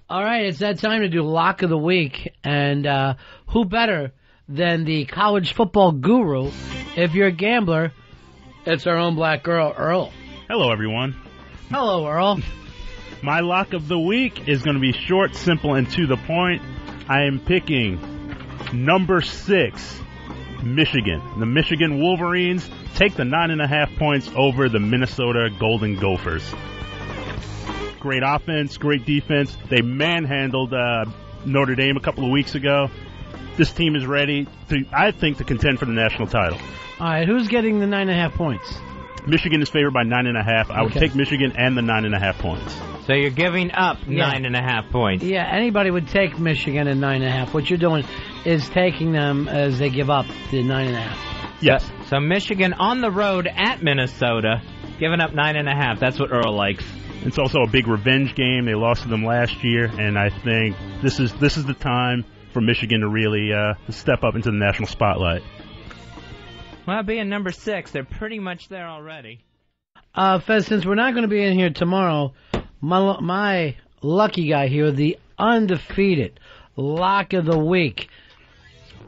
All right, it's that time to do Lock of the Week. And who better than the college football guru? If you're a gambler, it's our own black girl, Earl. Hello, everyone. Hello, Earl. My Lock of the Week is going to be short, simple, and to the point. I am picking number 6, Michigan. The Michigan Wolverines take the 9.5 points over the Minnesota Golden Gophers. Great offense, great defense. They manhandled Notre Dame a couple of weeks ago. This team is ready, I think, to contend for the national title. All right, who's getting the 9.5 points? Michigan is favored by 9.5. I would take Michigan and the 9.5 points. So you're giving up 9.5 points. Yeah, anybody would take Michigan at 9.5. What you're doing is taking them as they give up the 9.5. Yes. So Michigan on the road at Minnesota, giving up 9.5. That's what Earl likes. It's also a big revenge game. They lost to them last year, and I think this is the time for Michigan to really step up into the national spotlight. Well, being number 6, they're pretty much there already. Fez, since we're not going to be in here tomorrow, my lucky guy here, the undefeated Lock of the Week,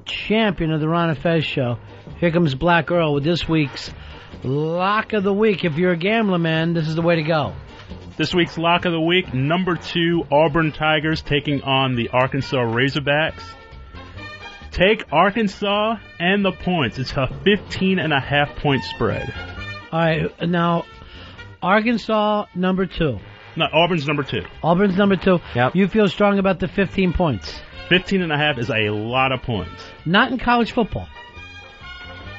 champion of the Ron and Fez Show. Here comes Black Earl with this week's Lock of the Week. If you're a gambler, man, this is the way to go. This week's Lock of the Week, number 2, Auburn Tigers taking on the Arkansas Razorbacks. Take Arkansas and the points. It's a 15.5 point spread. All right, now, Arkansas, number 2. No, Auburn's number 2. Auburn's number 2. Yep. You feel strong about the 15 points. 15.5 is a lot of points. Not in college football.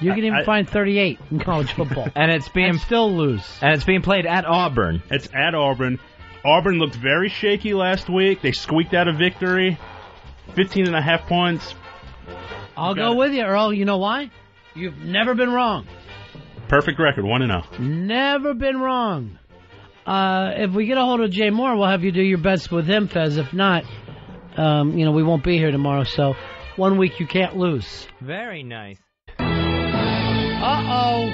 You can even find 38 in college football. And it's being and still lose. And it's being played at Auburn. It's at Auburn. Auburn looked very shaky last week. They squeaked out a victory. 15.5 points. I'll go with you, Earl. You know why? You've never been wrong. Perfect record, 1-0. Never been wrong. If we get a hold of Jay Moore, we'll have you do your best with him, Fez. If not, we won't be here tomorrow. So 1 week you can't lose. Very nice. Uh-oh.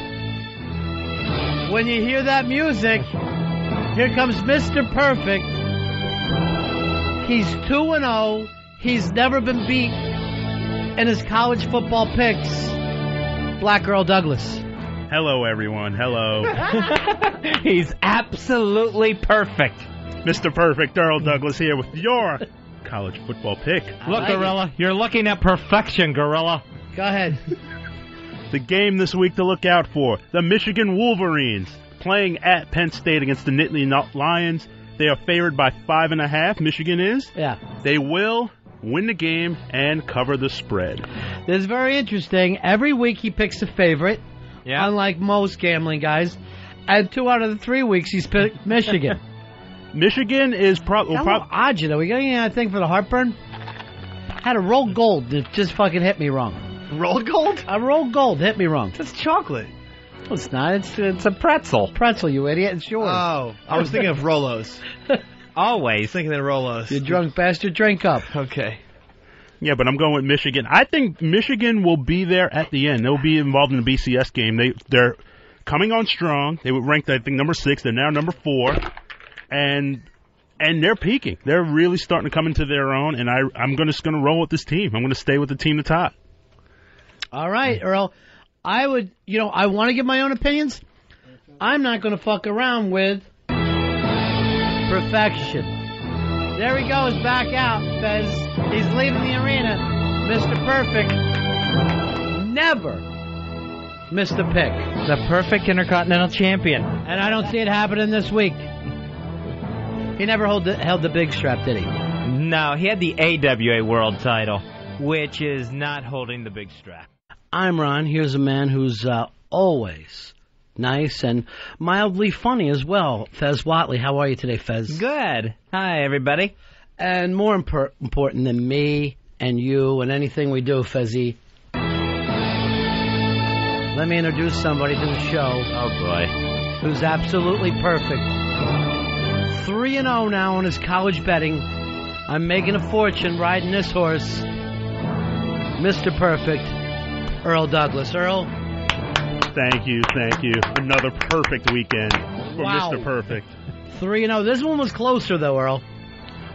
When you hear that music, here comes Mr. Perfect. He's 2-0. He's never been beat in his college football picks. Black Earl Douglas. Hello, everyone. Hello. He's absolutely perfect. Mr. Perfect, Earl Douglas here with your college football pick. Look, Gorilla, you're looking at perfection, Gorilla. Go ahead. The game this week to look out for, the Michigan Wolverines playing at Penn State against the Nittany Lions. They are favored by 5.5, Michigan is. Yeah. They will win the game and cover the spread. This is very interesting. Every week he picks a favorite, unlike most gambling guys. And 2 out of the 3 weeks he's picked Michigan. Michigan is probably... odd, you know. We got anything for the heartburn? Had a roll gold that just fucking hit me wrong. Roll gold? A roll gold hit me wrong. That's chocolate. No, it's not. It's a pretzel. Pretzel, you idiot. It's yours. Oh, I was thinking of Rolos. Always. Thinking of Rolos. You drunk bastard, drink up. Okay. Yeah, but I'm going with Michigan. I think Michigan will be there at the end. They'll be involved in the BCS game. They're coming on strong. They were ranked, I think, number 6. They're now number 4. And they're peaking. They're really starting to come into their own, and I'm just going to roll with this team. I'm going to stay with the team at the top. All right, Earl. I would, I want to give my own opinions. I'm not going to fuck around with perfection. There he goes, back out, Fez. He's leaving the arena. Mr. Perfect never missed a pick. The perfect Intercontinental Champion. And I don't see it happening this week. He never held the big strap, did he? No, he had the AWA World title, which is not holding the big strap. I'm Ron. Here's a man who's always nice and mildly funny as well. Fez Whatley. How are you today, Fez? Good. Hi, everybody. And more important than me and you and anything we do, Fezzy, let me introduce somebody to the show. Oh, boy. Who's absolutely perfect. 3-0 now on his college betting. I'm making a fortune riding this horse. Mr. Perfect, Earl Douglas. Earl? Thank you. Another perfect weekend for Mr. Perfect. 3-0. This one was closer, though, Earl.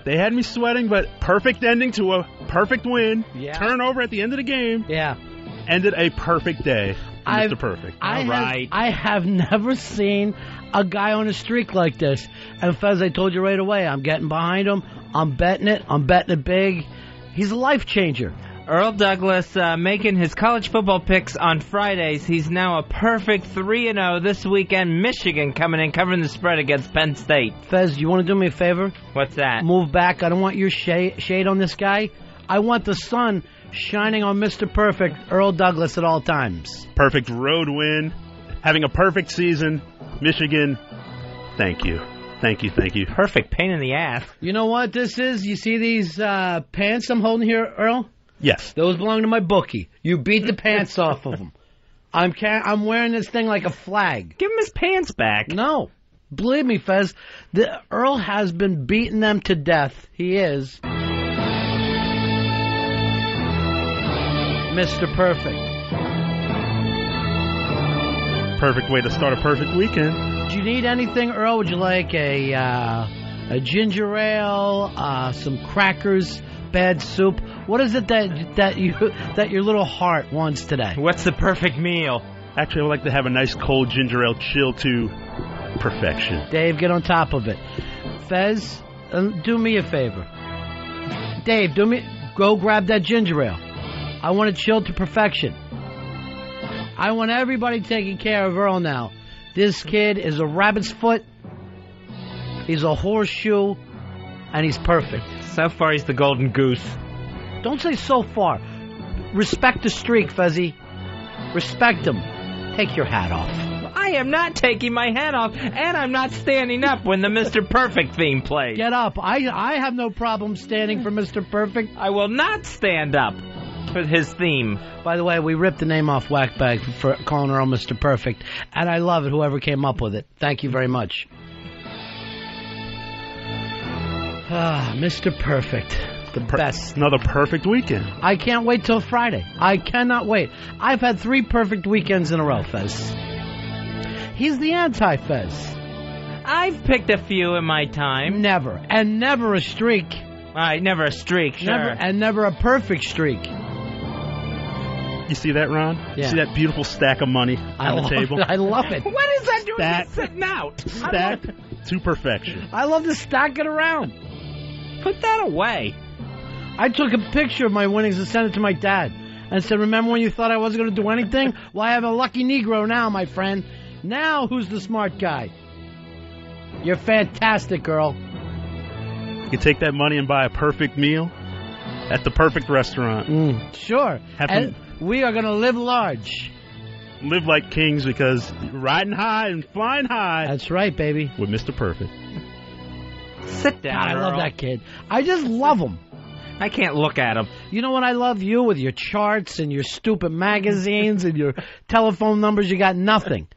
They had me sweating, but perfect ending to a perfect win. Yeah. Turnover at the end of the game. Yeah. Ended a perfect day. Mr. Perfect. I have never seen a guy on a streak like this. And Fez, I told you right away, I'm getting behind him. I'm betting it. I'm betting it big. He's a life changer. Earl Douglas making his college football picks on Fridays. He's now a perfect 3-0 this weekend. Michigan coming in, covering the spread against Penn State. Fez, you want to do me a favor? What's that? Move back. I don't want your shade on this guy. I want the sun shining on Mr. Perfect, Earl Douglas, at all times. Perfect road win. Having a perfect season. Michigan, thank you. Thank you, thank you. Perfect pain in the ass. You know what this is? You see these pants I'm holding here, Earl? Yes. Those belong to my bookie. You beat the pants off of him. I'm wearing this thing like a flag. Give him his pants back. No. Believe me, Fez, Earl has been beating them to death. He is Mr. Perfect. Perfect way to start a perfect weekend. Do you need anything, Earl? Would you like a ginger ale, some crackers, bad soup? What is it that your little heart wants today? What's the perfect meal? Actually, I would like to have a nice cold ginger ale chill to perfection. Dave, get on top of it. Fez, do me a favor. Dave, go grab that ginger ale. I want it chilled to perfection. I want everybody taking care of Earl now. This kid is a rabbit's foot. He's a horseshoe. And he's perfect. So far, he's the golden goose. Don't say so far. Respect the streak, Fezzy. Respect him. Take your hat off. I am not taking my hat off, and I'm not standing up when the Mr. Perfect theme plays. Get up. I have no problem standing for Mr. Perfect. I will not stand up for his theme. By the way, we ripped the name off Whackbag for calling Earl Mr. Perfect, and I love it, whoever came up with it. Thank you very much. Mr. Perfect. The best. Another perfect weekend. I can't wait till Friday. I cannot wait. I've had 3 perfect weekends in a row, Fez. He's the anti-Fez. I've picked a few in my time. Never. And never a streak. All right, never a streak, sure. Never a perfect streak. You see that, Ron? Yeah. You see that beautiful stack of money on the table? I love it. What is that doing just sitting out? Stacked to perfection. I love to stack it around. Put that away. I took a picture of my winnings and sent it to my dad and said, remember when you thought I wasn't going to do anything? Well, I have a lucky Negro now, my friend. Now who's the smart guy? You're fantastic, girl. You can take that money and buy a perfect meal at the perfect restaurant. Sure. And we are going to live large. Live like kings because you're riding high and flying high. That's right, baby. With Mr. Perfect. Sit down, God, I Earl. love that kid. I just love him. I can't look at him. You know what I love? You with your charts and your stupid magazines and your telephone numbers. You got nothing.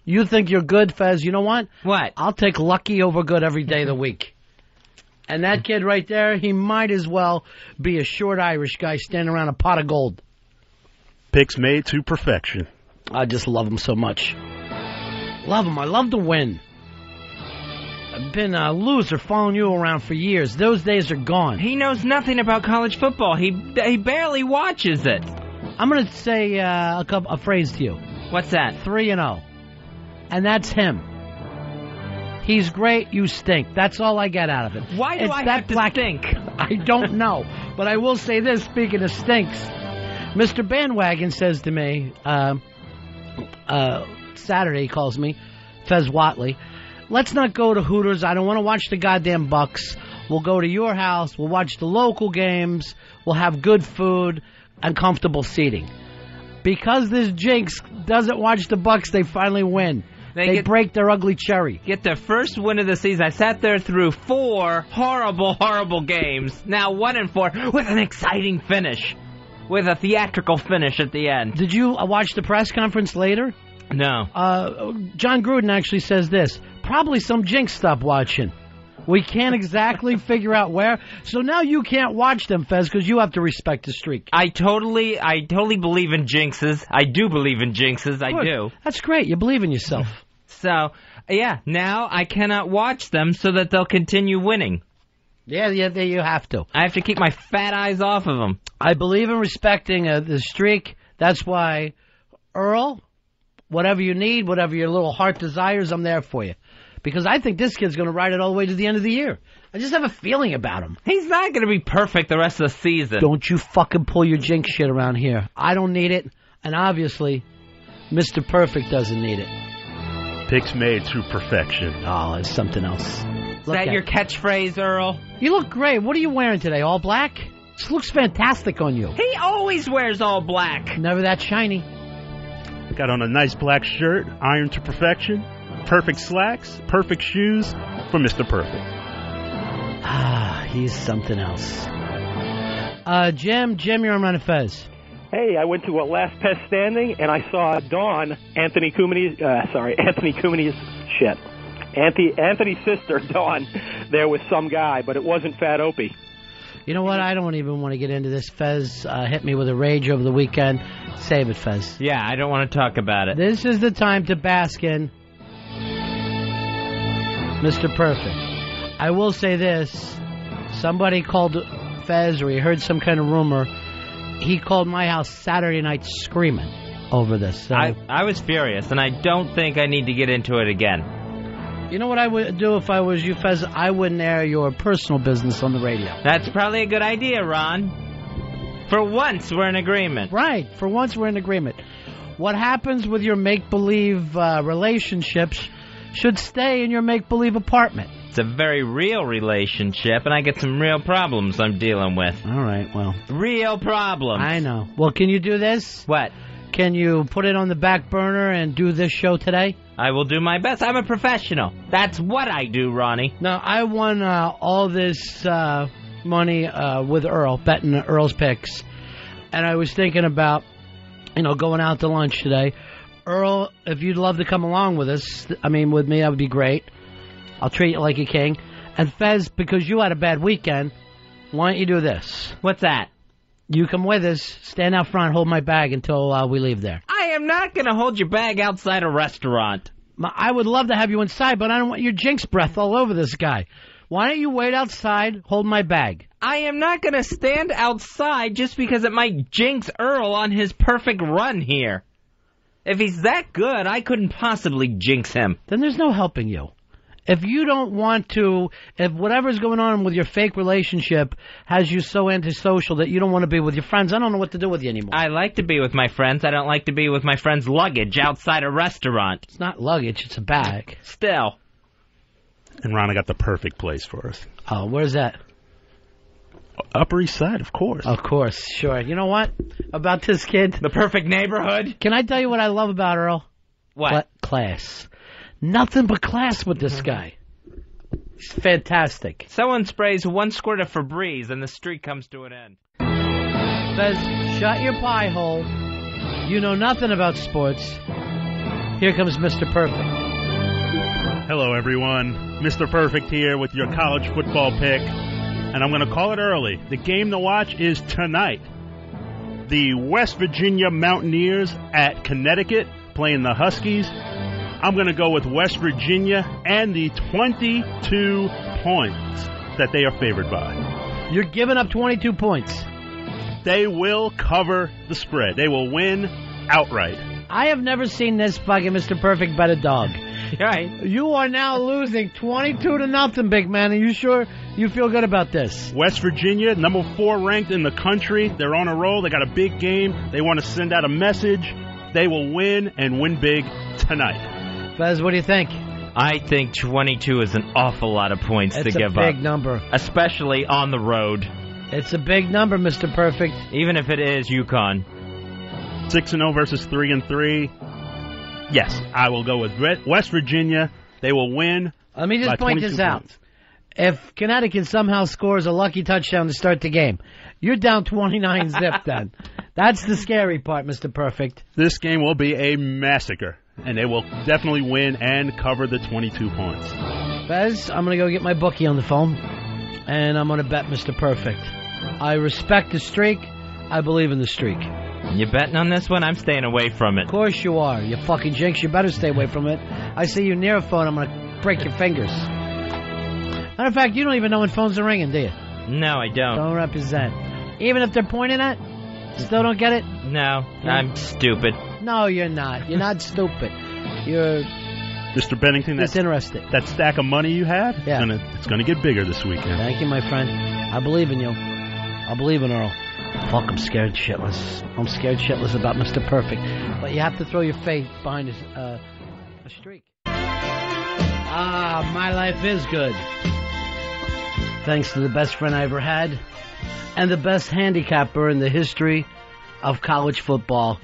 You think you're good, Fez. You know what? What? I'll take lucky over good every day of the week. And that kid right there, he might as well be a short Irish guy standing around a pot of gold. Picks made to perfection. I just love him so much. Love him. I love to win. I've been a loser following you around for years. Those days are gone. He knows nothing about college football. He barely watches it. I'm going to say a phrase to you. What's that? 3-0. And that's him. He's great, you stink. That's all I get out of it. Why do I have to stink? I don't know. But I will say this, speaking of stinks. Mr. Bandwagon says to me, Saturday he calls me, Fez Watley, let's not go to Hooters. I don't want to watch the goddamn Bucks. We'll go to your house. We'll watch the local games. We'll have good food and comfortable seating. Because this jinx doesn't watch the Bucks, they finally win. They break their ugly cherry. Get their first win of the season. I sat there through 4 horrible, horrible games. Now 1-4 with an exciting finish. With a theatrical finish at the end. Did you watch the press conference later? No. John Gruden actually says this. Probably some jinx stopped watching. We can't exactly figure out where. So now you can't watch them, Fez, because you have to respect the streak. I totally believe in jinxes. I do believe in jinxes. I do. That's great. You believe in yourself. So, yeah, now I cannot watch them so that they'll continue winning. Yeah, you have to. I have to keep my fat eyes off of him. I believe in respecting the streak. That's why, Earl, whatever you need, whatever your little heart desires, I'm there for you. Because I think this kid's going to ride it all the way to the end of the year. I just have a feeling about him. He's not going to be perfect the rest of the season. Don't you fucking pull your jinx shit around here. I don't need it, and obviously, Mr. Perfect doesn't need it. Picks made through perfection. Oh, it's something else. Is that your catchphrase, Earl? You look great. What are you wearing today? All black? This looks fantastic on you. He always wears all black. Never that shiny. Got on a nice black shirt, ironed to perfection. Perfect slacks, perfect shoes for Mr. Perfect. Ah, he's something else. Jim, you're on Run of Fez. Hey, I went to a Last Pest Standing, and I saw Dawn, Anthony's sister, Dawn, there with some guy, but it wasn't Fat Opie. You know what? I don't even want to get into this. Fez hit me with a rage over the weekend. Save it, Fez. Yeah, I don't want to talk about it. This is the time to bask in Mr. Perfect. I will say this. Somebody called Fez, or he heard some kind of rumor. He called my house Saturday night screaming over this. So. I was furious, and I don't think I need to get into it again. You know what I would do if I was you, Fez? I wouldn't air your personal business on the radio. That's probably a good idea, Ron. For once, we're in agreement. Right. For once, we're in agreement. What happens with your make-believe relationships should stay in your make-believe apartment. It's a very real relationship, and I get some real problems I'm dealing with. All right, well. Real problems. I know. Well, can you do this? What? Can you put it on the back burner and do this show today? I will do my best. I'm a professional. That's what I do, Ronnie. Now, I won all this money with Earl, betting Earl's picks. And I was thinking about, going out to lunch today. Earl, if you'd love to come along with us, with me, that would be great. I'll treat you like a king. And Fez, because you had a bad weekend, why don't you do this? What's that? You come with us, stand out front, hold my bag until we leave there. I am not going to hold your bag outside a restaurant. I would love to have you inside, but I don't want your jinx breath all over this guy. Why don't you wait outside, hold my bag? I am not going to stand outside just because it might jinx Earl on his perfect run here. If he's that good, I couldn't possibly jinx him. Then there's no helping you. If you don't want to, if whatever's going on with your fake relationship has you so antisocial that you don't want to be with your friends, I don't know what to do with you anymore. I like to be with my friends. I don't like to be with my friends' luggage outside a restaurant. It's not luggage, it's a bag. Still. And Ron, I got the perfect place for us. Oh, where's that? Upper East Side, of course. Of course, sure. You know what about this kid? The perfect neighborhood? Can I tell you what I love about Earl? What? Class. Nothing but class with this guy. He's fantastic. Someone sprays one squirt of Febreze and the streak comes to an end. Fez, shut your pie hole. You know nothing about sports. Here comes Mr. Perfect. Hello, everyone. Mr. Perfect here with your college football pick. And I'm going to call it early. The game to watch is tonight. The West Virginia Mountaineers at Connecticut playing the Huskies. I'm going to go with West Virginia and the 22 points that they are favored by. You're giving up 22 points. They will cover the spread. They will win outright. I have never seen this fucking Mr. Perfect bet a dog. Right. You are now losing 22-0, big man. Are you sure you feel good about this? West Virginia, number 4 ranked in the country. They're on a roll. They got a big game. They want to send out a message. They will win and win big tonight. Fez, what do you think? I think 22 is an awful lot of points to give up. It's a big number. Especially on the road. It's a big number, Mr. Perfect. Even if it is UConn. 6-0 versus 3-3. Yes, I will go with West Virginia. They will win. Let me just point this out. Points. If Connecticut somehow scores a lucky touchdown to start the game, you're down 29-0 then. That's the scary part, Mr. Perfect. This game will be a massacre, and they will definitely win and cover the 22 points. Fez, I'm going to go get my bookie on the phone, and I'm going to bet Mr. Perfect. I respect the streak. I believe in the streak. You betting on this one? I'm staying away from it. Of course you are. You fucking jinx. You better stay away from it. I see you near a phone, I'm going to break your fingers. Matter of fact, you don't even know when phones are ringing, do you? No, I don't. Don't represent. Even if they're pointing at, still don't get it? No, I'm stupid. No, you're not. You're not stupid. You're Mr. Bennington, disinterested. that stack of money you had, Yeah. it's gonna get bigger this weekend. Thank you, my friend. I believe in you. I believe in Earl. Fuck, I'm scared shitless. I'm scared shitless about Mr. Perfect. But you have to throw your faith behind a streak. My life is good. Thanks to the best friend I ever had and the best handicapper in the history of college football,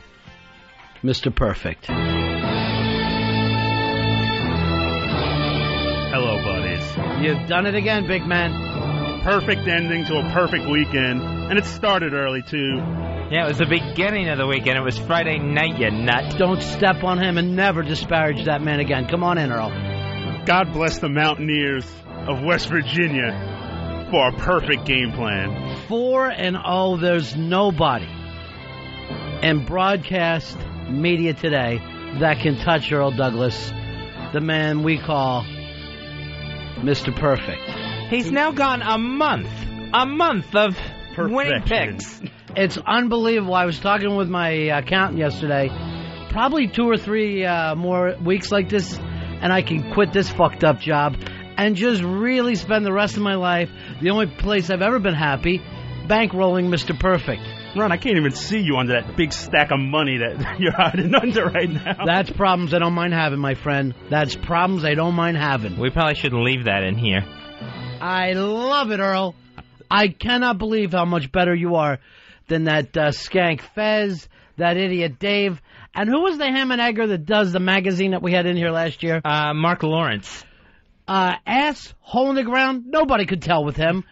Mr. Perfect. Hello, buddies. You've done it again, big man. Perfect ending to a perfect weekend, and it started early, too. Yeah, it was the beginning of the weekend. It was Friday night, you nut. Don't step on him and never disparage that man again. Come on in, Earl. God bless the Mountaineers of West Virginia for a perfect game plan. 4-0, there's nobody in broadcast media today that can touch Earl Douglas, the man we call Mr. Perfect. He's now gone a month of winning Perfection. picks. It's unbelievable. I was talking with my accountant yesterday. Probably 2 or 3 more weeks like this, and I can quit this fucked up job and just really spend the rest of my life, the only place I've ever been happy, bankrolling Mr. Perfect. Ron, I can't even see you under that big stack of money that you're hiding under right now. That's problems I don't mind having, my friend. That's problems I don't mind having. We probably shouldn't leave that in here. I love it, Earl. I cannot believe how much better you are than that skank Fez, that idiot Dave. And who was the ham and egger that does the magazine that we had in here last year? Mark Lawrence. Ass, hole in the ground, nobody could tell with him.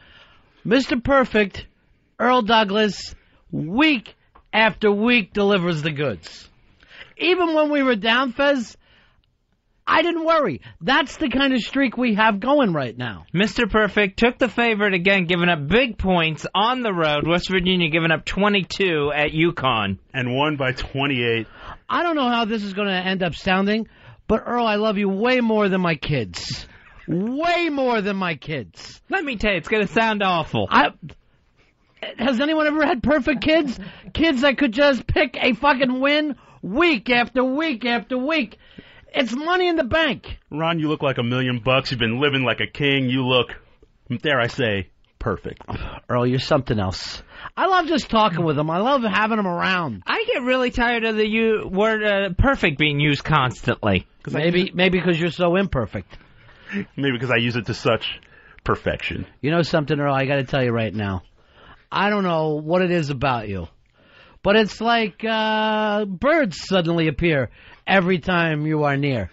Mr. Perfect, Earl Douglas, week after week delivers the goods. Even when we were down, Fez, I didn't worry. That's the kind of streak we have going right now. Mr. Perfect took the favorite again, giving up big points on the road. West Virginia giving up 22 at UConn. And won by 28. I don't know how this is going to end up sounding, but Earl, I love you way more than my kids. Way more than my kids. Let me tell you, it's going to sound awful. Has anyone ever had perfect kids? Kids that could just pick a fucking win week after week after week. It's money in the bank. Ron, you look like $1 million. You've been living like a king. You look, dare I say, perfect. Earl, you're something else. I love just talking with him. I love having him around. I get really tired of the word perfect being used constantly. Maybe because you're so imperfect. Maybe because I use it to such perfection. You know something, Earl? I got to tell you right now. I don't know what it is about you, but it's like birds suddenly appear every time you are near.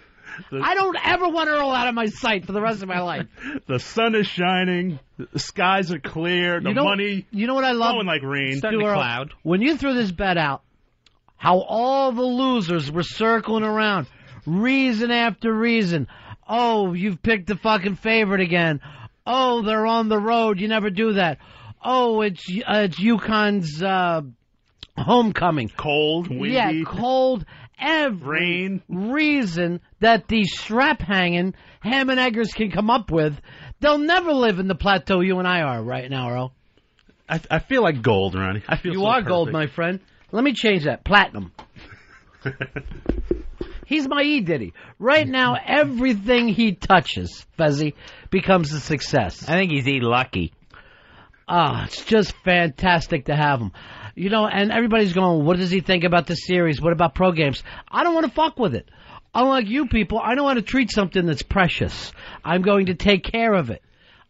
I don't ever want Earl out of my sight for the rest of my life. The sun is shining. The skies are clear. The money You know what I love? flowing like rain. Starting to cloud. When you threw this bet out, how all the losers were circling around, reason after reason. Oh, you've picked the fucking favorite again. Oh, they're on the road. You never do that. Oh, it's UConn's homecoming. Cold, windy. Yeah, cold. Every Rain. reason that these strap-hanging ham and eggers can come up with, they'll never live in the plateau you and I are right now, Earl. I feel like gold, Ronnie. I feel You so are perfect. gold, my friend. Let me change that. Platinum. He's my E-Diddy. Right now, everything he touches, Fezzy, becomes a success. I think he's lucky. It's just fantastic to have him. You know, and everybody's going, what does he think about the series? What about pro games? I don't want to fuck with it. Unlike you people, I know how to treat something that's precious. I'm going to take care of it.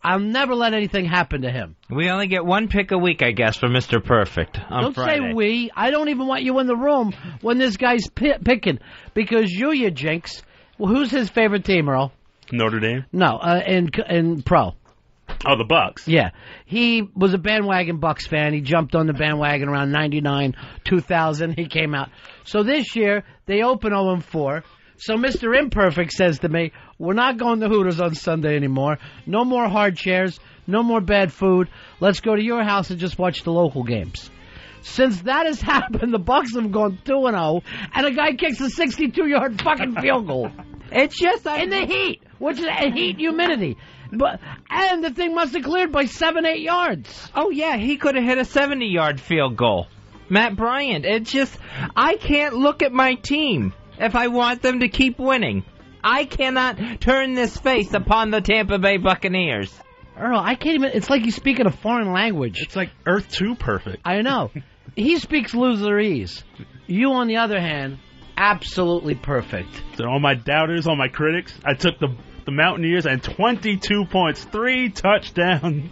I'll never let anything happen to him. We only get one pick a week, I guess, for Mr. Perfect on Don't Friday. say we. I don't even want you in the room when this guy's picking. Because you jinx. Well, who's his favorite team, Earl? Notre Dame? No, in pro. Oh, the Bucks. Yeah. He was a bandwagon Bucks fan. He jumped on the bandwagon around 99, 2000. He came out. So this year, they open 0-4. So Mr. Imperfect says to me, we're not going to Hooters on Sunday anymore. No more hard chairs. No more bad food. Let's go to your house and just watch the local games. Since that has happened, the Bucks have gone 2-0, and a guy kicks a 62-yard fucking field goal. It's just In the heat, which is heat humidity. And the thing must have cleared by 7-8 yards. Oh, yeah, he could have hit a 70-yard field goal. Matt Bryant, I can't look at my team if I want them to keep winning. I cannot turn this face upon the Tampa Bay Buccaneers. Earl, I can't even... It's like he's speaking a foreign language. It's like Earth 2 perfect. I know. He speaks loserese. You, on the other hand, absolutely perfect. So all my doubters, all my critics, I took the Mountaineers and 22 points, 3 touchdowns,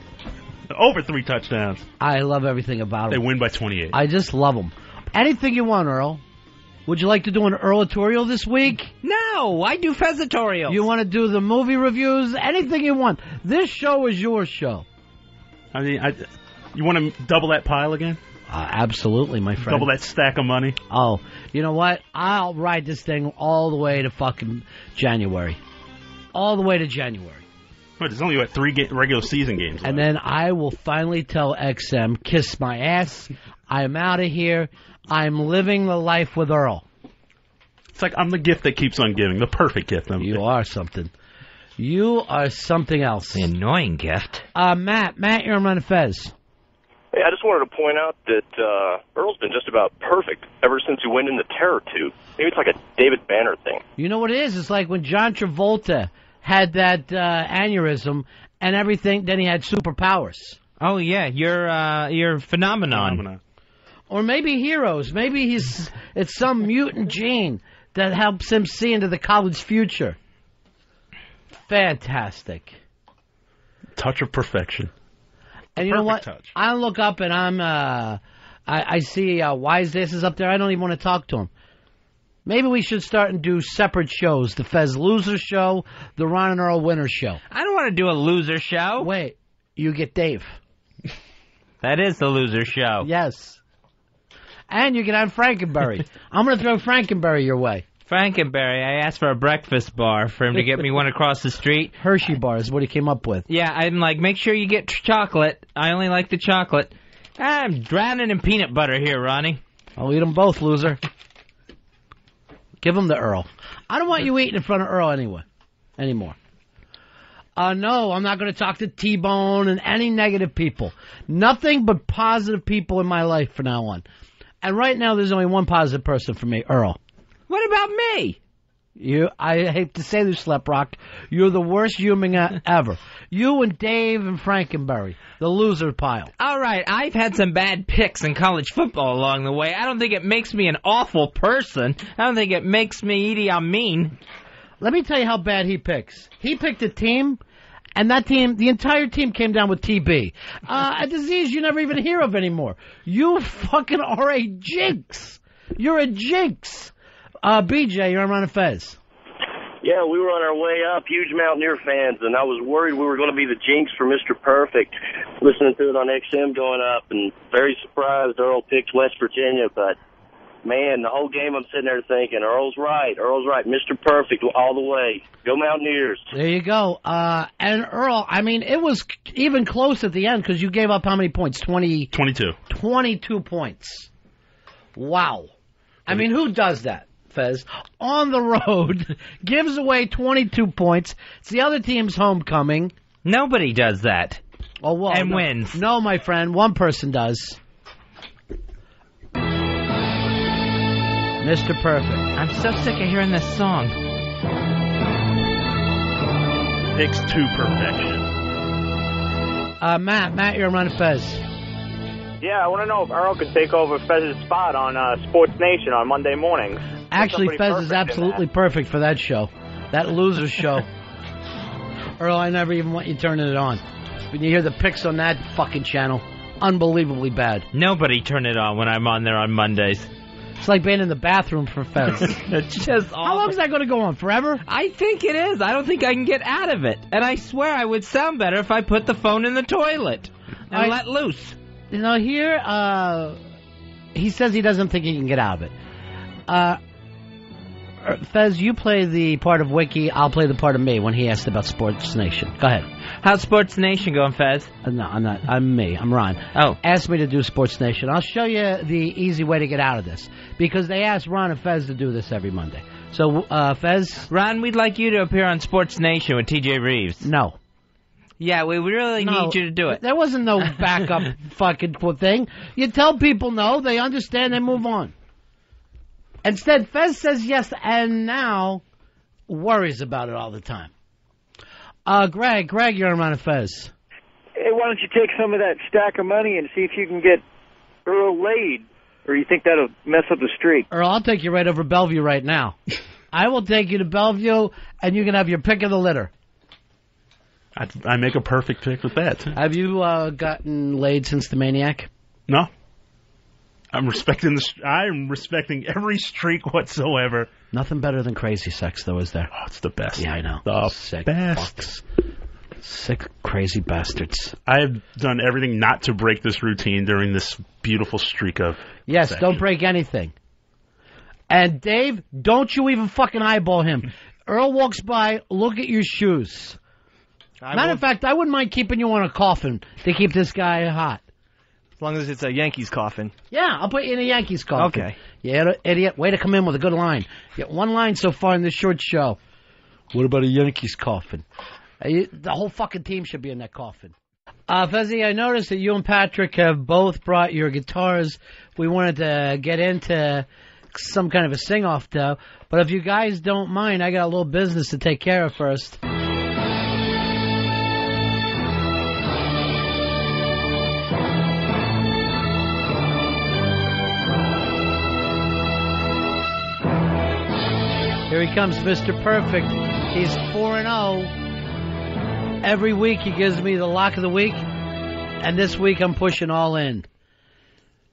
over 3 touchdowns. I love everything about They him. win by 28. I just love him. Anything you want, Earl. Would you like to do an Earlatorial this week? No, I do Fezzatorials. You want to do the movie reviews? Anything you want. This show is your show. I mean, you want to double that pile again? Absolutely, my friend. Double that stack of money? Oh, you know what? I'll ride this thing all the way to fucking January. All the way to January. But there's only, what, 3 regular season games left. And then I will finally tell XM, kiss my ass. I'm out of here. I'm living the life with Earl. It's like I'm the gift that keeps on giving. The perfect gift. You are something. You are something else. The annoying gift. Matt, you're on Run of Fez. Hey, I just wanted to point out that Earl's been just about perfect ever since he went in the terror tube. Maybe it's like a David Banner thing. You know what it is? It's like when John Travolta had that aneurysm and everything, then he had superpowers. Oh, yeah, you're phenomenon. Or maybe Heroes. Maybe it's some mutant gene that helps him see into the college future. Fantastic. Touch of perfection. And you know what? Touch. I look up and I see Wise Ass is up there. I don't even want to talk to him. Maybe we should start and do separate shows. The Fez Loser Show, the Ron and Earl Winner Show. I don't want to do a loser show. Wait, you get Dave. That is the loser show. Yes. And you get on Frankenberry. I'm going to throw Frankenberry your way. Frankenberry, I asked for a breakfast bar for him to get me one across the street. Hershey bar is what he came up with. Yeah, I'm like, make sure you get chocolate. I only like the chocolate. I'm drowning in peanut butter here, Ronnie. I'll eat them both, loser. Give them to Earl. I don't want you eating in front of Earl anymore. No, I'm not going to talk to T-Bone and any negative people. Nothing but positive people in my life from now on. And right now, there's only one positive person for me, Earl. What about me? I hate to say this, Sleprock. You're the worst human ever. You and Dave and Frankenberry, the loser pile. All right, I've had some bad picks in college football along the way. I don't think it makes me an awful person. I don't think it makes me Idi Amin. Let me tell you how bad he picks. He picked a team, and that team, the entire team came down with TB. A disease you never even hear of anymore. You fucking are a jinx. You're a jinx. BJ, you're on Ron and Fez. Yeah, we were on our way up, huge Mountaineer fans, and I was worried we were going to be the jinx for Mr. Perfect, listening to it on XM going up, and very surprised Earl picked West Virginia, but, man, the whole game I'm sitting there thinking, Earl's right, Mr. Perfect all the way. Go Mountaineers. There you go. And Earl, I mean, it was even close at the end because you gave up how many points? 22. 22 points. Wow. I mean, who does that? Fez, on the road, gives away 22 points. It's the other team's homecoming. Nobody does that. Oh, well, and wins. No, my friend, one person does. Mr. Perfect. I'm so sick of hearing this song. Picks to perfection. Matt, you're on Fez. Yeah, I want to know if Earl could take over Fez's spot on Sports Nation on Monday mornings. Actually, Fez is absolutely perfect for that show. That loser show. Earl, I never even want you turning it on. When you hear the picks on that fucking channel, unbelievably bad. Nobody turn it on when I'm on there on Mondays. It's like being in the bathroom for Fez. It's just awful. How long is that going to go on? Forever? I think it is. I don't think I can get out of it. And I swear I would sound better if I put the phone in the toilet and let loose. You know, here, he says he doesn't think he can get out of it. Fez, you play the part of Wiki, I'll play the part of me when he asked about Sports Nation. Go ahead. How's Sports Nation going, Fez? No, I'm not. I'm me. I'm Ron. Oh. Ask me to do Sports Nation. I'll show you the easy way to get out of this. Because they asked Ron and Fez to do this every Monday. So, Fez? Ron, we'd like you to appear on Sports Nation with TJ Reeves. No. Yeah, we really need you to do it. There wasn't no backup fucking thing. You tell people no, they understand, they move on. Instead, Fez says yes, and now worries about it all the time. Greg, you're on Ron and Fez. Hey, why don't you take some of that stack of money and see if you can get Earl laid, or you think that'll mess up the streak? Earl, I'll take you right over Bellevue right now. I will take you to Bellevue, and you can have your pick of the litter. I make a perfect pick with that. Have you gotten laid since the Maniac? No. I'm respecting every streak whatsoever. Nothing better than crazy sex, though, is there? Oh, it's the best. Yeah, I know. The Sick best. fucks. Sick, crazy bastards. I have done everything not to break this routine during this beautiful streak of Yes, sex. don't break anything. And Dave, don't you even fucking eyeball him. Earl walks by, look at your shoes. Matter of fact, I wouldn't mind keeping you on a coffin to keep this guy hot. As long as it's a Yankees coffin. Yeah, I'll put you in a Yankees coffin. Okay. Yeah, idiot. Way to come in with a good line. You get one line so far in this short show. What about a Yankees coffin? The whole fucking team should be in that coffin. Fezzi, I noticed that you and Patrick have both brought your guitars. We wanted to get into some kind of a sing-off, though. But if you guys don't mind, I got a little business to take care of first. Here he comes, Mr. Perfect. He's 4-0. Every week he gives me the lock of the week, and this week I'm pushing all in.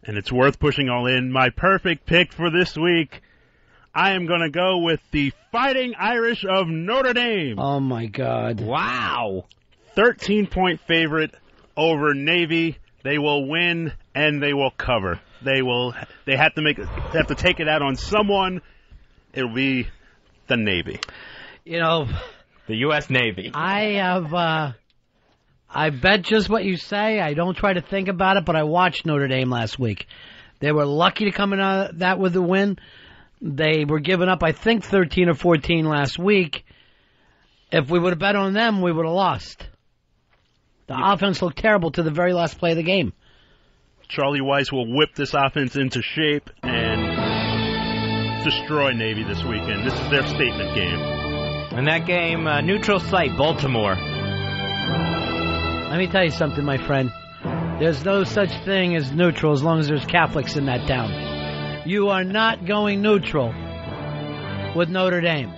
And it's worth pushing all in. My perfect pick for this week, I am going to go with the Fighting Irish of Notre Dame. Oh, my God. Wow. 13-point favorite over Navy. They will win, and they will cover. They have to take it out on someone. It'll be the Navy. You know, The U.S. Navy. I bet just what you say. I don't try to think about it, but I watched Notre Dame last week. They were lucky to come in that with a win. They were giving up, I think, 13 or 14 last week. If we would have bet on them, we would have lost. The offense looked terrible to the very last play of the game. Charlie Weiss will whip this offense into shape and destroy Navy this weekend. This is their statement game. In that game, neutral site, Baltimore. Let me tell you something, my friend. There's no such thing as neutral as long as there's Catholics in that town. You are not going neutral with Notre Dame.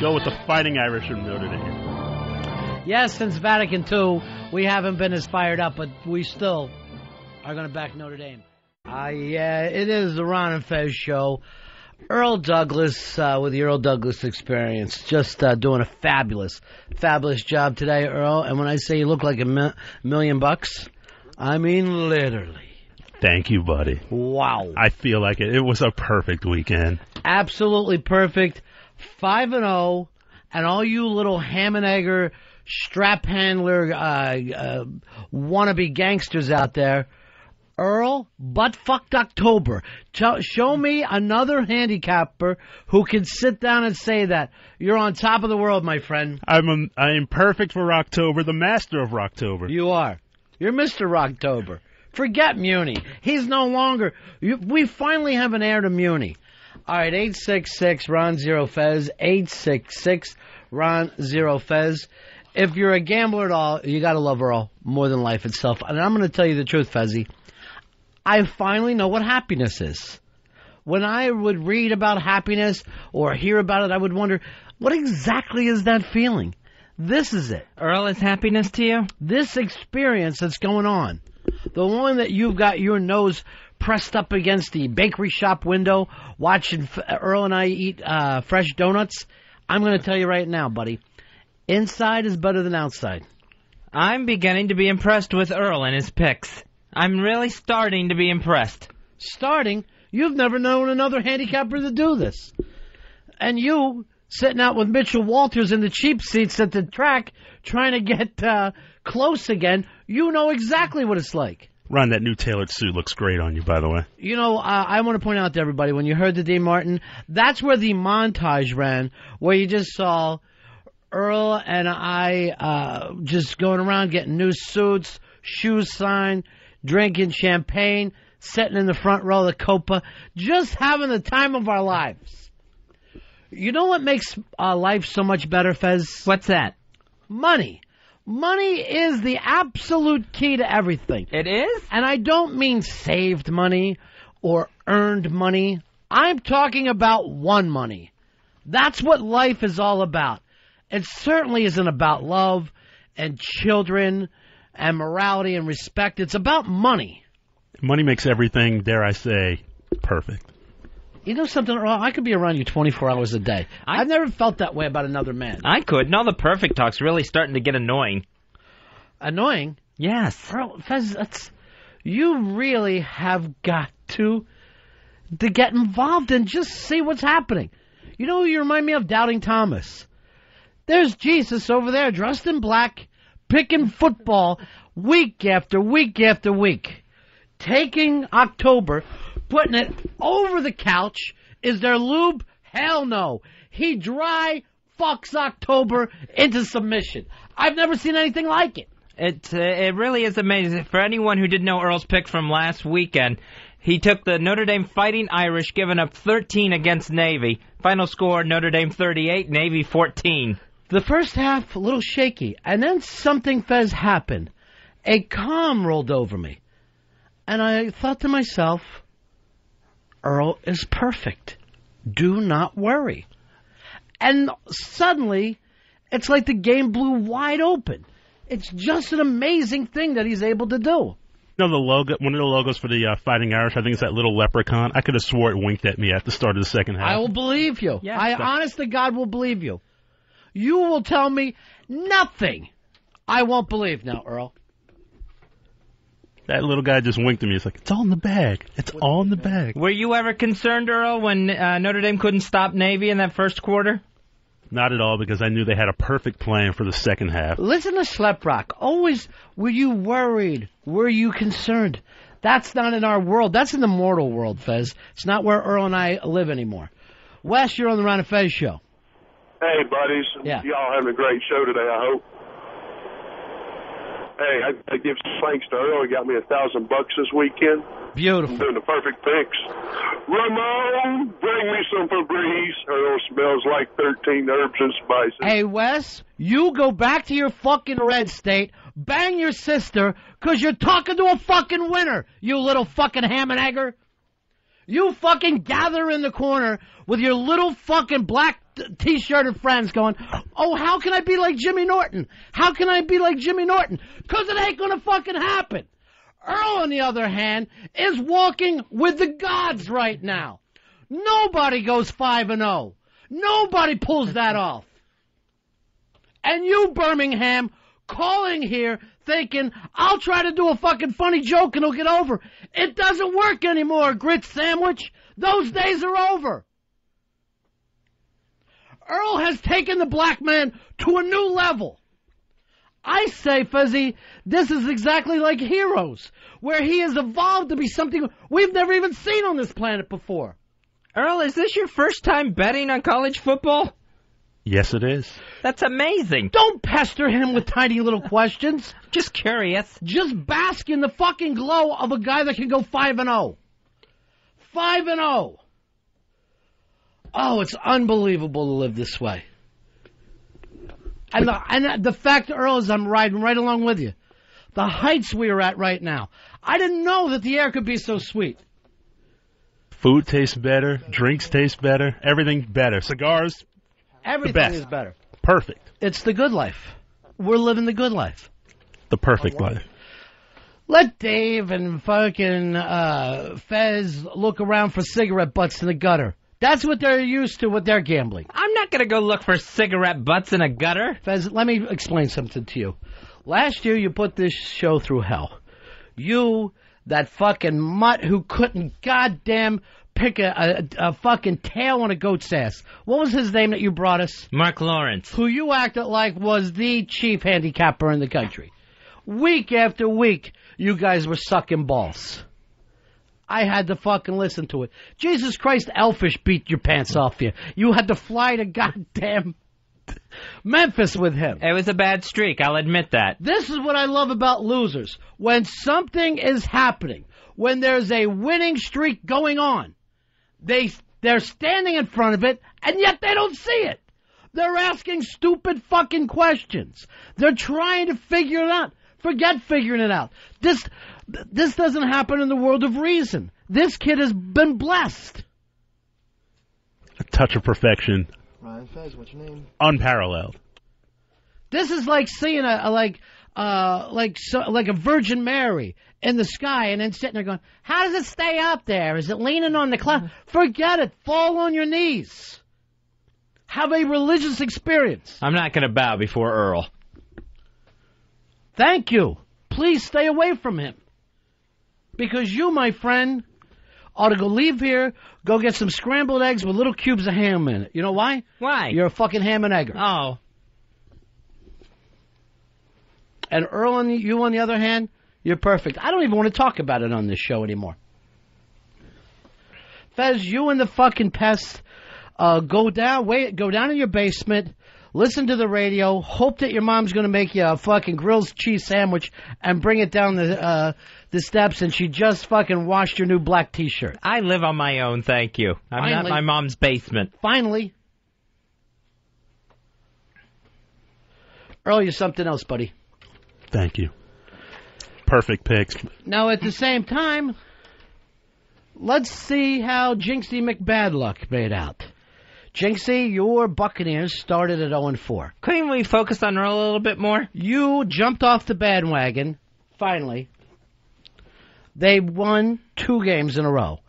Go with the Fighting Irish of Notre Dame. Yes, since Vatican II, we haven't been as fired up, but we still are going to back Notre Dame. Yeah, it is the Ron and Fez show. Earl Douglas with the Earl Douglas Experience, just doing a fabulous job today, Earl. And when I say you look like $1 million, I mean literally. Thank you, buddy. Wow. I feel like it. It was a perfect weekend. Absolutely perfect. 5-0, and all you little ham and egger, strap handler, wannabe gangsters out there, Earl, butt-fucked October. Show me another handicapper who can sit down and say that. You're on top of the world, my friend. I am perfect for Rocktober, the master of Rocktober. You are. You're Mr. Rocktober. Forget Muni. He's no longer. We finally have an heir to Muni. All right, 866-RON-0-FEZ, 866-RON-0-FEZ. If you're a gambler at all, you got to love Earl more than life itself. And I'm going to tell you the truth, Fezzy. I finally know what happiness is. When I would read about happiness or hear about it, I would wonder, what exactly is that feeling? This is it. Earl, is happiness to you? This experience that's going on, the one that you've got your nose pressed up against the bakery shop window, watching Earl and I eat fresh donuts, I'm going to tell you right now, buddy, inside is better than outside. I'm beginning to be impressed with Earl and his picks. I'm really starting to be impressed. Starting? You've never known another handicapper to do this. And you, sitting out with Mitchell Walters in the cheap seats at the track, trying to get close again, you know exactly what it's like. Ron, that new tailored suit looks great on you, by the way. You know, I want to point out to everybody, when you heard the Dean Martin, that's where the montage ran, where you just saw Earl and I just going around getting new suits, shoes signed, drinking champagne, sitting in the front row of the Copa, just having the time of our lives. You know what makes life so much better, Fez? What's that? Money. Money is the absolute key to everything. It is? And I don't mean saved money or earned money. I'm talking about one money. That's what life is all about. It certainly isn't about love and children and morality and respect. It's about money. Money makes everything, dare I say, perfect. You know something, Earl? I could be around you 24 hours a day. I've never felt that way about another man. I could. Now the perfect talk's really starting to get annoying. Annoying? Yes. Earl, Fez, you really have got to get involved and just see what's happening. You know who you remind me of? Doubting Thomas. There's Jesus over there dressed in black, picking football week after week after week. Taking October, putting it over the couch. Is there lube? Hell no. He dry fucks October into submission. I've never seen anything like it. It really is amazing. For anyone who didn't know Earl's pick from last weekend, he took the Notre Dame Fighting Irish, giving up 13 against Navy. Final score, Notre Dame 38, Navy 14. The first half, a little shaky, and then something, Fez, happened. A calm rolled over me. And I thought to myself, Earl is perfect. Do not worry. And suddenly, it's like the game blew wide open. It's just an amazing thing that he's able to do. You know, the logo, one of the logos for the Fighting Irish, I think it's that little leprechaun. I could have swore it winked at me at the start of the second half. I will believe you. Yes. I, honest to God, will believe you. You will tell me nothing I won't believe now, Earl. That little guy just winked at me. It's like, it's all in the bag. It's all in the bag. Were you ever concerned, Earl, when Notre Dame couldn't stop Navy in that first quarter? Not at all, because I knew they had a perfect plan for the second half. Listen to Sleprock. Always, were you worried? Were you concerned? That's not in our world. That's in the mortal world, Fez. It's not where Earl and I live anymore. Wes, you're on the Ron and Fez show. Hey, buddies. Yeah. Y'all having a great show today, I hope. Hey, I give thanks to Earl. He got me $1,000 this weekend. Beautiful. I'm doing the perfect picks. Ramon, bring me some Febreze. Earl smells like 13 herbs and spices. Hey, Wes, you go back to your fucking red state, bang your sister, because you're talking to a fucking winner, you little fucking ham and egger. You fucking gather in the corner with your little fucking black T-shirted friends going, oh, how can I be like Jimmy Norton? How can I be like Jimmy Norton? Because it ain't going to fucking happen. Earl, on the other hand, is walking with the gods right now. Nobody goes 5-0. Nobody pulls that off. And you, Birmingham, calling here thinking, I'll try to do a fucking funny joke and it'll get over. It doesn't work anymore, grit sandwich. Those days are over. Earl has taken the black man to a new level. I say, Fuzzy, this is exactly like Heroes, where he has evolved to be something we've never even seen on this planet before. Earl, is this your first time betting on college football? Yes, it is. That's amazing. Don't pester him with tiny little questions. Just curious. Just bask in the fucking glow of a guy that can go 5-0. 5-0. Oh, it's unbelievable to live this way. And the fact, Earl, is I'm riding right along with you. The heights we are at right now. I didn't know that the air could be so sweet. Food tastes better. Drinks taste better. Everything better. Cigars, Everything the best. is better. Perfect. It's the good life. We're living the good life. The perfect life. Let Dave and fucking Fez look around for cigarette butts in the gutter. That's what they're used to with their gambling. I'm not going to go look for cigarette butts in a gutter. Fez, let me explain something to you. Last year you put this show through hell. You, that fucking mutt who couldn't goddamn pick a fucking tail on a goat's ass. What was his name that you brought us? Mark Lawrence. Who you acted like was the chief handicapper in the country. Week after week, you guys were sucking balls. I had to fucking listen to it. Jesus Christ, Elfish beat your pants off you. You had to fly to goddamn Memphis with him. It was a bad streak, I'll admit that. This is what I love about losers. When something is happening, when there's a winning streak going on, they're standing in front of it, and yet they don't see it. They're asking stupid fucking questions. They're trying to figure it out. Forget figuring it out. This doesn't happen in the world of reason. This kid has been blessed. A touch of perfection. Ryan Fez, what's your name? Unparalleled. This is like seeing like a Virgin Mary in the sky and then sitting there going, how does it stay up there? Is it leaning on the cloud? Forget it. Fall on your knees. Have a religious experience. I'm not going to bow before Earl. Thank you. Please stay away from him. Because you, my friend, ought to go leave here, go get some scrambled eggs with little cubes of ham in it. You know why? Why? You're a fucking ham and egger. Oh. And Earl and you, on the other hand, you're perfect. I don't even want to talk about it on this show anymore. Fez, you and the fucking pest, go down in your basement, listen to the radio, hope that your mom's going to make you a fucking grilled cheese sandwich and bring it down the steps, and she just fucking washed your new black T-shirt. I live on my own, thank you. I'm not my mom's basement. Finally. Earl, you're something else, buddy. Thank you. Perfect picks. Now, at the same time, let's see how Jinxie McBadluck made out. Jinxie, your Buccaneers started at 0-4. Couldn't we focus on Earl a little bit more? You jumped off the bandwagon, finally. They won 2 games in a row.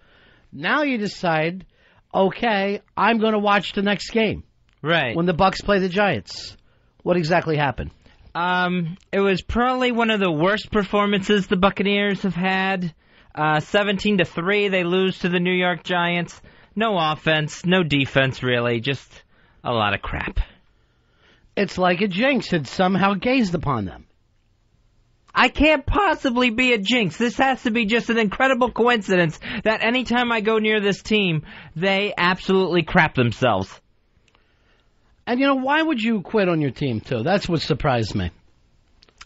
Now you decide, okay, I'm going to watch the next game. Right. When the Bucs play the Giants. What exactly happened? It was probably one of the worst performances the Buccaneers have had. 17-3, they lose to the New York Giants. No offense, no defense, really. Just a lot of crap. It's like a jinx had somehow gazed upon them. I can't possibly be a jinx. This has to be just an incredible coincidence that anytime I go near this team, they absolutely crap themselves. And, why would you quit on your team, too? That's what surprised me.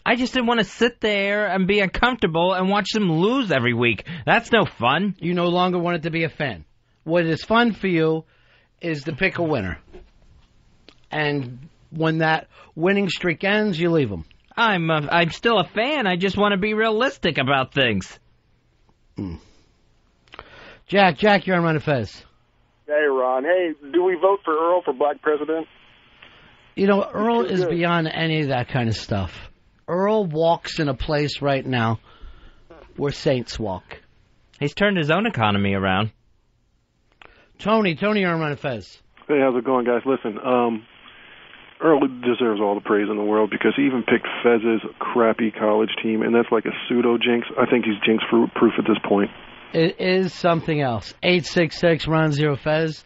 I just didn't want to sit there and be uncomfortable and watch them lose every week. That's no fun. You no longer wanted to be a fan. What is fun for you is to pick a winner. And when that winning streak ends, you leave them. I'm still a fan. I just want to be realistic about things. Jack, you're on Run Fez. Hey, Ron. Hey, do we vote for Earl for black president? Earl is beyond any of that kind of stuff. Earl walks in a place right now where saints walk. He's turned his own economy around. Tony, you're on Run Fez. Hey, how's it going, guys? Listen, Earl deserves all the praise in the world because he even picked Fez's crappy college team, and that's like a pseudo-jinx. I think he's jinx-proof at this point. It is something else. 866-RON-0-FEZ.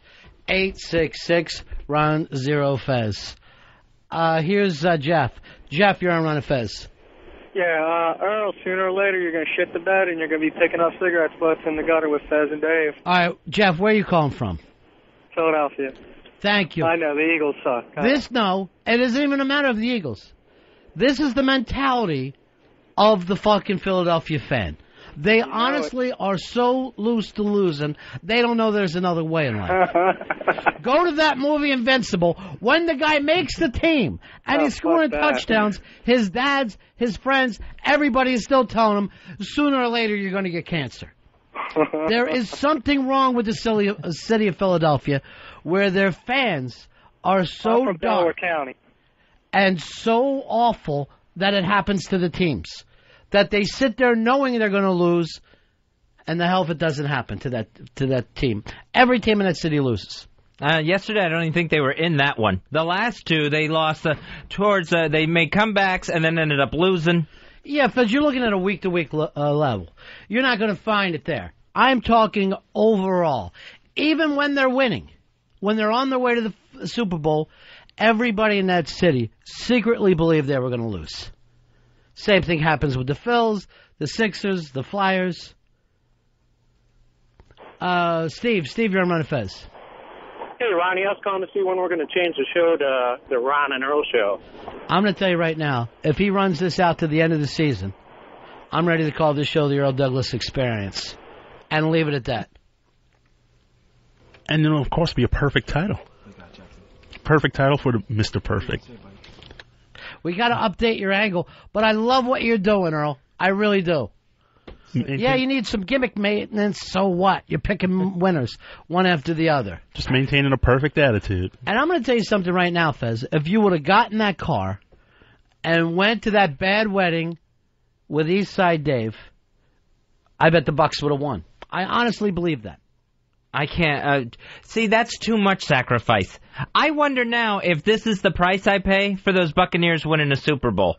866-RON-0-FEZ. Here's Jeff. Jeff, you're on Run Fez. Yeah, Earl, sooner or later you're going to shit the bed and you're going to be picking up cigarette butts in the gutter with Fez and Dave. All right, Jeff, where are you calling from? Philadelphia. Thank you. I know, the Eagles suck. It isn't even a matter of the Eagles. This is the mentality of the fucking Philadelphia fan. They honestly are so loose to losing, they don't know there's another way in life. Go to that movie Invincible. When the guy makes the team and he's scoring touchdowns, his dads, his friends, everybody is still telling him, sooner or later you're going to get cancer. There is something wrong with the city of Philadelphia where their fans are so from dark County. And so awful that it happens to the teams. That they sit there knowing they're going to lose, and the hell if it doesn't happen to that team. Every team in that city loses. Yesterday, I don't even think they were in that one. The last two, they lost they made comebacks and then ended up losing. Yeah, because you're looking at a week-to-week level. You're not going to find it there. I'm talking overall. Even when they're winning, when they're on their way to the Super Bowl, everybody in that city secretly believed they were going to lose. Same thing happens with the Phils, the Sixers, the Flyers. Steve, you're on Run Fez. Hey, Ronnie, I was calling to see when we're going to change the show to the Ron and Earl show. I'm going to tell you right now, if he runs this out to the end of the season, I'm ready to call this show the Earl Douglas Experience and leave it at that. And it'll, of course, be a perfect title. Perfect title for the Mr. Perfect. We got to update your angle, but I love what you're doing, Earl. I really do. Yeah, you need some gimmick maintenance, so what? You're picking winners, one after the other. Just maintaining a perfect attitude. And I'm going to tell you something right now, Fez. If you would have gotten that car and went to that bad wedding with Eastside Dave, I bet the Bucks would have won. I honestly believe that. I can't. See, that's too much sacrifice. I wonder now if this is the price I pay for those Buccaneers winning a Super Bowl.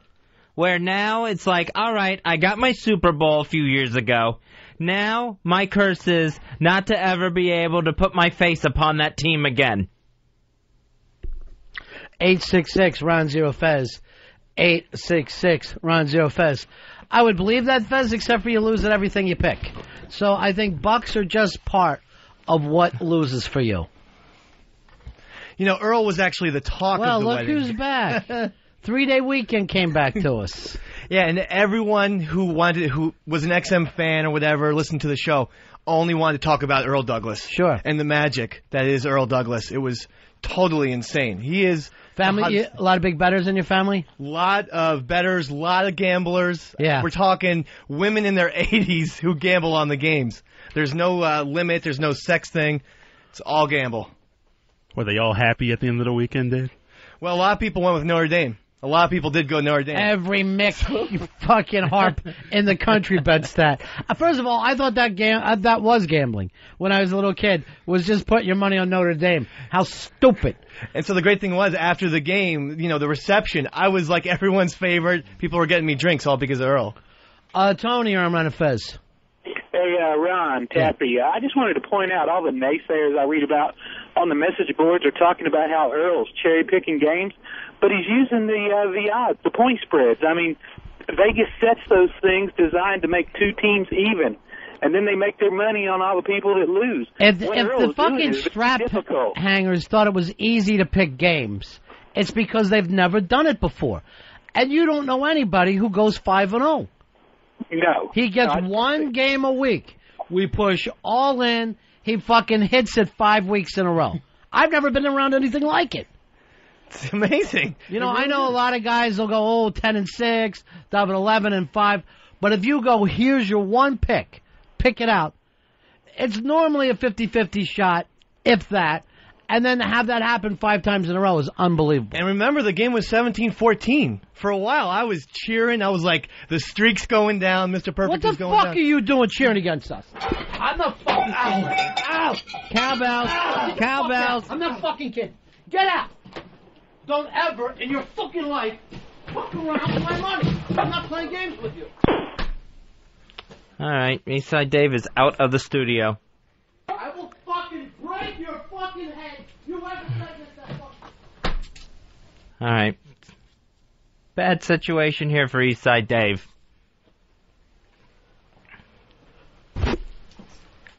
Where now it's like, all right, I got my Super Bowl a few years ago. Now my curse is not to ever be able to put my face upon that team again. 866 Ron Zero Fez. 866 Ron Zero Fez. I would believe that, Fez, except for you lose at everything you pick. So I think Bucks are just part of what loses for you. You know, Earl was actually the talk of the wedding. Well, look who's back. 3-day weekend came back to us. Yeah, and everyone who was an XM fan or whatever, listened to the show, only wanted to talk about Earl Douglas. Sure. And the magic that is Earl Douglas. It was totally insane. He is... Family, a lot of big bettors in your family? Lot of bettors, lot of gamblers. Yeah. We're talking women in their 80s who gamble on the games. There's no limit. There's no sex thing. It's all gamble. Were they all happy at the end of the weekend, Dave? Well, a lot of people went with Notre Dame. A lot of people did go Notre Dame. Every Mick, you fucking harp in the country bets that. First of all, I thought that was gambling when I was a little kid, was just putting your money on Notre Dame. How stupid. And so the great thing was, after the game, you know, the reception, I was like everyone's favorite. People were getting me drinks all because of Earl. Tony, I'm running Fez. Hey, Ron, Tappy, I just wanted to point out all the naysayers I read about on the message boards are talking about how Earl's cherry-picking games, but he's using the odds, the point spreads. I mean, Vegas sets those things designed to make two teams even, and then they make their money on all the people that lose. If the fucking strap hangers thought it was easy to pick games, it's because they've never done it before. And you don't know anybody who goes 5-0. No. He gets one game a week. We push all in. He fucking hits it 5 weeks in a row. I've never been around anything like it. It's amazing. You know, I know a lot of guys will go, 10-6, 11-5. But if you go, here's your one pick it out, it's normally a 50-50 shot, if that. And then to have that happen 5 times in a row is unbelievable. And remember, the game was 17-14. For a while, I was cheering. I was like, the streak's going down. Mr. Perfect is going down. What the fuck are you doing cheering against us? I'm not fucking... Ow! Cowbells. I'm not fucking kidding. Get out. Don't ever in your fucking life fuck around with my money. I'm not playing games with you. All right, Eastside Dave is out of the studio. I will fucking break your fucking head. You ever said this that fucking... All right. Bad situation here for Eastside Dave.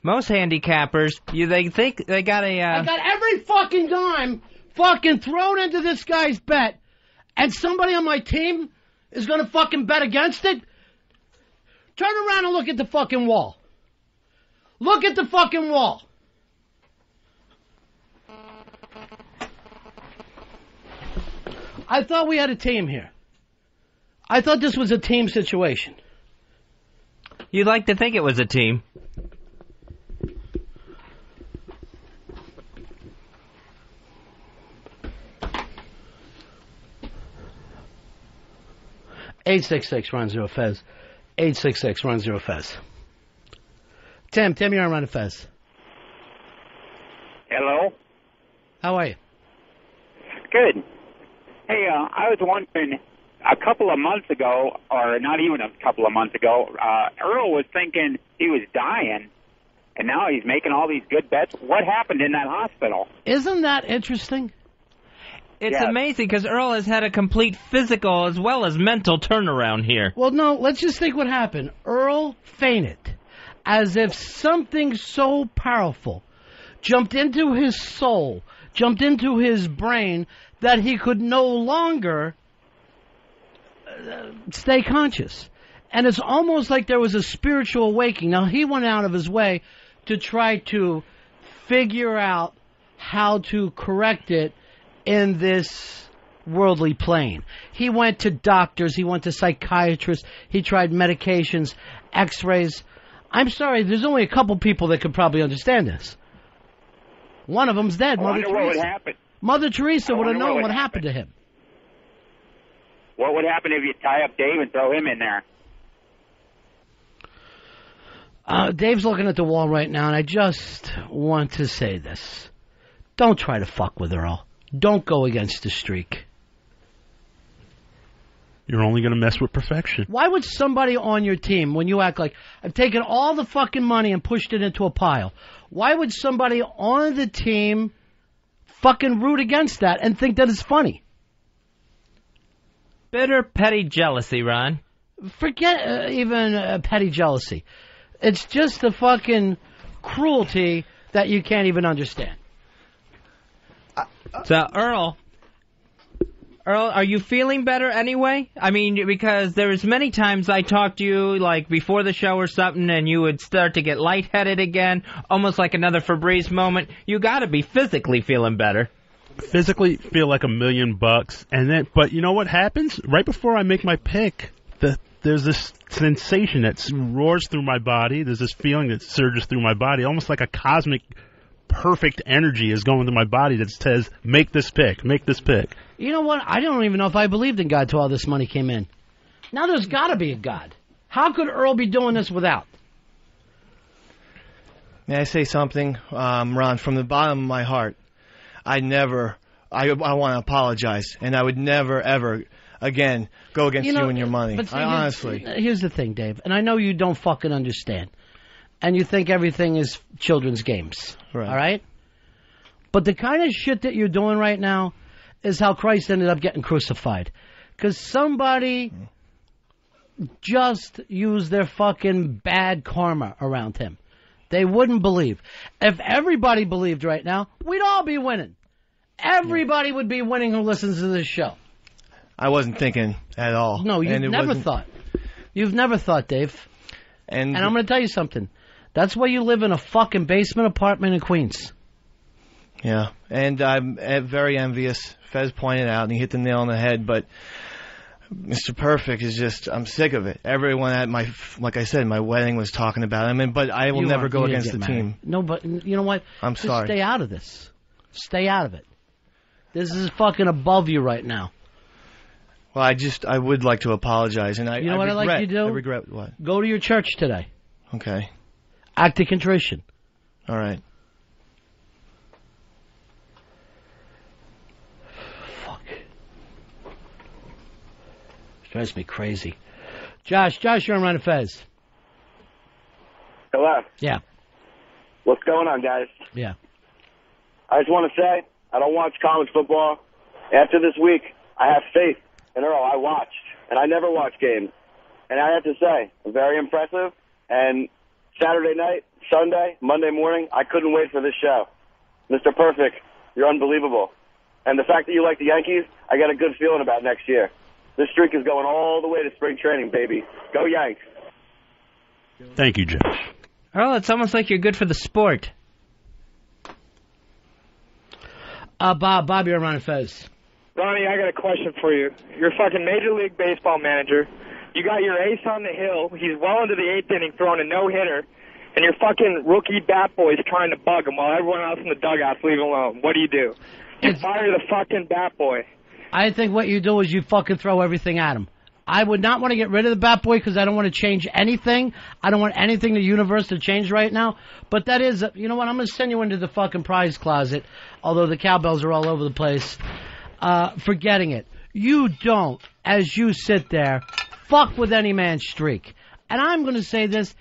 Most handicappers, they think they got a... I got every fucking dime fucking thrown into this guy's bet, and somebody on my team is going to fucking bet against it? Turn around and look at the fucking wall. Look at the fucking wall. I thought we had a team here. I thought this was a team situation. You'd like to think it was a team. Run Zero Fez. 866 Run Zero Fez. Tim, you're on Run Fez. Hello. How are you? Good. Hey, I was wondering, a couple of months ago, or not even a couple of months ago, Earl was thinking he was dying, and now he's making all these good bets. What happened in that hospital? Isn't that interesting? It's amazing because Earl has had a complete physical as well as mental turnaround here. Well, no, let's just think what happened. Earl fainted as if something so powerful jumped into his soul, jumped into his brain, that he could no longer stay conscious. And it's almost like there was a spiritual awakening. Now, he went out of his way to try to figure out how to correct it in this worldly plane. He went to doctors, he went to psychiatrists, he tried medications, x-rays. I'm sorry, there's only a couple people that could probably understand this. One of them's dead, Mother What would Teresa. happen? Mother Teresa would have wonder known what what would happened to him. What would happen if you tie up Dave and throw him in there? Dave's looking at the wall right now, and I just want to say this. Don't try to fuck with Earl. Don't go against the streak. You're only going to mess with perfection. Why would somebody on your team, when you act like, I've taken all the fucking money and pushed it into a pile, why would somebody on the team fucking root against that and think that it's funny? Bitter, petty jealousy, Ron. Forget even petty jealousy. It's just the fucking cruelty that you can't even understand. So, Earl, are you feeling better anyway? I mean, because there's many times I talked to you, like, before the show or something, and you would start to get lightheaded again, almost like another Febreze moment. You gotta be physically feeling better. Physically feel like $1,000,000, and then, but you know what happens? Right before I make my pick, there's this sensation that roars through my body. There's this feeling that surges through my body, almost like a cosmic, perfect energy is going through my body that says, make this pick, make this pick. You know what? I don't even know if I believed in God till all this money came in. Now there's got to be a God. How could Earl be doing this without? May I say something, Ron? From the bottom of my heart, I want to apologize, and I would never, ever again go against you and your money. But see, honestly. Here's the thing, Dave, and I know you don't fucking understand, and you think everything is children's games, right. All right? But the kind of shit that you're doing right now is how Christ ended up getting crucified. Because somebody just used their fucking bad karma around him. They wouldn't believe. If everybody believed right now, we'd all be winning. Everybody would be winning who listens to this show. I wasn't thinking at all. No, you've never thought. You've never thought, Dave. And I'm going to tell you something. That's why you live in a fucking basement apartment in Queens. Yeah, and I'm very envious. Fez pointed out, and he hit the nail on the head, but Mr. Perfect is just, I'm sick of it. Everyone at like I said, my wedding was talking about him, but I will never go against the team. No, but you know what? I'm just sorry. Stay out of this. Stay out of it. This is fucking above you right now. Well, I would like to apologize, and you know what I'd like you to do? I regret what? Go to your church today. Okay. Act of contrition. All right. Fuck. It drives me crazy. Josh, you're on Ron and Fez. Hello. Yeah. What's going on, guys? Yeah. I just want to say, I don't watch college football. After this week, I have faith in Earl. I watched, and I never watch games. And I have to say, very impressive. And Saturday night, Sunday, Monday morning, I couldn't wait for this show. Mr. Perfect, you're unbelievable. And the fact that you like the Yankees, I got a good feeling about next year. This streak is going all the way to spring training, baby. Go Yanks. Thank you, Josh. Earl, it's almost like you're good for the sport. Bob, you're on Ron and Fez. Ronnie, I got a question for you. You're a fucking Major League Baseball manager. You got your ace on the hill. He's well into the 8th inning throwing a no-hitter. And your fucking rookie bat boy's trying to bug him while everyone else in the dugout's leave him alone. What do? You fire the fucking bat boy. I think what you do is you fucking throw everything at him. I would not want to get rid of the bat boy because I don't want to change anything. I don't want anything in the universe to change right now. But that is, you know what, I'm going to send you into the fucking prize closet, although the cowbells are all over the place, forgetting it. You don't, as you sit there, fuck with any man's streak. And I'm going to say this,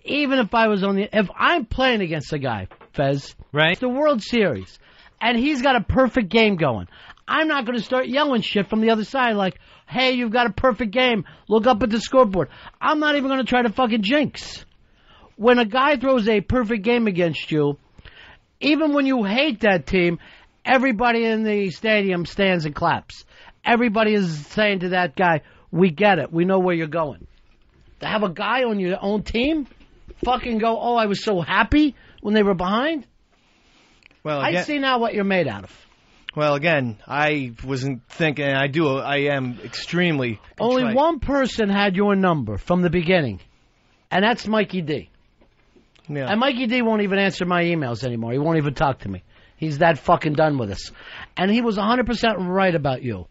even if if I'm playing against a guy, Fez, right? It's the World Series, and he's got a perfect game going. I'm not going to start yelling shit from the other side like, hey, you've got a perfect game. Look up at the scoreboard. I'm not even going to try to fucking jinx. When a guy throws a perfect game against you, even when you hate that team, everybody in the stadium stands and claps. Everybody is saying to that guy, we get it. We know where you're going. To have a guy on your own team fucking go, oh, I was so happy when they were behind. Well, I see now what you're made out of. Well, again, I wasn't thinking. I am extremely Only contrite. one person had your number from the beginning, and that's Mikey D. Yeah. And Mikey D won't even answer my emails anymore. He won't even talk to me. He's that fucking done with us. And he was 100% right about you.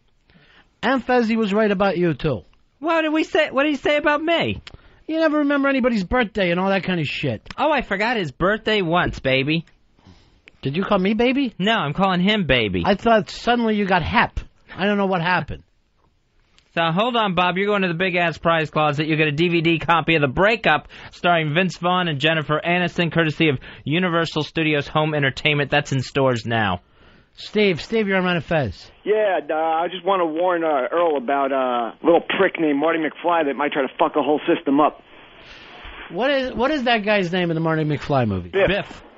And Fezzi was right about you, too. What did we say? What did he say about me? You never remember anybody's birthday and all that kind of shit. Oh, I forgot his birthday once, baby. Did you call me baby? No, I'm calling him baby. I thought suddenly you got hep. I don't know what happened. So hold on, Bob. You're going to the big-ass prize closet. You get a DVD copy of The Breakup, starring Vince Vaughn and Jennifer Aniston, courtesy of Universal Studios Home Entertainment. That's in stores now. Steve, you're on Run of Fez. Yeah, I just want to warn Earl about a little prick named Marty McFly that might try to fuck a whole system up. What is that guy's name in the Marty McFly movie?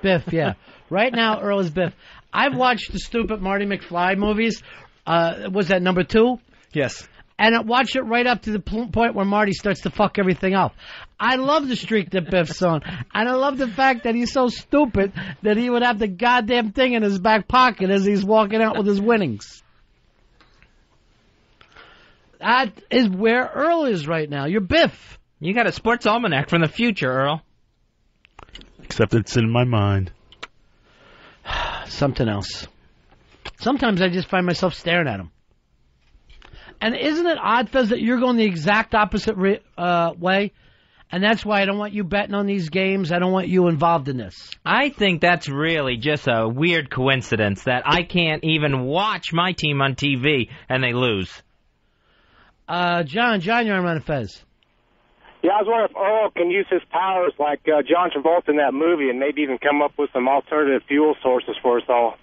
Biff, yeah. Right now, Earl is Biff. I've watched the stupid Marty McFly movies. Was that number 2? Yes. And I watch it right up to the point where Marty starts to fuck everything up. I love the streak that Biff's on. And I love the fact that he's so stupid that he would have the goddamn thing in his back pocket as he's walking out with his winnings. That is where Earl is right now. You're Biff. You got a sports almanac from the future, Earl. Except it's in my mind. Something else. Sometimes I just find myself staring at him. And isn't it odd, Fez, that you're going the exact opposite way? And that's why I don't want you betting on these games. I don't want you involved in this. I think that's really just a weird coincidence that I can't even watch my team on TV and they lose. John, you're on Run of Fez. Yeah, I was wondering if Earl can use his powers like John Travolta in that movie and maybe even come up with some alternative fuel sources for us all.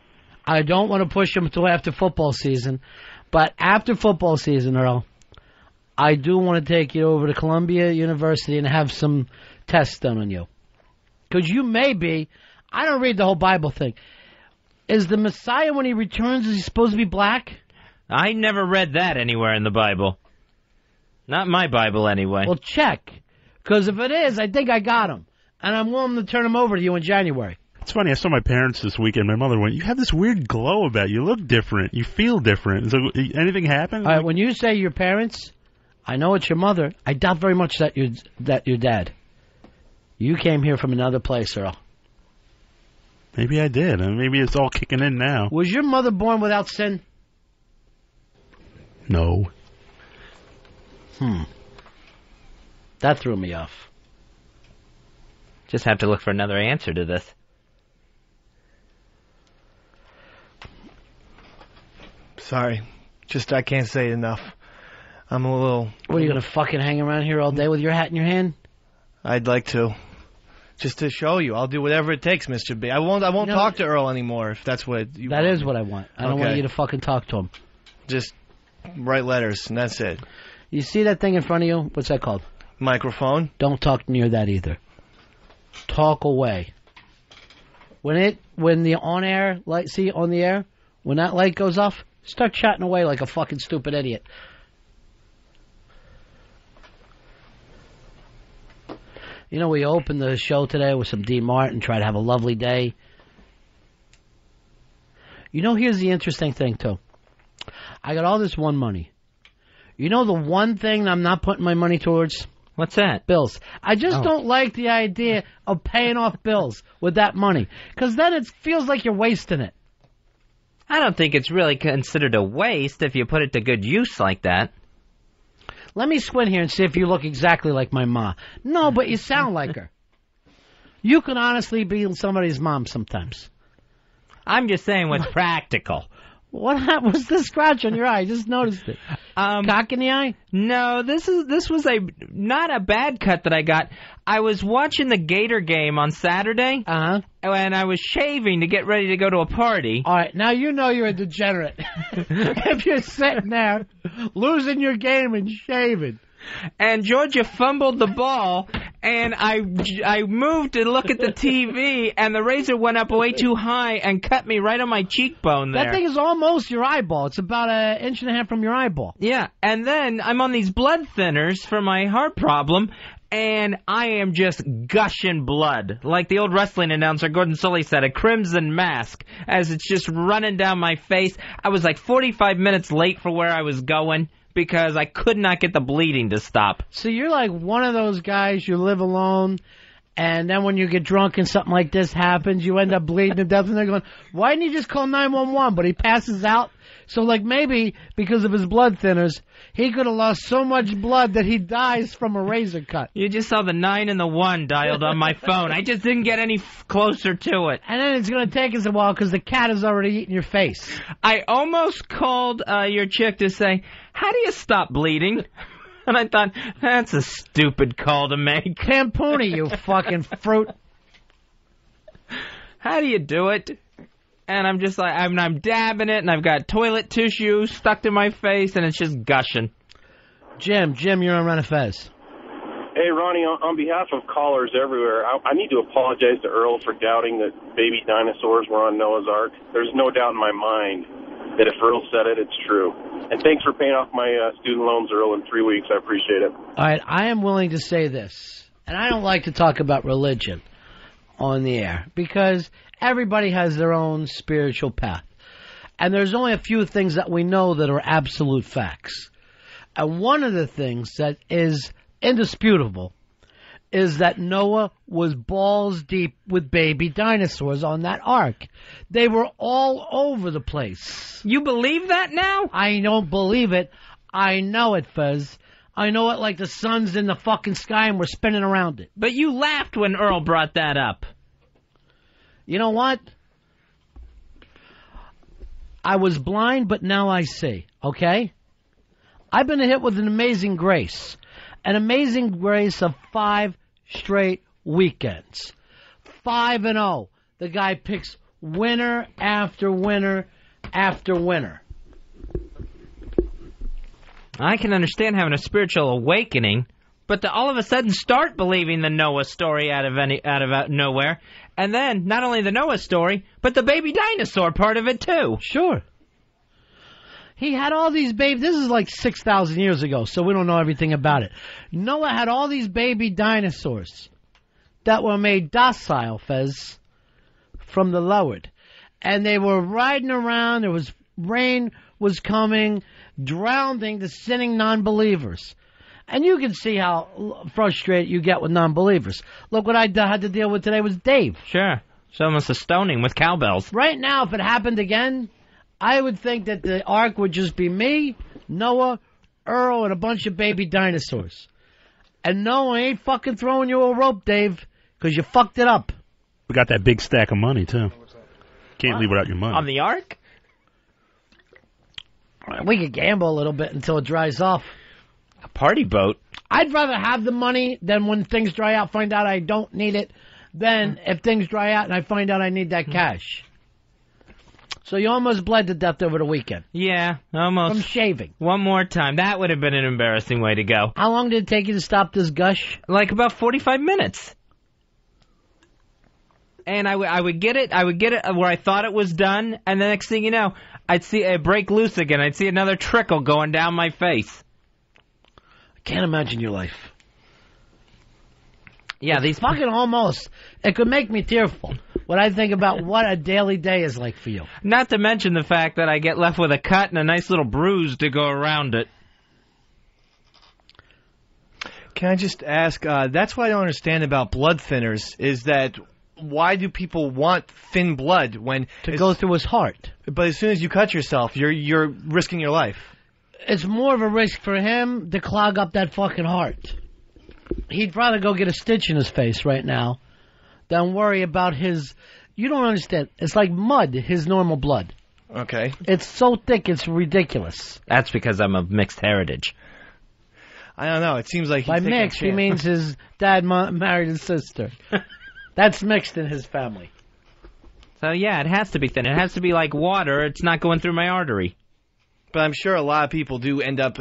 I don't want to push him until after football season. But after football season, Earl, I do want to take you over to Columbia University and have some tests done on you. Because you may be, I don't read the whole Bible thing. Is the Messiah, when he returns, is he supposed to be black? I never read that anywhere in the Bible. Not my Bible, anyway. Well, check. Because if it is, I think I got him. And I'm willing to turn him over to you in January. It's funny, I saw my parents this weekend. My mother went, you have this weird glow about you. You look different. You feel different. So, anything happen? All right, when you say your parents, I know it's your mother. I doubt very much that your dad. You came here from another place, Earl. Maybe I did. Maybe it's all kicking in now. Was your mother born without sin? No. That threw me off. Just have to look for another answer to this. Sorry. Just I can't say it enough. I'm a little... What, are you going to fucking hang around here all day with your hat in your hand? I'd like to. Just to show you. I'll do whatever it takes, Mr. B. I won't talk to Earl anymore if that's what you want. That is what I want. I don't want you to fucking talk to him. Just write letters, and that's it. You see that thing in front of you? What's that called? Microphone. Don't talk near that either. Talk away. When the on-air light, see, on the air, when that light goes off, start chatting away like a fucking stupid idiot. You know, we opened the show today with some D. Martin, try to have a lovely day. You know, here's the interesting thing, too. I got all this one money. You know the one thing I'm not putting my money towards? What's that? Bills. I just don't like the idea of paying off bills with that money. Because then it feels like you're wasting it. I don't think it's really considered a waste if you put it to good use like that. Let me squint here and see if you look exactly like my ma. No, but you sound like her. You can honestly be somebody's mom sometimes. I'm just saying what's practical. What was the scratch on your eye? I just noticed it. Cock in the eye? No, this was not a bad cut that I got. I was watching the Gator game on Saturday. Uh-huh. And I was shaving to get ready to go to a party. All right, now you know you're a degenerate. If you're sitting there losing your game and shaving. And Georgia fumbled the ball, And I moved to look at the TV, and the razor went up way too high and cut me right on my cheekbone there. That thing is almost your eyeball. It's about an inch and a half from your eyeball. Yeah, and then I'm on these blood thinners for my heart problem, and I am just gushing blood. Like the old wrestling announcer Gordon Sully said, a crimson mask, as it's just running down my face. I was like 45 minutes late for where I was going, because I could not get the bleeding to stop. So you're like one of those guys, you live alone, and then when you get drunk and something like this happens, you end up bleeding to death, and they're going, why didn't you just call 911? But he passes out. So like maybe because of his blood thinners, he could have lost so much blood that he dies from a razor cut. You just saw the 9 and the 1 dialed on my phone. I just didn't get any closer to it. And then it's going to take us a while because the cat has already eaten your face. I almost called your chick to say, how do you stop bleeding? And I thought, that's a stupid call to make. Tamponi, you fucking fruit. How do you do it? And I'm just like, I'm dabbing it, and I've got toilet tissue stuck to my face, and it's just gushing. Jim, you're on Ron and Fez. Hey, Ronnie, on behalf of callers everywhere, I need to apologize to Earl for doubting that baby dinosaurs were on Noah's Ark. There's no doubt in my mind that if Earl said it, it's true. And thanks for paying off my student loans, Earl, in 3 weeks. I appreciate it. All right, I am willing to say this, and I don't like to talk about religion on the air, because everybody has their own spiritual path. And there's only a few things that we know that are absolute facts. And one of the things that is indisputable is that Noah was balls deep with baby dinosaurs on that ark. They were all over the place. You believe that now? I don't believe it. I know it, Fez. I know it like the sun's in the fucking sky and we're spinning around it. But you laughed when Earl brought that up. You know what? I was blind, but now I see, okay? I've been hit with an amazing grace. An amazing grace of 5 straight weekends. 5-0. The guy picks winner after winner after winner. I can understand having a spiritual awakening, but to all of a sudden start believing the Noah story out of nowhere, and then not only the Noah story, but the baby dinosaur part of it too. Sure. He had all these babies. This is like 6,000 years ago, so we don't know everything about it. Noah had all these baby dinosaurs that were made docile, Fez, from the Lord. And they were riding around. There was rain was coming, drowning the sinning non-believers. And you can see how frustrated you get with non-believers. Look, what I had to deal with today was Dave. Sure. It's almost a stoning with cowbells. Right now, if it happened again, I would think that the ark would just be me, Noah, Earl, and a bunch of baby dinosaurs. And no, I ain't fucking throwing you a rope, Dave, because you fucked it up. We got that big stack of money, too. Can't leave without your money. On the ark? We could gamble a little bit until it dries off. A party boat? I'd rather have the money than when things dry out, find out I don't need it, than if things dry out and I find out I need that cash. So you almost bled to death over the weekend. Yeah, almost. From shaving. One more time. That would have been an embarrassing way to go. How long did it take you to stop this gush? Like about 45 minutes. And I would get it where I thought it was done, and the next thing you know, I'd see it break loose again. I'd see another trickle going down my face. I can't imagine your life. Yeah, these fucking almost. It could make me tearful when I think about what a daily day is like for you. Not to mention the fact that I get left with a cut and a nice little bruise to go around it. Can I just ask, that's what I don't understand about blood thinners, is that why do people want thin blood when... To go through his heart. But as soon as you cut yourself, you're risking your life. It's more of a risk for him to clog up that fucking heart. He'd rather go get a stitch in his face right now than worry about his... You don't understand. It's like mud, his normal blood. Okay. It's so thick, it's ridiculous. That's because I'm of mixed heritage. I don't know. It seems like he's by mixed, he means his dad married his sister. That's mixed in his family. So, yeah, it has to be thin. It has to be like water. It's not going through my artery. But I'm sure a lot of people do end up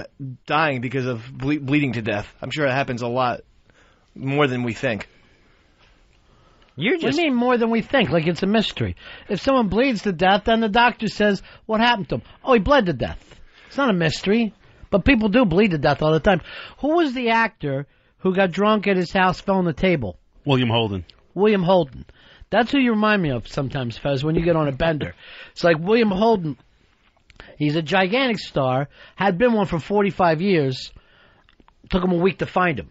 dying because of bleeding to death. I'm sure it happens a lot more than we think. You're What do you mean more than we think? Like it's a mystery. If someone bleeds to death, then the doctor says, what happened to him? Oh, he bled to death. It's not a mystery. But people do bleed to death all the time. Who was the actor who got drunk at his house, fell on the table? William Holden. William Holden. That's who you remind me of sometimes, Fez, when you get on a bender. It's like William Holden. He's a gigantic star, had been one for 45 years. Took him a week to find him.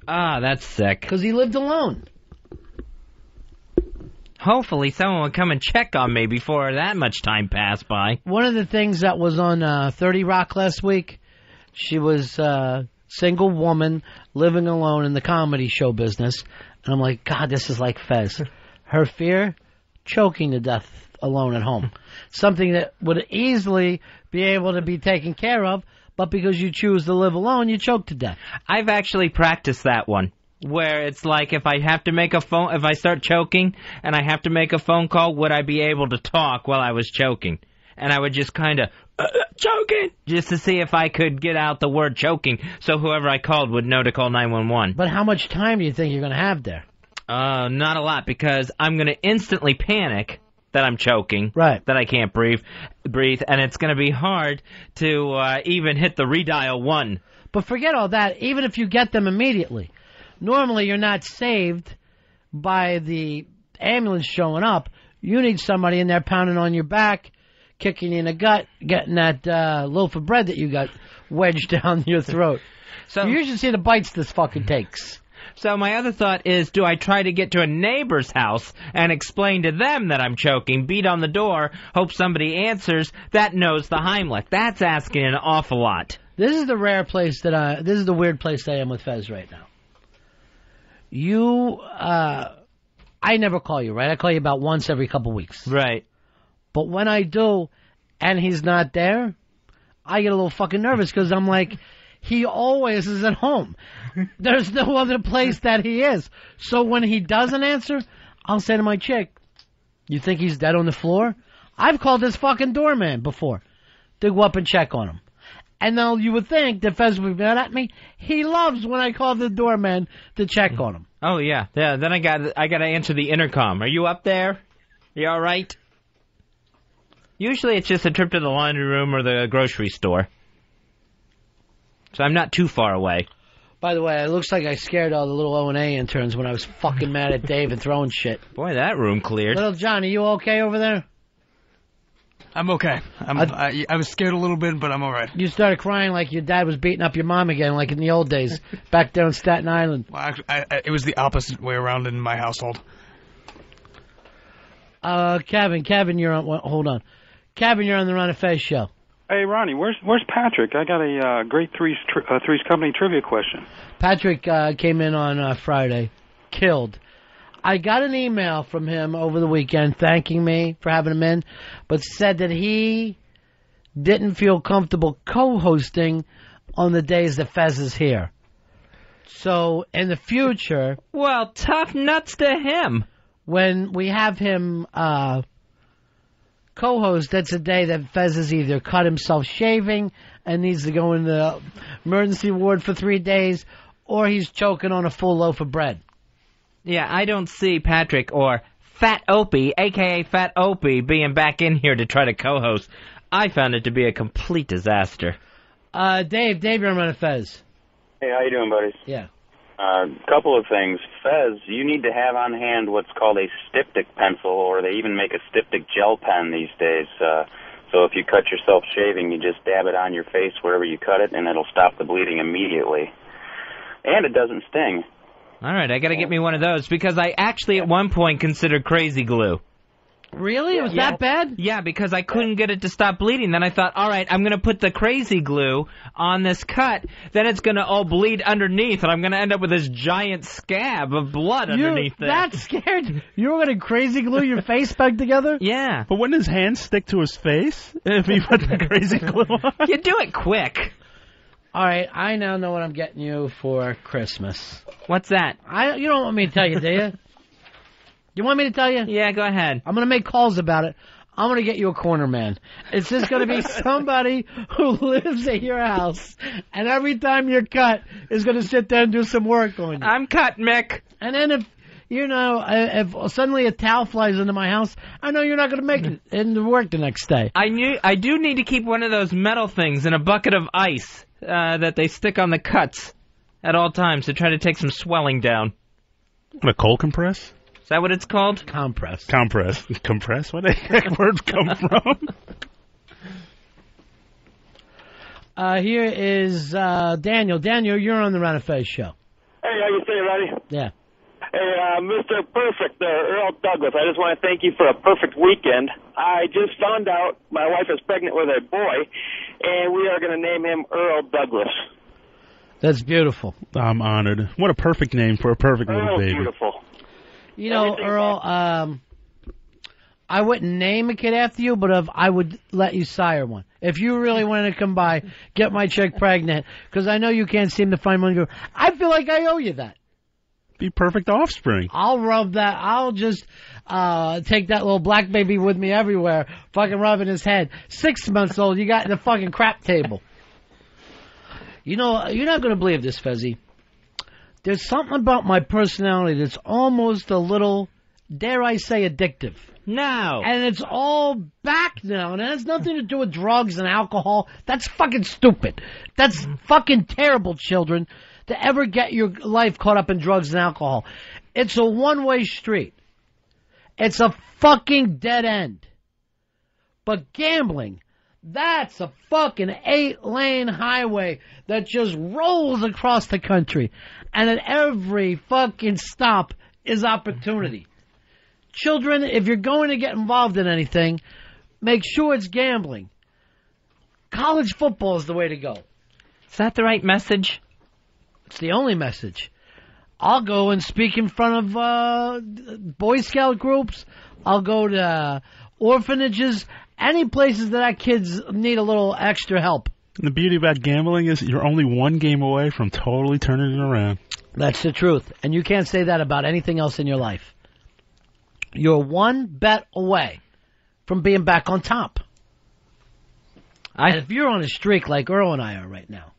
Ah, that's sick. Because he lived alone. Hopefully someone will come and check on me before that much time passed by. One of the things that was on 30 Rock last week, she was a single woman living alone in the comedy show business. And I'm like, God, this is like Fez. Her fear, choking to death alone at home. Something that would easily be able to be taken care of, but because you choose to live alone, you choke to death. I've actually practiced that one, where it's like if I have to make a phone, if I start choking and I have to make a phone call, would I be able to talk while I was choking? And I would just kind of, choking, just to see if I could get out the word choking, so whoever I called would know to call 911. But how much time do you think you're going to have there? Not a lot, because I'm going to instantly panic that I'm choking, right? That I can't breathe, and it's going to be hard to even hit the redial 1. But forget all that. Even if you get them immediately, normally you're not saved by the ambulance showing up. You need somebody in there pounding on your back, kicking you in the gut, getting that loaf of bread that you got wedged down your throat. So you should see the bites this fucking takes. So my other thought is, do I try to get to a neighbor's house and explain to them that I'm choking, beat on the door, hope somebody answers, that knows the Heimlich? That's asking an awful lot. This is the rare place this is the weird place I am with Fez right now. I never call you, right? I call you about once every couple weeks. Right. But when I do, and he's not there, I get a little fucking nervous because I'm like, he always is at home. There's no other place that he is. So when he doesn't answer, I'll say to my chick, you think he's dead on the floor? I've called this fucking doorman before to go up and check on him. And now you would think that Fez would be mad at me. He loves when I call the doorman to check on him. Oh, yeah. Yeah. Then I got to answer the intercom. Are you up there? You all right? Usually it's just a trip to the laundry room or the grocery store. So I'm not too far away. By the way, it looks like I scared all the little O&A interns when I was fucking mad at Dave and throwing shit. Boy, that room cleared. Little John, are you okay over there? I'm okay. I was scared a little bit, but I'm all right. You started crying like your dad was beating up your mom again, like in the old days, back there in Staten Island. Well, actually, it was the opposite way around in my household. Kevin, you're on. Well, hold on, Kevin, you're on the Ron and Fez show. Hey, Ronnie, where's Patrick? I got a great Three's Company trivia question. Patrick came in on Friday, killed. I got an email from him over the weekend thanking me for having him in, but said that he didn't feel comfortable co-hosting on the days that Fez is here. So in the future... Well, tough nuts to him. When we have him co-host, that's a day that Fez has either cut himself shaving and needs to go in the emergency ward for 3 days, or he's choking on a full loaf of bread. Yeah, I don't see Patrick or Fat Opie, a.k.a. Fat Opie, being back in here to try to co-host. I found it to be a complete disaster. Dave, you're on Fez. Hey, how you doing, buddies? Yeah. Couple of things. Fez, you need to have on hand what's called a styptic pencil, or they even make a styptic gel pen these days. So if you cut yourself shaving, you just dab it on your face wherever you cut it, and it'll stop the bleeding immediately. And it doesn't sting. All right, I got to get me one of those, because I actually at one point considered crazy glue. Really? It was that bad? Yeah, because I couldn't get it to stop bleeding. Then I thought, all right, I'm going to put the crazy glue on this cut. Then it's going to all bleed underneath, and I'm going to end up with this giant scab of blood underneath there. That scared? You were going to crazy glue your face back together? Yeah. But wouldn't his hands stick to his face if he put the crazy glue on? You do it quick. All right, I now know what I'm getting you for Christmas. What's that? You don't want me to tell you, do you? You want me to tell you? Yeah, go ahead. I'm going to make calls about it. I'm going to get you a corner man. It's just going to be somebody who lives at your house, and every time you're cut is going to sit there and do some work on you. I'm cut, Mick. And then if suddenly a towel flies into my house, I know you're not going to make it into work the next day. I do need to keep one of those metal things in a bucket of ice that they stick on the cuts at all times to try to take some swelling down. A cold compress? Is that what it's called? Compress. Compress. Compress? Where did that word come from? Here is Daniel. Daniel, you're on the Ron and Fez show. Hey, how you doing, Roddy? Yeah. Hey, Mr. Perfect, Earl Douglas, I just want to thank you for a perfect weekend. I just found out my wife is pregnant with a boy, and we are going to name him Earl Douglas. That's beautiful. I'm honored. What a perfect name for a perfect little baby. Beautiful. You know, Earl, I wouldn't name a kid after you, but I would let you sire one. If you really wanted to come by, get my chick pregnant, because I know you can't seem to find one. I feel like I owe you that. Be perfect offspring. I'll rub that. I'll just take that little black baby with me everywhere, fucking rubbing his head. 6 months old, you got in the fucking crap table. You know, you're not going to believe this, Fezzy. There's something about my personality that's almost a little, dare I say, addictive. No. And it's all back now, and it has nothing to do with drugs and alcohol. That's fucking stupid. That's fucking terrible, children, to ever get your life caught up in drugs and alcohol. It's a one-way street. It's a fucking dead end. But gambling, that's a fucking 8-lane highway that just rolls across the country. And at every fucking stop is opportunity. Children, if you're going to get involved in anything, make sure it's gambling. College football is the way to go. Is that the right message? It's the only message. I'll go and speak in front of Boy Scout groups. I'll go to orphanages, any places that kids need a little extra help. The beauty about gambling is you're only one game away from totally turning it around. That's the truth. And you can't say that about anything else in your life. You're one bet away from being back on top. And if you're on a streak like Earl and I are right now,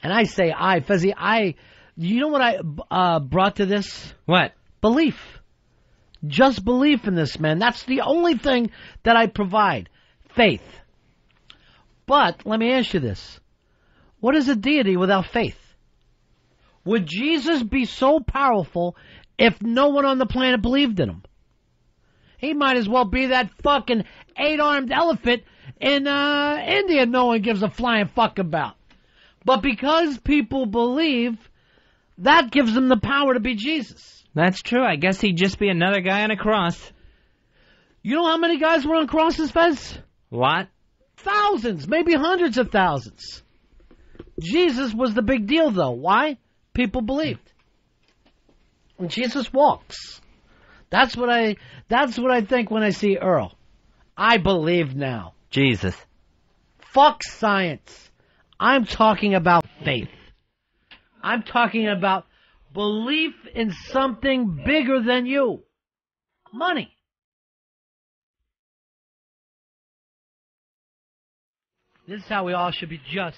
and I say Fezzy, you know what I brought to this? What? Belief. Just belief in this, man. That's the only thing that I provide. Faith. But, let me ask you this. What is a deity without faith? Would Jesus be so powerful if no one on the planet believed in him? He might as well be that fucking 8-armed elephant in India no one gives a flying fuck about. But because people believe, that gives them the power to be Jesus. That's true. I guess he'd just be another guy on a cross. You know how many guys were on crosses, Fez? What? Thousands, maybe hundreds of thousands. Jesus was the big deal, though. Why? People believed. And Jesus walks. That's what I think when I see Earl. I believe now. Jesus. Fuck science. I'm talking about faith. I'm talking about belief in something bigger than you. Money. This is how we all should be just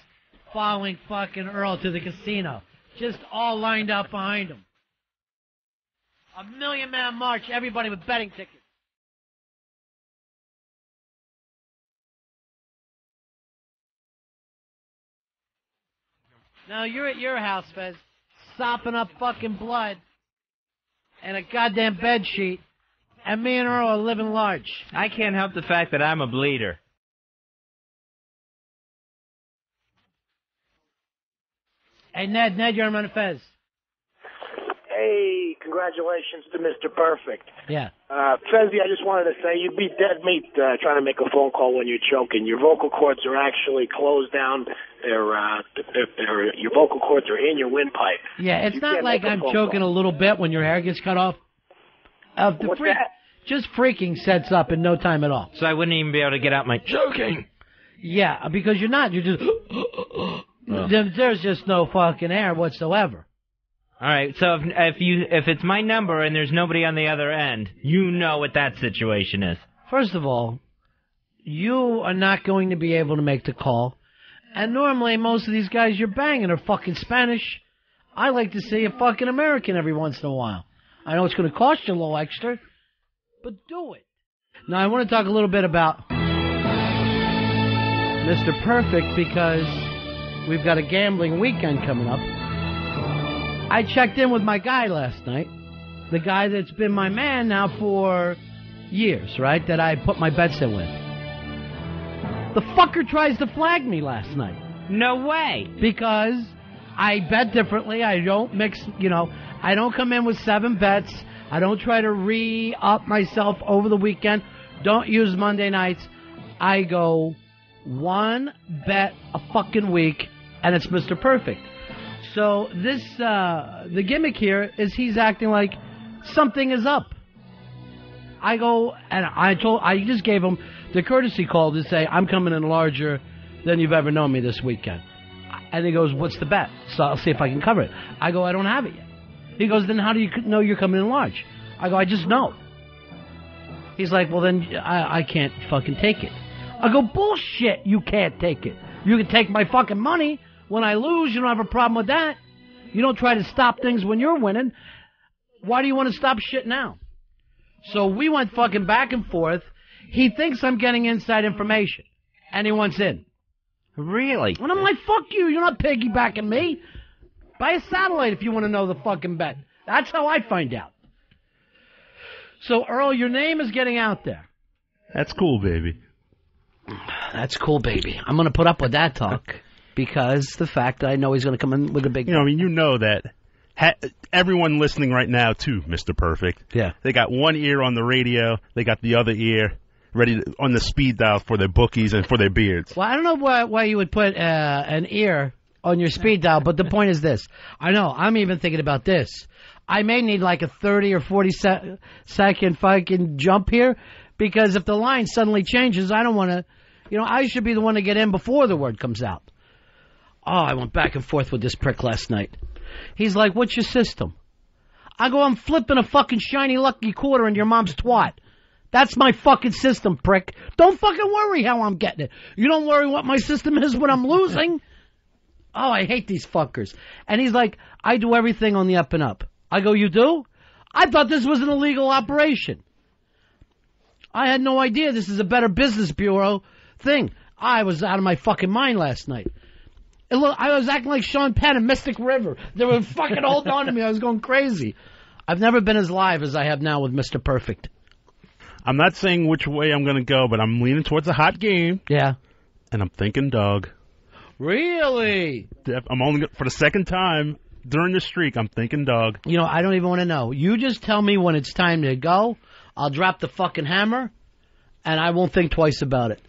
following fucking Earl to the casino. Just all lined up behind him. A 1,000,000-man march, everybody with betting tickets. Now you're at your house, Fez, sopping up fucking blood and a goddamn bed sheet, and me and Earl are living large. I can't help the fact that I'm a bleeder. Hey, Ned, you're on Fez. Hey, congratulations to Mr. Perfect. Yeah. Fezzy, I just wanted to say you'd be dead meat trying to make a phone call when you're choking. Your vocal cords are actually closed down. Your vocal cords are in your windpipe. Yeah, it's not like I'm choking a little bit when your hair gets cut off. What's that? Just freaking sets up in no time at all. So I wouldn't even be able to get out my choking. Yeah, because you're not. You're just... There's just no fucking air whatsoever. All right, so if it's my number and there's nobody on the other end, you know what that situation is. First of all, you are not going to be able to make the call. And normally, most of these guys you're banging are fucking Spanish. I like to see a fucking American every once in a while. I know it's going to cost you a little extra, but do it. Now, I want to talk a little bit about Mr. Perfect because we've got a gambling weekend coming up. I checked in with my guy last night, the guy that's been my man now for years, right, that I put my bets in with. The fucker tries to flag me last night. No way. Because I bet differently. I don't mix, I don't come in with 7 bets. I don't try to re-up myself over the weekend. Don't use Monday nights. I go 1 bet a fucking week, and it's Mr. Perfect. So this, the gimmick here is he's acting like something is up. I go, and I just gave him the courtesy call to say, I'm coming in larger than you've ever known me this weekend. And he goes, what's the bet? So I'll see if I can cover it. I go, I don't have it yet. He goes, then how do you know you're coming in large? I go, I just know. He's like, well, then I can't fucking take it. I go, bullshit, you can't take it. You can take my fucking money. When I lose, you don't have a problem with that. You don't try to stop things when you're winning. Why do you want to stop shit now? So we went fucking back and forth. He thinks I'm getting inside information. And he wants in. Really? And I'm like, fuck you. You're not piggybacking me. Buy a satellite if you want to know the fucking bet. That's how I find out. So, Earl, your name is getting out there. That's cool, baby. That's cool, baby. I'm going to put up with that talk because the fact that I know he's going to come in with a big... you know that everyone listening right now, too, Mr. Perfect. Yeah. They got one ear on the radio. They got the other ear ready on the speed dial for their bookies and for their beards. Well, I don't know why you would put an ear on your speed dial, but the point is this. I know. I'm even thinking about this. I may need like a 30 or 40 second fucking jump here because if the line suddenly changes, I don't want to, I should be the one to get in before the word comes out. Oh, I went back and forth with this prick last night. He's like, what's your system? I go, I'm flipping a fucking shiny lucky quarter into your mom's twat. That's my fucking system, prick. Don't fucking worry how I'm getting it. You don't worry what my system is when I'm losing. Oh, I hate these fuckers. And he's like, I do everything on the up and up. I go, you do? I thought this was an illegal operation. I had no idea this is a Better Business Bureau thing. I was out of my fucking mind last night. And look, I was acting like Sean Penn in Mystic River. They were fucking holding on to me. I was going crazy. I've never been as live as I have now with Mr. Perfect. I'm not saying which way I'm going to go, but I'm leaning towards a hot game. Yeah. And I'm thinking dog. Really? I'm only, for the second time during the streak, I'm thinking dog. I don't even want to know. You just tell me when it's time to go. I'll drop the fucking hammer, and I won't think twice about it.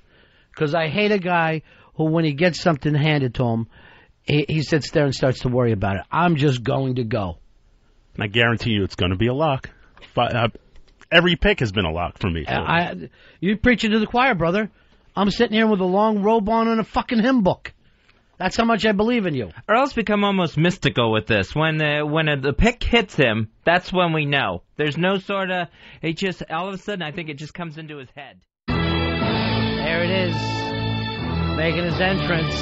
Because I hate a guy who, when he gets something handed to him, he sits there and starts to worry about it. I'm just going to go. And I guarantee you it's going to be a lock. Every pick has been a lock for me. You're preaching to the choir, brother. I'm sitting here with a long robe on and a fucking hymn book. That's how much I believe in you. Earl's become almost mystical with this. When the pick hits him, that's when we know. There's no sort of... It just, all of a sudden, I think it just comes into his head. There it is. Making his entrance.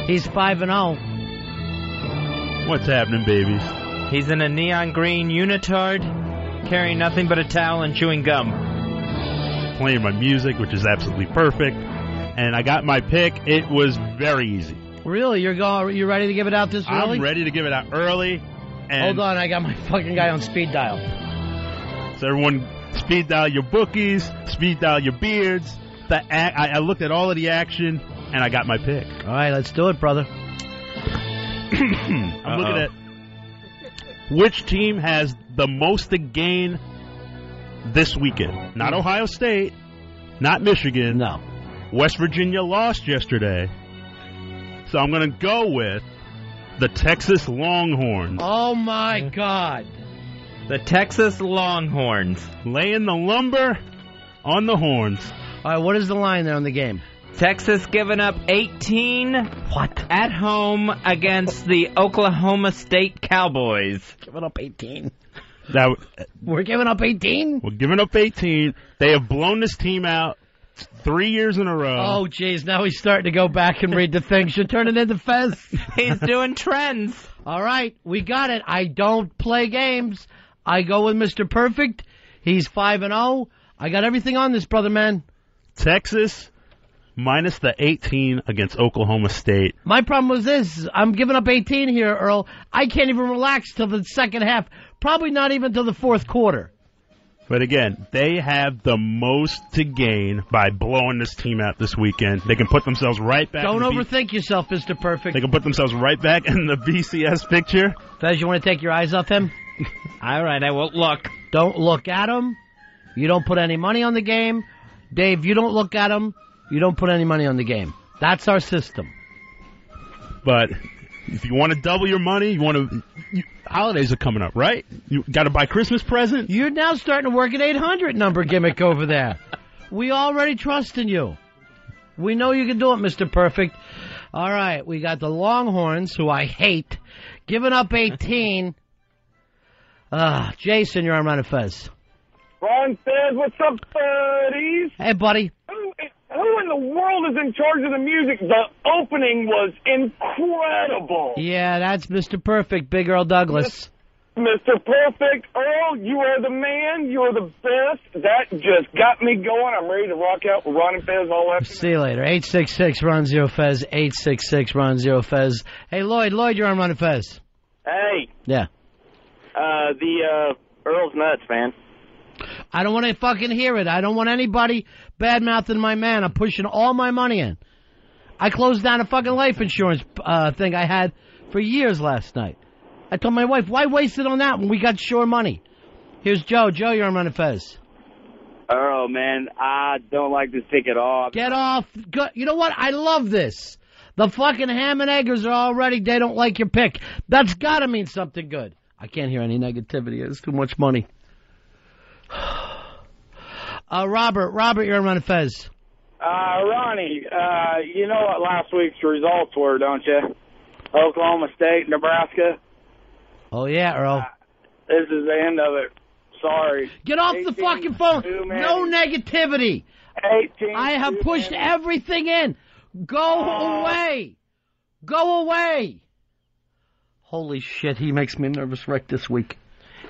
He's 5-0. What's happening, babies? He's in a neon green unitard, carrying nothing but a towel and chewing gum. Playing my music, which is absolutely perfect. And I got my pick. It was very easy. Really? You ready to give it out this early? I'm ready to give it out early. And hold on, I got my fucking guy on speed dial. So everyone, speed dial your bookies, speed dial your beards. I looked at all of the action, and I got my pick. All right, let's do it, brother. I'm looking at which team has the most to gain this weekend. Not Ohio State, not Michigan. No. West Virginia lost yesterday. So I'm going to go with the Texas Longhorns. Oh, my God. The Texas Longhorns. Laying the lumber on the horns. All right, what is the line there on the game? Texas giving up 18 at home against the Oklahoma State Cowboys. Giving up 18. Now, we're giving up 18? We're giving up 18. They have blown this team out 3 years in a row. Oh, jeez, now he's starting to go back and read the things. You're turning into Fez. He's doing trends. All right, we got it. I don't play games. I go with Mr. Perfect. He's 5-0. I got everything on this, brother man. Texas minus the 18 against Oklahoma State. My problem was this. I'm giving up 18 here, Earl. I can't even relax till the second half. Probably not even till the fourth quarter. But again, they have the most to gain by blowing this team out this weekend. They can put themselves right back. Don't overthink yourself, Mr. Perfect. They can put themselves right back in the BCS picture. Fez, you want to take your eyes off him? All right, I won't look. Don't look at him. You don't put any money on the game. Dave, you don't look at him. You don't put any money on the game. That's our system. But if you want to double your money, holidays are coming up, right? You got to buy Christmas present. You're now starting to work an 800 number gimmick over there. We already trust in you. We know you can do it, Mr. Perfect. All right, we got the Longhorns, who I hate, giving up 18. Jason, you're on Ron and Fez. Ron Fez, what's up, buddies? Hey, buddy. Who in the world is in charge of the music? The opening was incredible. Yeah, that's Mr. Perfect, Big Earl Douglas. Mr. Perfect, Earl, you are the man. You are the best. That just got me going. I'm ready to rock out with Ron and Fez all afternoon. See you later. 866-RON-0-FEZ, 866-RON-0-FEZ. Hey, Lloyd, you're on Ron and Fez. Hey. Yeah. Earl's nuts, man. I don't want to fucking hear it. I don't want anybody bad-mouthing my man. I'm pushing all my money in. I closed down a fucking life insurance thing I had for years last night. I told my wife, why waste it on that when we got sure money? Here's Joe. Joe, you're on Ron and Fez. Earl, man, I don't like this pick at all. Get off. You know what? I love this. The fucking ham and eggers are already, they don't like your pick. That's got to mean something good. I can't hear any negativity. It's too much money. Robert, you're on Ron and Fez. Ronnie, you know what last week's results were, don't you? Oklahoma State, Nebraska. Oh, yeah, Earl. This is the end of it. Sorry. Get off the fucking phone. No negativity. 18. I have pushed everything in. Go away. Go away. Holy shit, he makes me a nervous wreck this week.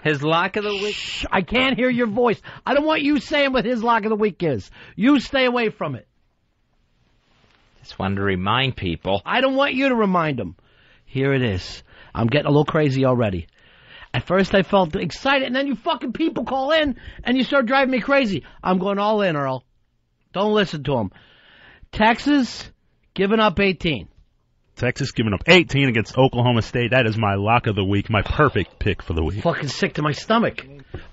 His lock of the week? Shh, I can't hear your voice. I don't want you saying what his lock of the week is. You stay away from it. Just wanted to remind people. I don't want you to remind them. Here it is. I'm getting a little crazy already. At first I felt excited, and then you fucking people call in, and you start driving me crazy. I'm going all in, Earl. Don't listen to them. Texas giving up 18. Texas giving up 18 against Oklahoma State. That is my lock of the week, my perfect pick for the week. Fucking sick to my stomach.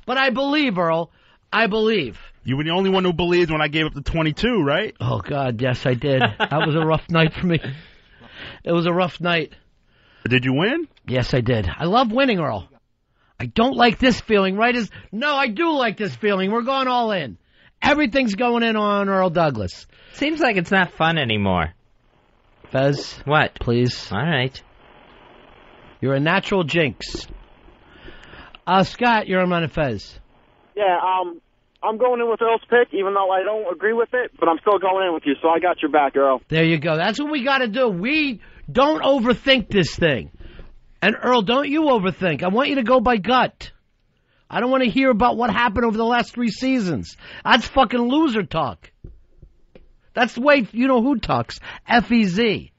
But I believe, Earl. I believe. You were the only one who believed when I gave up the 22, right? Oh, God, yes, I did. That was a rough night for me. It was a rough night. Did you win? Yes, I did. I love winning, Earl. I don't like this feeling, right? No, I do like this feeling. We're going all in. Everything's going in on Earl Douglas. Seems like it's not fun anymore. Fez. What? Please. All right. You're a natural jinx. Scott, you're on Ron and Fez. Yeah, I'm going in with Earl's pick, even though I don't agree with it, but I'm still going in with you, so I got your back, Earl. There you go. That's what we got to do. We don't overthink this thing. And, Earl, don't you overthink. I want you to go by gut. I don't want to hear about what happened over the last 3 seasons. That's fucking loser talk. That's the way you know who talks. F-E-Z.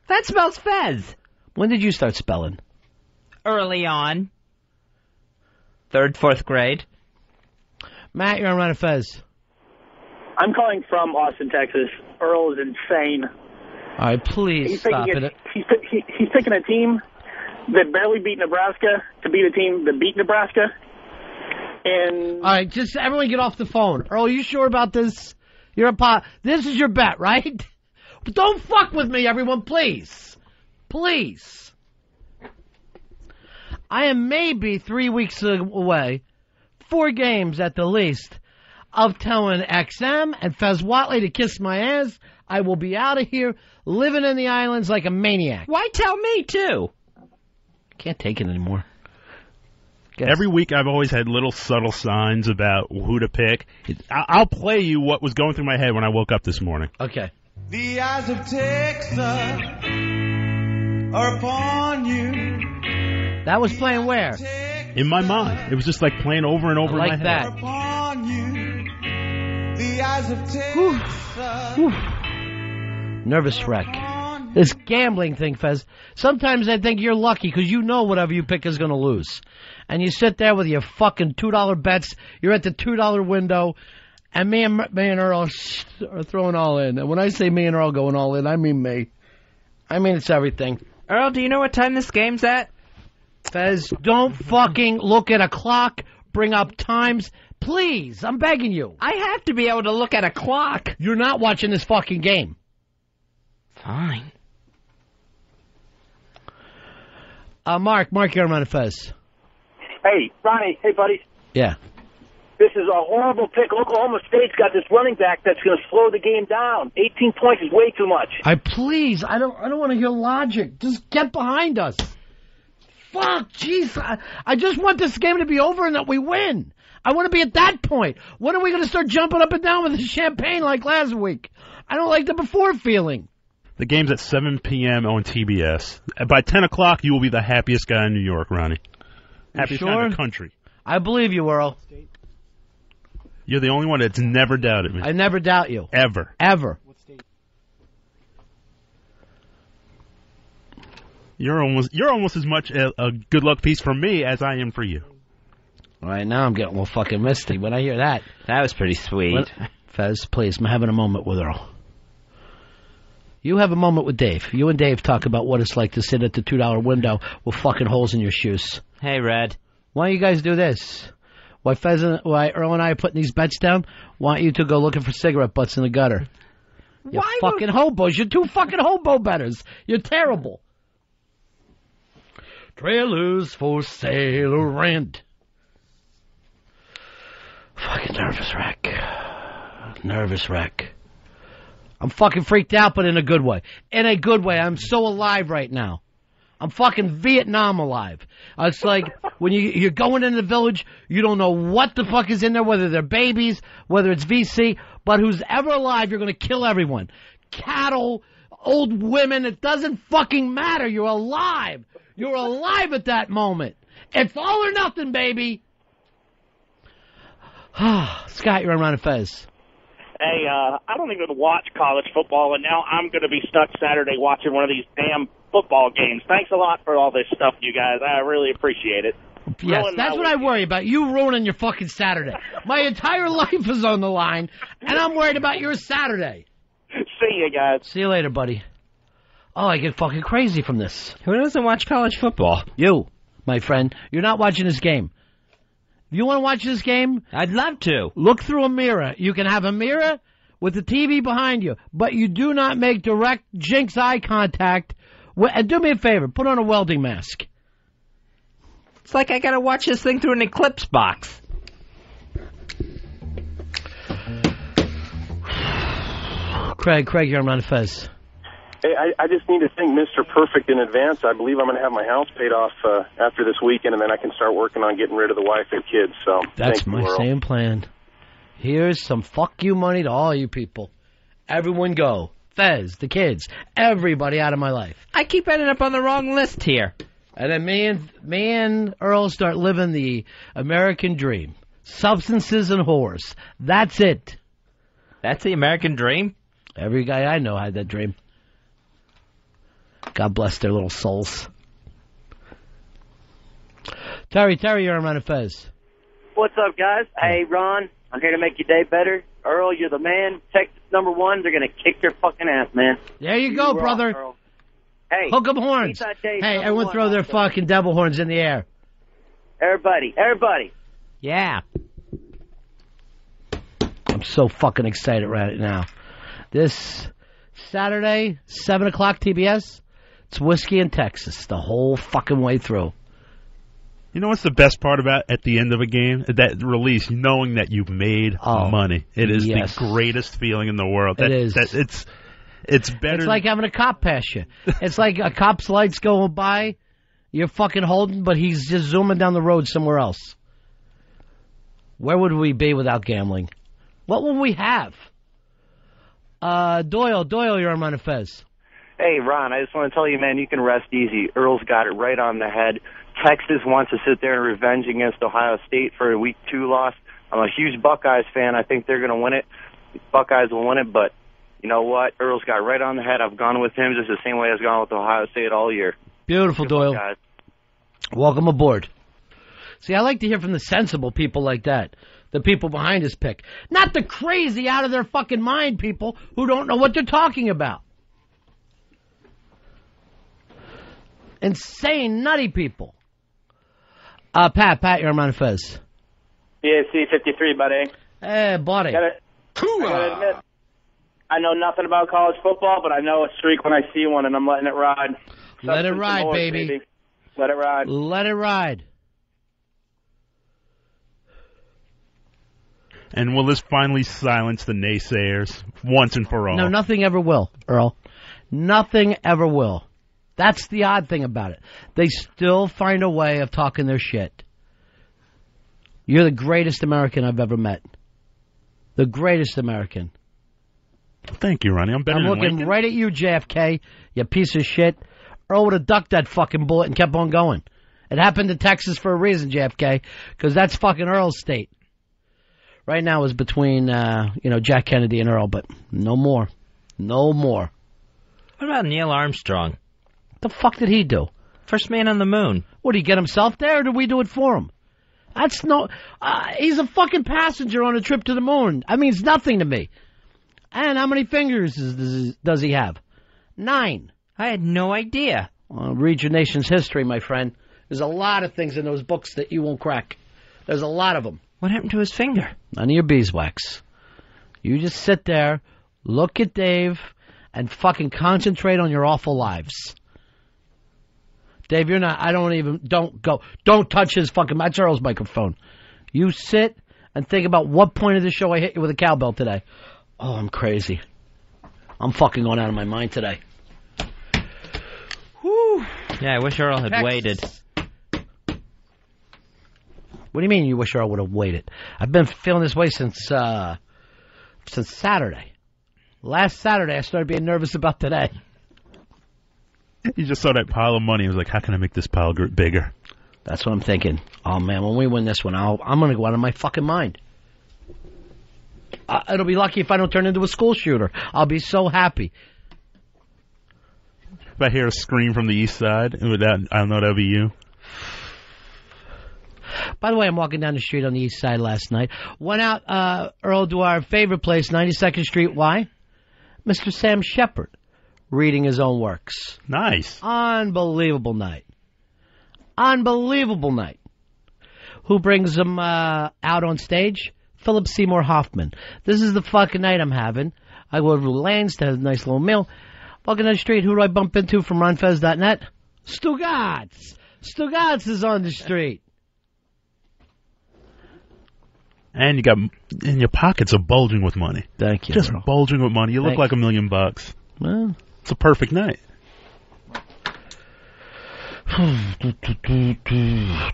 That spells Fez. When did you start spelling? Early on. 3rd, 4th grade. Matt, you're on Ron and Fez. I'm calling from Austin, Texas. Earl is insane. All right, please stop it. He's picking a team that barely beat Nebraska to beat a team that beat Nebraska. And all right, just everyone get off the phone. Earl, are you sure about this? This is your bet, right? But don't fuck with me, everyone, please. Please. I am maybe 3 weeks away, 4 games at the least, of telling XM and Fez Whatley to kiss my ass. I will be out of here, living in the islands like a maniac. Why tell me, too? Can't take it anymore. Every week I've always had little subtle signs about who to pick. I'll play you what was going through my head when I woke up this morning. Okay. The eyes of Texas are upon you. That was playing where? In my mind. It was just like playing over and over in my head. That. Upon you. The eyes of Texas. Nervous wreck. This gambling thing, Fez. Sometimes I think you're lucky because you know whatever you pick is going to lose. And you sit there with your fucking $2 bets. You're at the $2 window. And me and Earl are throwing all in. And when I say me and Earl going all in, I mean me. I mean it's everything. Earl, do you know what time this game's at? Fez, don't fucking look at a clock, bring up times. Please, I'm begging you. I have to be able to look at a clock. You're not watching this fucking game. Fine. Mark, you're on Fez. Hey, Ronnie. Hey, buddy. Yeah. This is a horrible pick. Oklahoma State's got this running back that's going to slow the game down. 18 points is way too much. I don't want to hear logic. Just get behind us. Fuck, jeez. I just want this game to be over and that we win. I want to be at that point. When are we going to start jumping up and down with the champagne like last week? I don't like the before feeling. The game's at 7 p.m. on TBS. By 10 o'clock, you will be the happiest guy in New York, Ronnie. Happiest guy in the country. I believe you, Earl. You're the only one that's never doubted me. I never doubt you. Ever. You're almost as much a good luck piece for me as I am for you. All right, now I'm getting a little fucking misty when I hear that. That was pretty sweet. Fez, please, I'm having a moment with Earl. You have a moment with Dave. You and Dave talk about what it's like to sit at the $2 window with fucking holes in your shoes. Hey, Red. Why don't you guys do this? Why Earl and I are putting these bets down? Why don't you two go looking for cigarette butts in the gutter? You fucking hobos. You're two fucking hobo betters. You're terrible. Trailers for sale or rent. Fucking nervous wreck. I'm fucking freaked out, but in a good way. In a good way. I'm so alive right now. I'm fucking Vietnam alive. It's like when you're going into the village, you don't know what the fuck is in there, whether they're babies, whether it's VC, but who's ever alive, you're going to kill everyone. Cattle, old women, it doesn't fucking matter. You're alive. You're alive at that moment. It's all or nothing, baby. Scott, you're on Ron and Fez. Hey, I don't even watch college football, and now I'm going to be stuck Saturday watching one of these damn football games. Thanks a lot for all this stuff, you guys. I really appreciate it. Yes, that's what I worry about. You ruining your fucking Saturday. My entire life is on the line, and I'm worried about your Saturday. See you guys. See you later, buddy. Oh, I get fucking crazy from this. Who doesn't watch college football? You, my friend. You're not watching this game. If you want to watch this game, I'd love to. Look through a mirror. You can have a mirror with the TV behind you, but you do not make direct Jinx eye contact. And do me a favor, put on a welding mask. It's like I gotta watch this thing through an eclipse box. Craig, you're on Fez. Hey, I just need to thank Mr. Perfect in advance. I believe I'm going to have my house paid off after this weekend, and then I can start working on getting rid of the wife and kids. So that's my same plan. Here's some fuck you money to all you people. Everyone go. Fez, the kids, everybody out of my life. I keep ending up on the wrong list here. And then me and Earl start living the American dream. Substances and whores. That's it. That's the American dream? Every guy I know had that dream. God bless their little souls. Terry, you're on Fez. What's up, guys? Hey, Ron, I'm here to make your day better. Earl, you're the man. Texas #1, they're going to kick your fucking ass, man. There you go, brother. Earl. Hey, hook 'em horns. Hey, everyone throw their fucking devil horns in the air. Everybody. Yeah. I'm so fucking excited right now. This Saturday, 7 o'clock TBS, it's Whiskey in Texas the whole fucking way through. You know what's the best part about at the end of a game? That release, knowing that you've made money. It is the greatest feeling in the world. It is. It's better. It's like having a cop pass you. It's like a cop's lights going by. You're fucking holding, but he's just zooming down the road somewhere else. Where would we be without gambling? What would we have? Doyle, you're on Ron and Fez. Hey, Ron, I just want to tell you, man, you can rest easy. Earl's got it right on the head. Texas wants to sit there and revenge against Ohio State for a Week 2 loss. I'm a huge Buckeyes fan. I think they're going to win it. Buckeyes will win it, but you know what? Earl's got right on the head. I've gone with him just the same way I've gone with Ohio State all year. Beautiful, Good luck, Doyle. guys. Welcome aboard. See, I like to hear from the sensible people like that. The people behind his pick. Not the crazy, out of their fucking mind people who don't know what they're talking about. Insane, nutty people. Pat, you're on Ron and Fez. BAC 53, buddy. Hey, buddy. I gotta admit, I know nothing about college football, but I know a streak when I see one, and I'm letting it ride. Let it ride, Substance baby. Let it ride. Let it ride. And will this finally silence the naysayers once and for all? No, nothing ever will, Earl. Nothing ever will. That's the odd thing about it. They still find a way of talking their shit. You're the greatest American I've ever met. The greatest American. Thank you, Ronnie. I'm better I'm than looking Lincoln. right at you, JFK, you piece of shit. Earl would have ducked that fucking bullet and kept on going. It happened to Texas for a reason, JFK, because that's fucking Earl's state. Right now it's between, Jack Kennedy and Earl, but no more. No more. What about Neil Armstrong? The fuck did he do? First man on the moon. What, did he get himself there, or did we do it for him? That's no... he's a fucking passenger on a trip to the moon. That means nothing to me. And how many fingers does he have? 9. I had no idea. Read your nation's history, my friend. There's a lot of things in those books that you won't crack. There's a lot of them. What happened to his finger? None of your beeswax. You just sit there, look at Dave, and fucking concentrate on your awful lives. Dave, you're not... Don't touch his fucking... That's Earl's microphone. You sit and think about what point of the show I hit you with a cowbell today. Oh, I'm crazy. I'm fucking going out of my mind today. Whew. Yeah, I wish Earl had waited. What do you mean you wish Earl would have waited? I've been feeling this way since Saturday. Last Saturday, I started being nervous about today. You just saw that pile of money. He was like, how can I make this pile bigger? That's what I'm thinking. Oh, man, when we win this one, I'm going to go out of my fucking mind. It'll be lucky if I don't turn into a school shooter. I'll be so happy. If I hear a scream from the east side, I'll know that'll be you. By the way, I'm walking down the street on the east side last night. Went out, Earl, to our favorite place, 92nd Street. Why? Mr. Sam Shepard reading his own works. Nice. Unbelievable night. Unbelievable night. Who brings him out on stage? Philip Seymour Hoffman. This is the fucking night I'm having. I go over to Lane's to have a nice little meal. Walking down the street, who do I bump into from RonFez.net? Stugatz. Stugatz is on the street. And your pockets are bulging with money. Thank you. Just Earl. bulging with money. You look like $1 million. Well, it's a perfect night.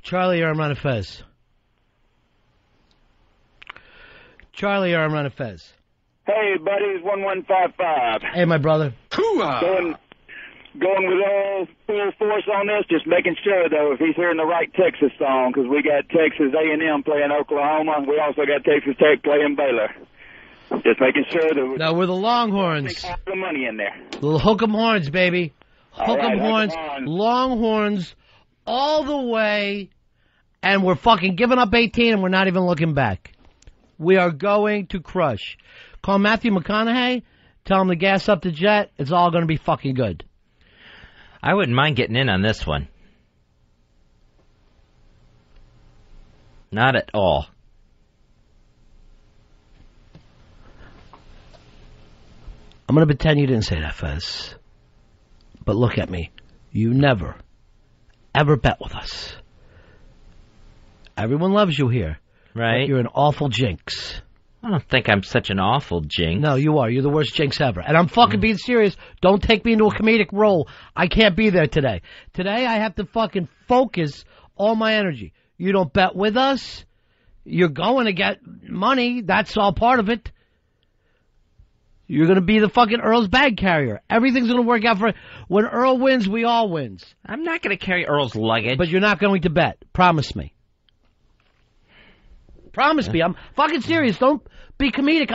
Charlie, you're on Ron and Fez. Charlie, you're on Ron and Fez. Hey, buddies, 1155. Hey, my brother. Going with all full force on this, just making sure, though, if he's hearing the right Texas song, because we got Texas A&M playing Oklahoma. We also got Texas Tech playing Baylor. Just making sure that... No, we're the Longhorns. All the money in there. Little hook 'em horns, baby. All Hook 'em right, horns. hook 'em on. Longhorns all the way. And we're fucking giving up 18 and we're not even looking back. We are going to crush. Call Matthew McConaughey. Tell him to gas up the jet. It's all going to be fucking good. I wouldn't mind getting in on this one. Not at all. I'm going to pretend you didn't say that, Fez. But look at me. You never, ever bet with us. Everyone loves you here. Right. But you're an awful jinx. I don't think I'm such an awful jinx. No, you are. You're the worst jinx ever. And I'm fucking being serious. Don't take me into a comedic role. I can't be there today. Today I have to fucking focus all my energy. You don't bet with us. You're going to get money. That's all part of it. You're going to be the fucking Earl's bag carrier. Everything's going to work out for... When Earl wins, we all wins. I'm not going to carry Earl's luggage. But you're not going to bet. Promise me. Promise me. I'm fucking serious. Don't be comedic.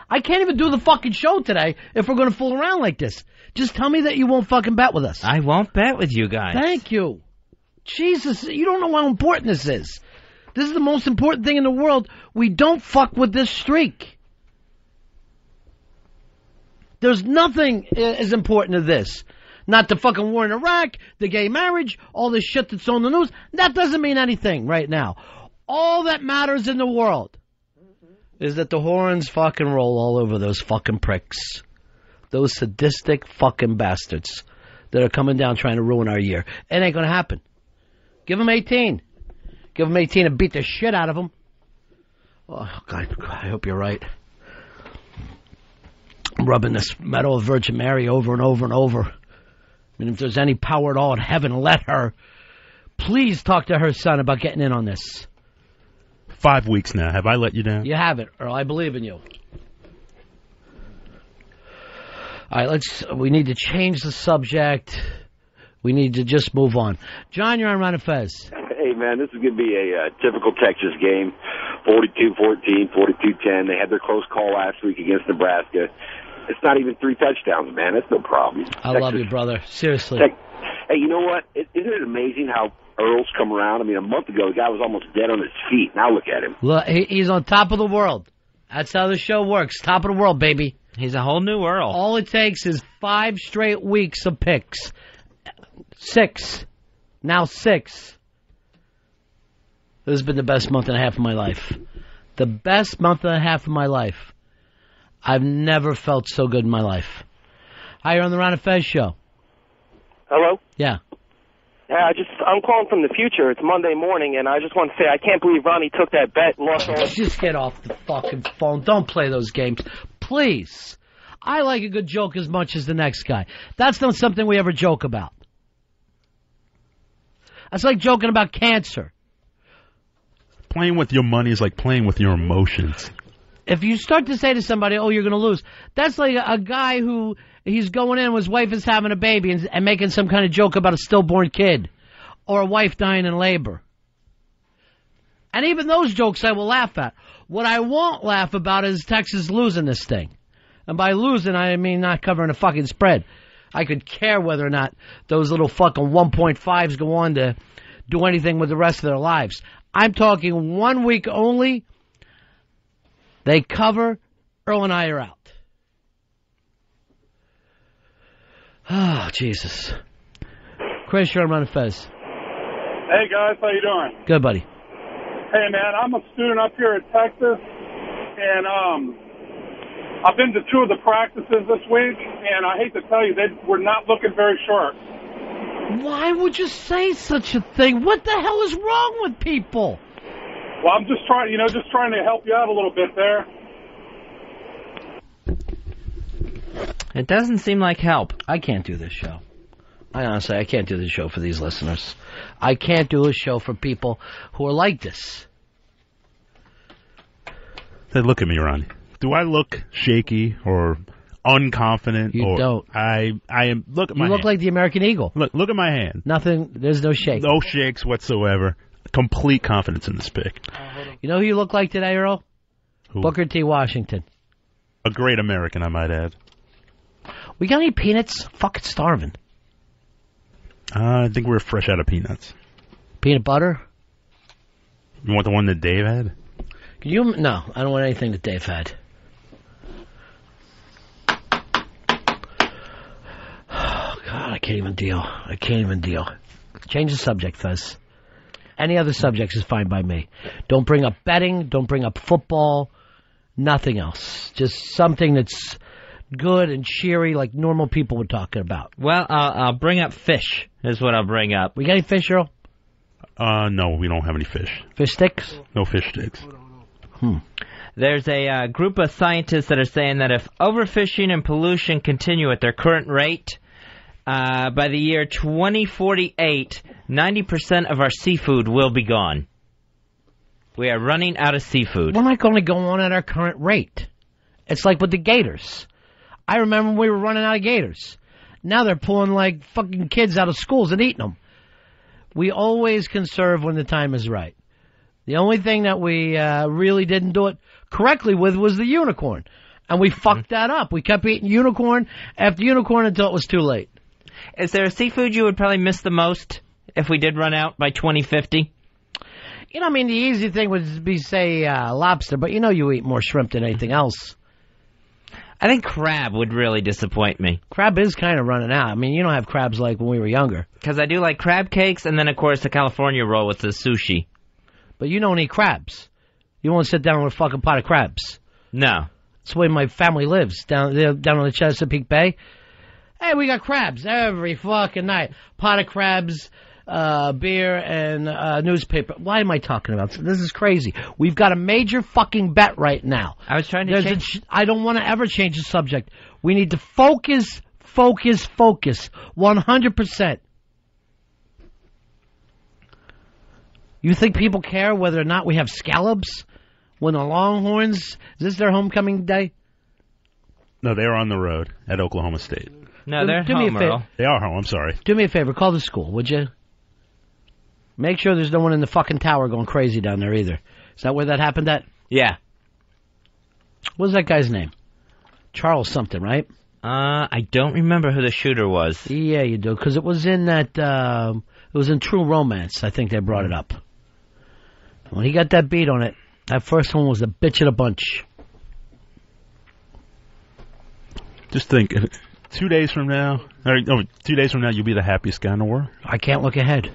I can't even do the fucking show today if we're going to fool around like this. Just tell me that you won't fucking bet with us. I won't bet with you guys. Thank you. Jesus, you don't know how important this is. This is the most important thing in the world. We don't fuck with this streak. There's nothing as important as this. Not the fucking war in Iraq, the gay marriage, all this shit that's on the news. That doesn't mean anything right now. All that matters in the world is that the horns fucking roll all over those fucking pricks. Those sadistic fucking bastards that are coming down trying to ruin our year. It ain't going to happen. Give them 18. Give them 18 and beat the shit out of them. Oh, God, I hope you're right. I'm rubbing this medal of Virgin Mary over and over and over. I mean, if there's any power at all in heaven, let her. Please talk to her son about getting in on this. 5 weeks now. Have I let you down? You haven't, Earl. I believe in you. All right, we need to change the subject. We need to just move on. John, you're on Ron and Fez. Hey, man, this is going to be a typical Texas game. 42-14, 42-10. They had their close call last week against Nebraska. It's not even 3 touchdowns, man. That's no problem. I love you, brother. Seriously. Hey, you know what? Isn't it amazing how Earl's come around? I mean, a month ago, the guy was almost dead on his feet. Now look at him. Look, he's on top of the world. That's how the show works. Top of the world, baby. He's a whole new Earl. All it takes is 5 straight weeks of picks. 6. Now 6. This has been the best month and a half of my life. The best month and a half of my life. I've never felt so good in my life. Hi, you're on the Ron and Fez show. Hello? Yeah. Yeah, I'm calling from the future. It's Monday morning, and I just want to say I can't believe Ronnie took that bet and lost all. Just get off the fucking phone. Don't play those games. Please. I like a good joke as much as the next guy. That's not something we ever joke about. That's like joking about cancer. Playing with your money is like playing with your emotions. If you start to say to somebody, oh, you're going to lose, that's like a guy who he's going in, his wife is having a baby and making some kind of joke about a stillborn kid or a wife dying in labor. And even those jokes I will laugh at. What I won't laugh about is Texas losing this thing. And by losing, I mean not covering a fucking spread. I could care whether or not those little fucking 1.5s go on to do anything with the rest of their lives. I'm talking 1 week only. They cover. Earl and I are out. Oh, Jesus. Chris, you're on Ron and Fez. Hey, guys. How you doing? Good, buddy. Hey, man. I'm a student up here in Texas, and I've been to 2 of the practices this week, and I hate to tell you, they were not looking very sharp. Why would you say such a thing? What the hell is wrong with people? Well, I'm just trying to help you out a little bit there. It doesn't seem like help. I can't do this show. I can't do this show for these listeners. I can't do a show for people who are like this. Hey, look at me, Ron. Do I look shaky or unconfident? You don't. I am. Look at my hand. You look like the American Eagle. Look at my hand. Nothing. There's no shake. No shakes whatsoever. Complete confidence in this pick. You know who you look like today, Earl? Who? Booker T. Washington. A great American, I might add. We got any peanuts? Fucking starving. I think we're fresh out of peanuts. Peanut butter? You want the one that Dave had? No, I don't want anything that Dave had. Oh, God, I can't even deal. Change the subject, Fez. Any other subjects is fine by me. Don't bring up betting. Don't bring up football. Nothing else. Just something that's good and cheery like normal people would talk about. Well, I'll bring up fish is what I'll bring up. We got any fish, Earl? No, we don't have any fish. Fish sticks? No fish sticks. There's a group of scientists that are saying that if overfishing and pollution continue at their current rate, by the year 2048, 90% of our seafood will be gone. We are running out of seafood. We're not going to go on at our current rate. It's like with the gators. I remember we were running out of gators. Now they're pulling like fucking kids out of schools and eating them. We always conserve when the time is right. The only thing that we really didn't do it correctly with was the unicorn. And we fucked that up. We kept eating unicorn after unicorn until it was too late. Is there a seafood you would probably miss the most if we did run out by 2050? You know, I mean, the easy thing would be, say, lobster, but you know you eat more shrimp than anything else. I think crab would really disappoint me. Crab is kind of running out. I mean, you don't have crabs like when we were younger. Because I do like crab cakes, and then, of course, the California roll with the sushi. But you don't eat crabs. You won't sit down with a fucking pot of crabs. No. That's the way my family lives, down on the Chesapeake Bay. Hey, we got crabs every fucking night. Pot of crabs, beer, and newspaper. Why am I talking about this? This is crazy. We've got a major fucking bet right now. I was trying to change... I don't want to ever change the subject. We need to focus. 100%. You think people care whether or not we have scallops when the Longhorns, is this their homecoming day? No, they are on the road at Oklahoma State. No, they're home, Earl. They are home, I'm sorry. Do me a favor, call the school, would you? Make sure there's no one in the fucking tower going crazy down there either. Is that where that happened at? Yeah. What's that guy's name? Charles something, right? I don't remember who the shooter was. Yeah, you do, because it was in that, it was in True Romance, I think they brought it up. When he got that beat on it, that first one was a bitch of a bunch. Just think, 2 days from now, you'll be the happiest guy in the world. I can't look ahead.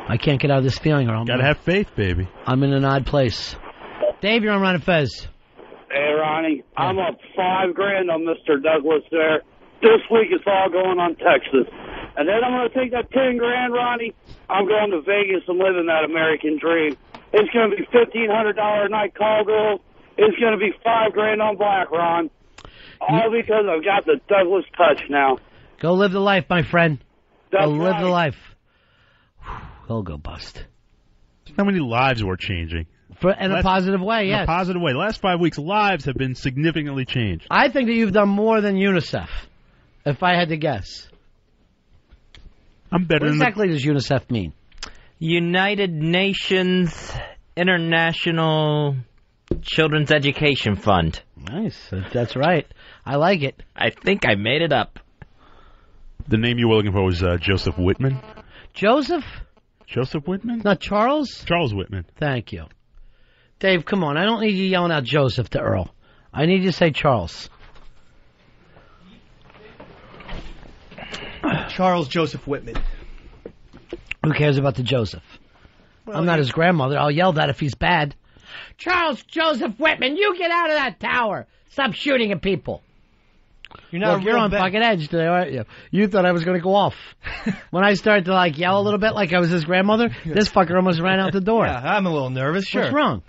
I can't get out of this feeling. Gotta have faith, baby. I'm in an odd place. Dave, you're on Ron and Fez. Hey, Ronnie, I'm up $5,000 on Mr. Douglas there. This week it's all going on Texas. And then I'm going to take that $10,000, Ronnie. I'm going to Vegas and living that American dream. It's going to be $1,500 a night call girls. It's going to be $5,000 on Black, Ron. All because I've got the Douglas touch now. Go live the life, my friend. That's Go live right. the life. He'll go bust. How many lives we're changing? In a positive way, yes. In a positive way. The last 5 weeks, lives have been significantly changed. I think that you've done more than UNICEF, if I had to guess. I'm better What than exactly does UNICEF mean? United Nations International Children's Education Fund. Nice. That's right. I like it. I think I made it up. The name you were looking for was Joseph Whitman. Joseph? Joseph Whitman? Not Charles? Charles Whitman. Thank you. Dave, come on. I don't need you yelling out Joseph to Earl. I need you to say Charles. Charles Joseph Whitman. Who cares about the Joseph? I'm not his grandmother. I'll yell that if he's bad. Charles Joseph Whitman, you get out of that tower. Stop shooting at people. You're on fucking edge today, aren't you? You thought I was going to go off. When I started to yell a little bit like I was his grandmother, this fucker almost ran out the door. Yeah, I'm a little nervous, sure. What's wrong?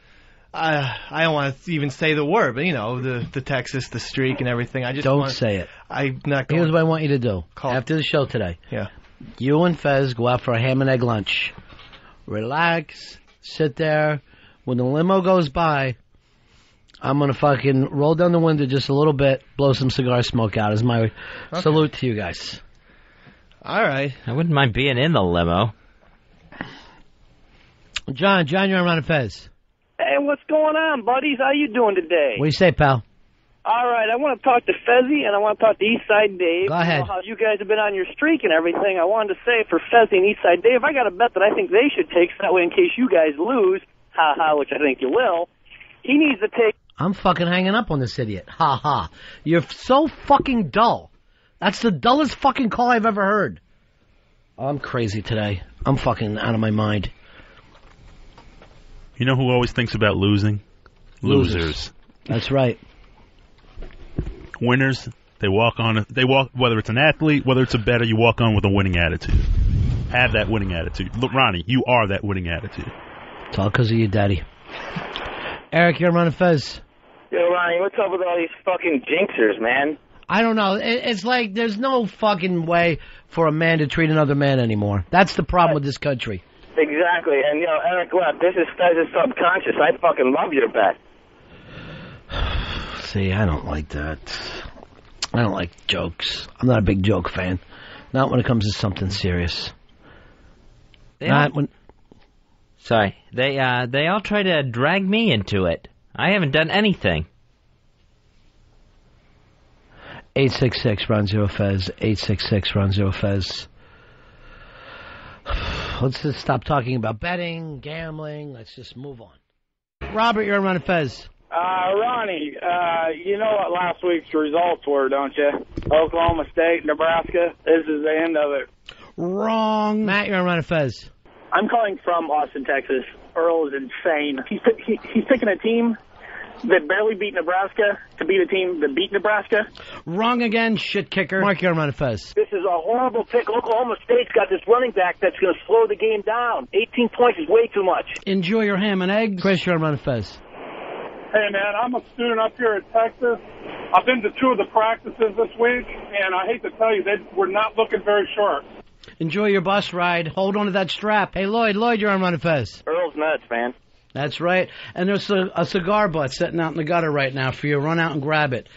I don't want to even say the word, but the Texas, the streak and everything. I just don't say it. I'm not going. Here's what I want you to do. After the show today. Yeah. You and Fez go out for a ham and egg lunch. Relax. Sit there. When the limo goes by, I'm going to fucking roll down the window just a little bit, blow some cigar smoke out as my salute to you guys. All right. I wouldn't mind being in the limo. John, you're on Ron and Fez. Hey, what's going on, buddies? How you doing today? What do you say, pal? All right, I want to talk to Fezzy, and I want to talk to Eastside Dave. Go ahead. You know how you guys have been on your streak and everything. I wanted to say for Fezzy and Eastside Dave, I got a bet that I think they should take, so that way in case you guys lose, which I think you will, he needs to take... I'm fucking hanging up on this idiot. Ha ha. You're so fucking dull. That's the dullest fucking call I've ever heard. I'm crazy today. I'm fucking out of my mind. You know who always thinks about losing? Losers. That's right. Winners, they walk, whether it's an athlete, whether it's a bettor, you walk on with a winning attitude. Have that winning attitude. Look, Ronnie, you are that winning attitude. It's all because of you, Daddy. Eric, you're running Fez. Yo, Ronnie, what's up with all these fucking jinxers, man? I don't know. It's like there's no fucking way for a man to treat another man anymore. That's the problem with this country. Exactly. And, Eric left. This is Fez's subconscious. I fucking love your bet. See, I don't like that. I don't like jokes. I'm not a big joke fan. Not when it comes to something serious. Not when... Sorry. They all try to drag me into it. I haven't done anything. 866-RON-0-FEZ. 866-RON-0-FEZ. Let's just stop talking about betting, gambling. Let's just move on. Robert, you're on Ron and Fez. Ronnie, you know what last week's results were, don't you? Oklahoma State, Nebraska. This is the end of it. Wrong. Matt, you're on Ron and Fez. I'm calling from Austin, Texas. Earl is insane. He's picking a team that barely beat Nebraska to beat a team that beat Nebraska. Wrong again, shit kicker. Mark, you're on Ron and Fez. This is a horrible pick. Oklahoma State's got this running back that's going to slow the game down. 18 points is way too much. Enjoy your ham and eggs. Chris, you're on Ron and Fez. Hey, man, I'm a student up here in Texas. I've been to 2 of the practices this week, and I hate to tell you, they were not looking very sharp. Enjoy your bus ride. Hold on to that strap. Hey, Lloyd, you're on Ron and Fez. Earl's nuts, man. That's right. And there's a cigar butt sitting out in the gutter right now for you. Run out and grab it.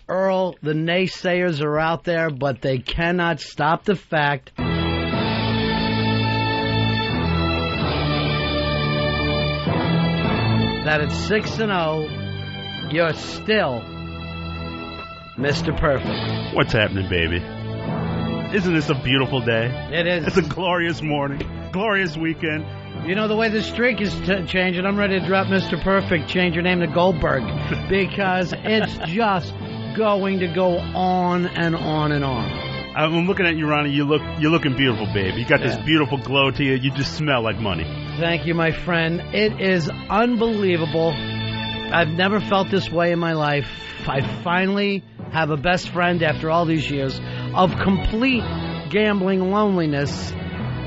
Earl, the naysayers are out there, but they cannot stop the fact that at 6-0, you're still Mr. Perfect. What's happening, baby? Isn't this a beautiful day? It is. It's a glorious morning, glorious weekend. You know, the way the streak is changing, I'm ready to drop Mr. Perfect, change your name to Goldberg, because it's just going to go on and on and on. I'm looking at you, Ronnie. You're looking beautiful, babe. You got this beautiful glow to you. You just smell like money. Thank you, my friend. It is unbelievable. I've never felt this way in my life. I finally have a best friend after all these years of complete gambling loneliness.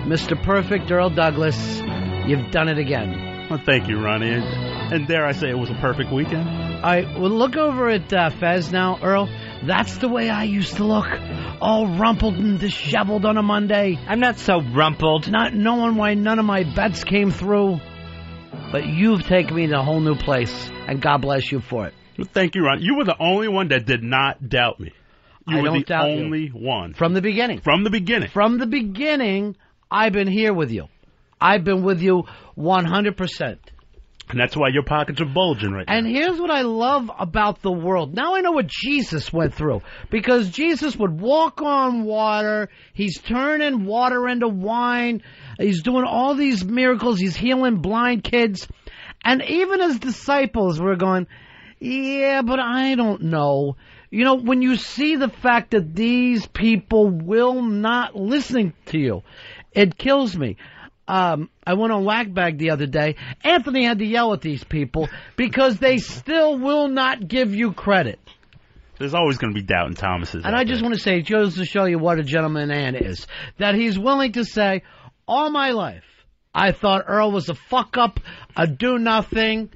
Mr. Perfect, Earl Douglas, you've done it again. Well, thank you, Ronnie. And dare I say it was a perfect weekend? All right, well, look over at Fez now, Earl. That's the way I used to look. All rumpled and disheveled on a Monday. I'm not so rumpled. Not knowing why none of my bets came through. But you've taken me to a whole new place, and God bless you for it. Well, thank you, Ron. You were the only one that did not doubt me. You were the only one. From the beginning. From the beginning. From the beginning, I've been here with you. I've been with you 100%. And that's why your pockets are bulging right now. And here's what I love about the world. Now I know what Jesus went through. Because Jesus would walk on water. He's turning water into wine. He's doing all these miracles. He's healing blind kids. And even his disciples were going, yeah, but I don't know. You know, when you see the fact that these people will not listen to you, it kills me. I went on Whackbag the other day. Anthony had to yell at these people because they still will not give you credit. There's always going to be doubt in Thomas's. And I just want to say, it goes to show you what a gentleman man is. That he's willing to say, all my life, I thought Earl was a fuck-up, a do-nothing,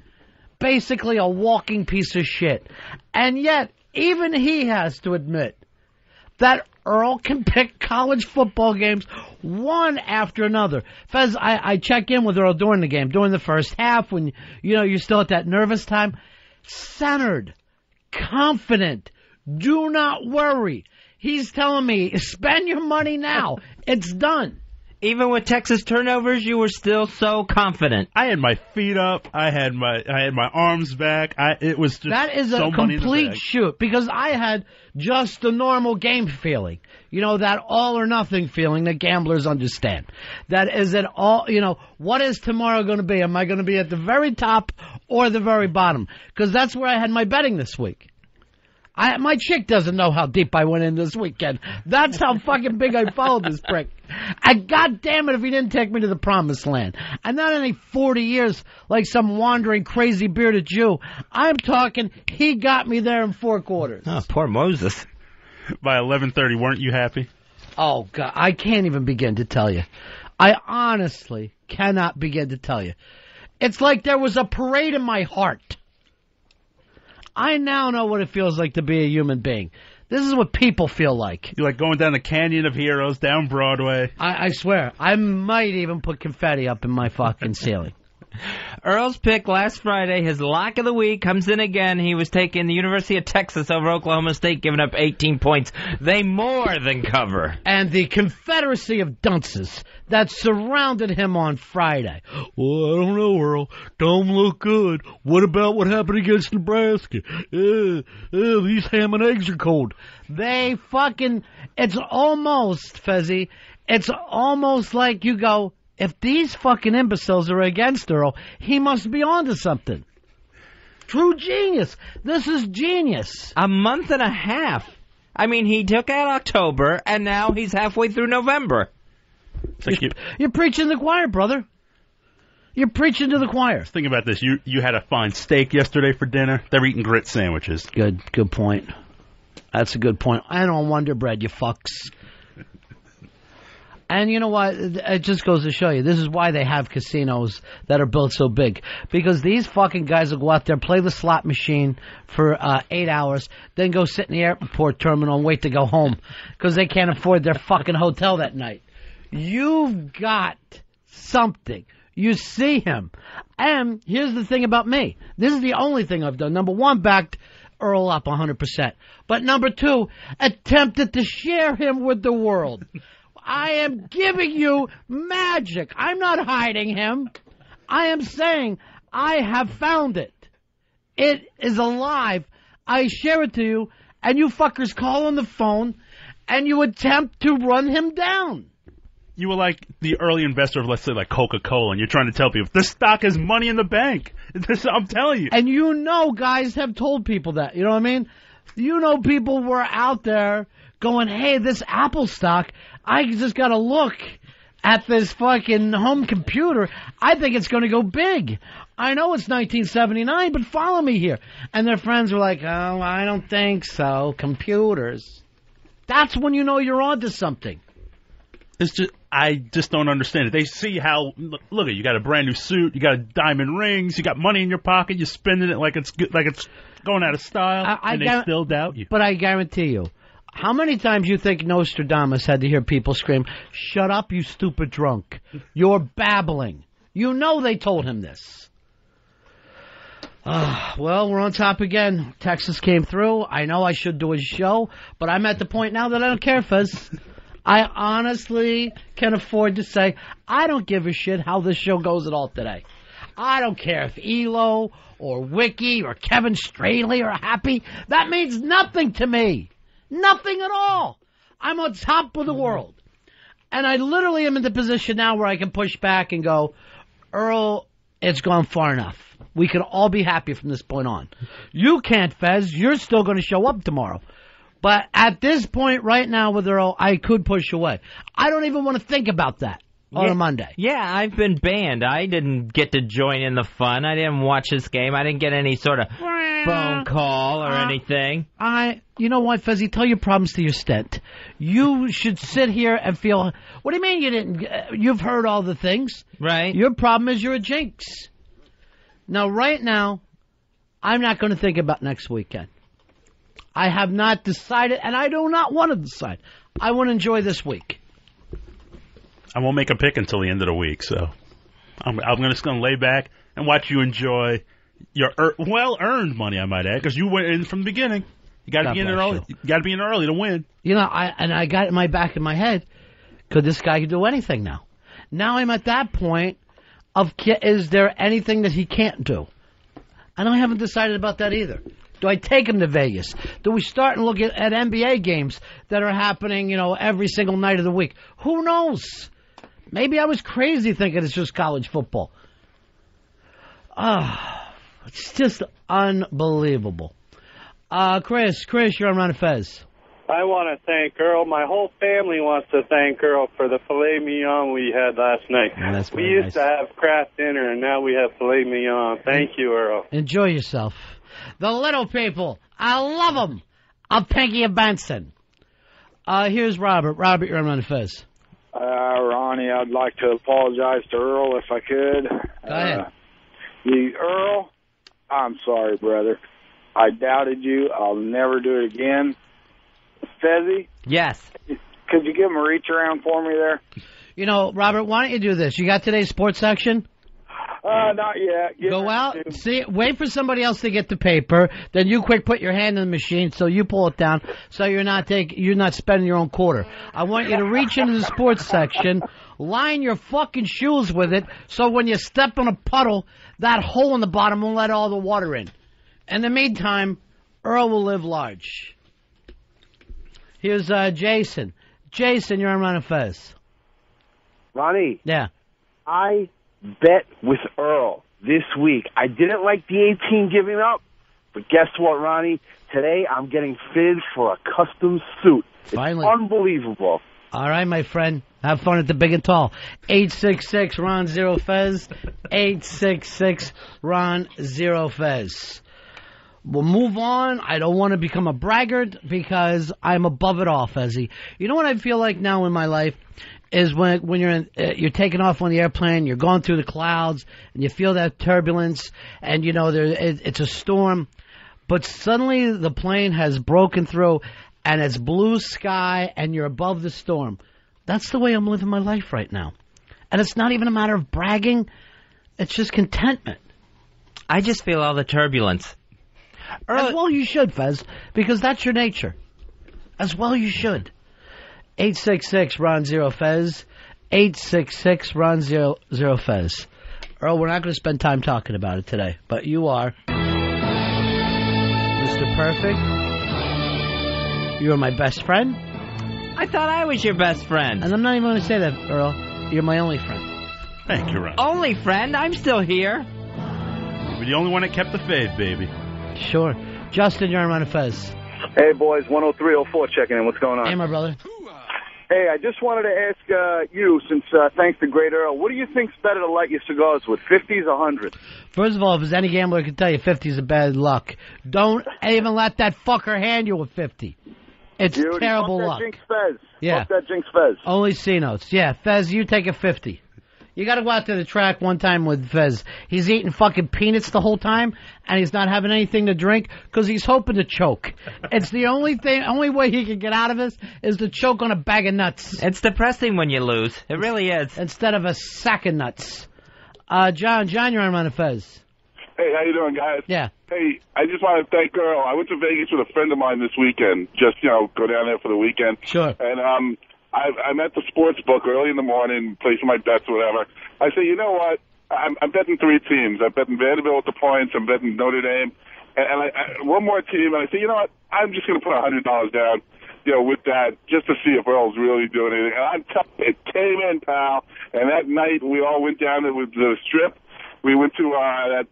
basically a walking piece of shit. And yet, even he has to admit that Earl can pick college football games one after another. Fez, I check in with Earl during the game, during the first half, when you're still at that nervous time. Centered, confident, do not worry. He's telling me, spend your money now. It's done. Even with Texas turnovers, you were still so confident. I had my feet up. I had my arms back. It was just that is so a complete shoot, because I had just the normal game feeling. That all or nothing feeling that gamblers understand. That is it all, what is tomorrow going to be? Am I going to be at the very top or the very bottom? Because that's where I had my betting this week. My chick doesn't know how deep I went in this weekend. That's how fucking big I followed this prick. And God damn it if he didn't take me to the promised land. And not only 40 years like some wandering crazy bearded Jew. I'm talking he got me there in 4 quarters. Oh, poor Moses. By 11:30, weren't you happy? Oh, God, I can't even begin to tell you. I honestly cannot begin to tell you. It's like there was a parade in my heart. I now know what it feels like to be a human being. This is what people feel like. You're like going down the Canyon of Heroes, down Broadway. I swear, I might even put confetti up in my fucking ceiling. Earl's pick last Friday, his lock of the week, comes in again. He was taking the University of Texas over Oklahoma State, giving up 18 points. They more than cover. And the confederacy of dunces that surrounded him on Friday. Well, I don't know, Earl. Don't look good. What about what happened against Nebraska? These ham and eggs are cold. They fucking... It's almost, Fezzi, it's almost like you go... If these fucking imbeciles are against Earl, he must be onto something. True genius. This is genius. A month and a half. I mean, he took out October, and now he's halfway through November. You're preaching to the choir, brother. You're preaching to the choir. Think about this. You had a fine steak yesterday for dinner. They're eating grit sandwiches. Good point. That's a good point. And on Wonder Bread, you fucks. And you know what? It just goes to show you. This is why they have casinos that are built so big. Because these fucking guys will go out there, play the slot machine for 8 hours, then go sit in the airport terminal and wait to go home. Because they can't afford their fucking hotel that night. You've got something. You see him. And here's the thing about me. This is the only thing I've done. Number one, backed Earl up 100%. But number two, attempted to share him with the world. I am giving you magic. I'm not hiding him. I am saying I have found it. It is alive. I share it to you, and you fuckers call on the phone, and you attempt to run him down. You were like the early investor of, let's say, like Coca-Cola, and you're trying to tell people, this stock has money in the bank. I'm telling you. And you know guys have told people that. You know what I mean? You know people were out there going, hey, this Apple stock, I just got to look at this fucking home computer. I think it's going to go big. I know it's 1979, but follow me here. And their friends were like, oh, I don't think so. Computers. That's when you know you're onto something. It's just, I just don't understand it. They see how, look at you got a brand new suit, you got diamond rings, you got money in your pocket, you're spending it like it's good, like it's going out of style, and they still doubt you. But I guarantee you, how many times you think Nostradamus had to hear people scream, shut up, you stupid drunk. You're babbling. You know they told him this. Well, we're on top again. Texas came through. I know I should do a show, but I'm at the point now that I don't care, Fez. I honestly can afford to say I don't give a shit how this show goes at all today. I don't care if Elo or Wiki or Kevin Straley are happy. That means nothing to me. Nothing at all. I'm on top of the world. And I literally am in the position now where I can push back and go, Earl, it's gone far enough. We can all be happy from this point on. You can't, Fez. You're still going to show up tomorrow. But at this point right now with Earl, I could push away. I don't even want to think about that on a Monday. Yeah, I've been banned. I didn't get to join in the fun. I didn't watch this game. I didn't get any sort of phone call or anything. You know what, Fezzy? Tell your problems to your stent. You should sit here and feel, what do you mean you didn't? You've heard all the things. Right. Your problem is you're a jinx. Now, right now, I'm not going to think about next weekend. I have not decided, and I do not want to decide. I want to enjoy this week. I won't make a pick until the end of the week, so I'm just going to lay back and watch you enjoy your well-earned money, I might add, because you went in from the beginning. You got to be in early. You got to be in early to win. You know, I got it in my back of my head. Could this guy do anything now? Now I'm at that point of, is there anything that he can't do? And I haven't decided about that either. Do I take him to Vegas? Do we start and look at NBA games that are happening, you know, every single night of the week? Who knows? Maybe I was crazy thinking it's just college football. It's just unbelievable. Chris, you're on Ron and Fez. I want to thank Earl. My whole family wants to thank Earl for the filet mignon we had last night. Yeah, we used to have craft dinner, and now we have filet mignon. Thank you, Earl. Enjoy yourself. The little people, I love them. Of Pinky and Benson. Here's Robert. Robert, you're on Ron and Fez. Ronnie, I'd like to apologize to Earl if I could. Go ahead. Earl, I'm sorry, brother. I doubted you. I'll never do it again. Fezzy? Yes. Could you give him a reach around for me there? You know, Robert, why don't you do this? You got today's sports section? Not yet. Go out, see, wait for somebody else to get the paper, then you quick put your hand in the machine so you pull it down so you're not spending your own quarter. I want you to reach into the sports section, line your fucking shoes with it so when you step on a puddle, that hole in the bottom won't let all the water in. In the meantime, Earl will live large. Here's Jason. Jason, you're on Ron and Fez. Ronnie. Yeah. I bet with Earl this week. I didn't like the 18 giving up, but guess what, Ronnie? Today I'm getting Fizz for a custom suit. Finally. It's unbelievable. All right, my friend. Have fun at the big and tall. 866-RON-0-FEZ. 866-RON-0-FEZ. We'll move on. I don't want to become a braggart because I'm above it all, Fezzy. You know what I feel like now in my life? Is when you're taking off on the airplane, you're going through the clouds, and you feel that turbulence, and you know it's a storm, but suddenly the plane has broken through, and it's blue sky, and you're above the storm. That's the way I'm living my life right now, and it's not even a matter of bragging; it's just contentment. I just feel all the turbulence. As well you should, Fez, because that's your nature. As well you should. 866-RON-0-FEZ. 866-RON-0-FEZ. Earl, we're not going to spend time talking about it today, but you are. Mr. Perfect. You are my best friend. I thought I was your best friend. And I'm not even going to say that, Earl. You're my only friend. Thank you, Ron. Only friend? I'm still here. You're the only one that kept the faith, baby. Sure. Justin, you're on Ron and Fez. Hey, boys, 10304 checking in. What's going on? Hey, my brother. Hey, I just wanted to ask you, since thanks to Great Earl, what do you think's better to light your cigars with, 50s or 100s? First of all, if there's any gambler who can tell you 50 is a bad luck, don't even let that fucker hand you a 50. It's Dude, terrible fuck luck. That Jinx Fez. Yeah. Fuck that Jinx Fez. Only C-notes. Yeah, Fez, you take a 50. You got to go out to the track one time with Fez. He's eating fucking peanuts the whole time, and he's not having anything to drink because he's hoping to choke. It's the only way he can get out of this is to choke on a bag of nuts. It's depressing when you lose. It really is. Instead of a sack of nuts. John, you're on Ron and Fez. Hey, how you doing, guys? Yeah. Hey, I just want to thank Earl. I went to Vegas with a friend of mine this weekend. Just, go down there for the weekend. Sure. And I'm at the sports book early in the morning, placing my bets or whatever. I say, you know what? I'm betting 3 teams. I'm betting Vanderbilt with the points. I'm betting Notre Dame. And one more team. And I say, you know what? I'm just going to put $100 down, with that, just to see if Earl's really doing anything. And I'm telling you, it came in, pal. And that night, we all went down to the Strip. We went to I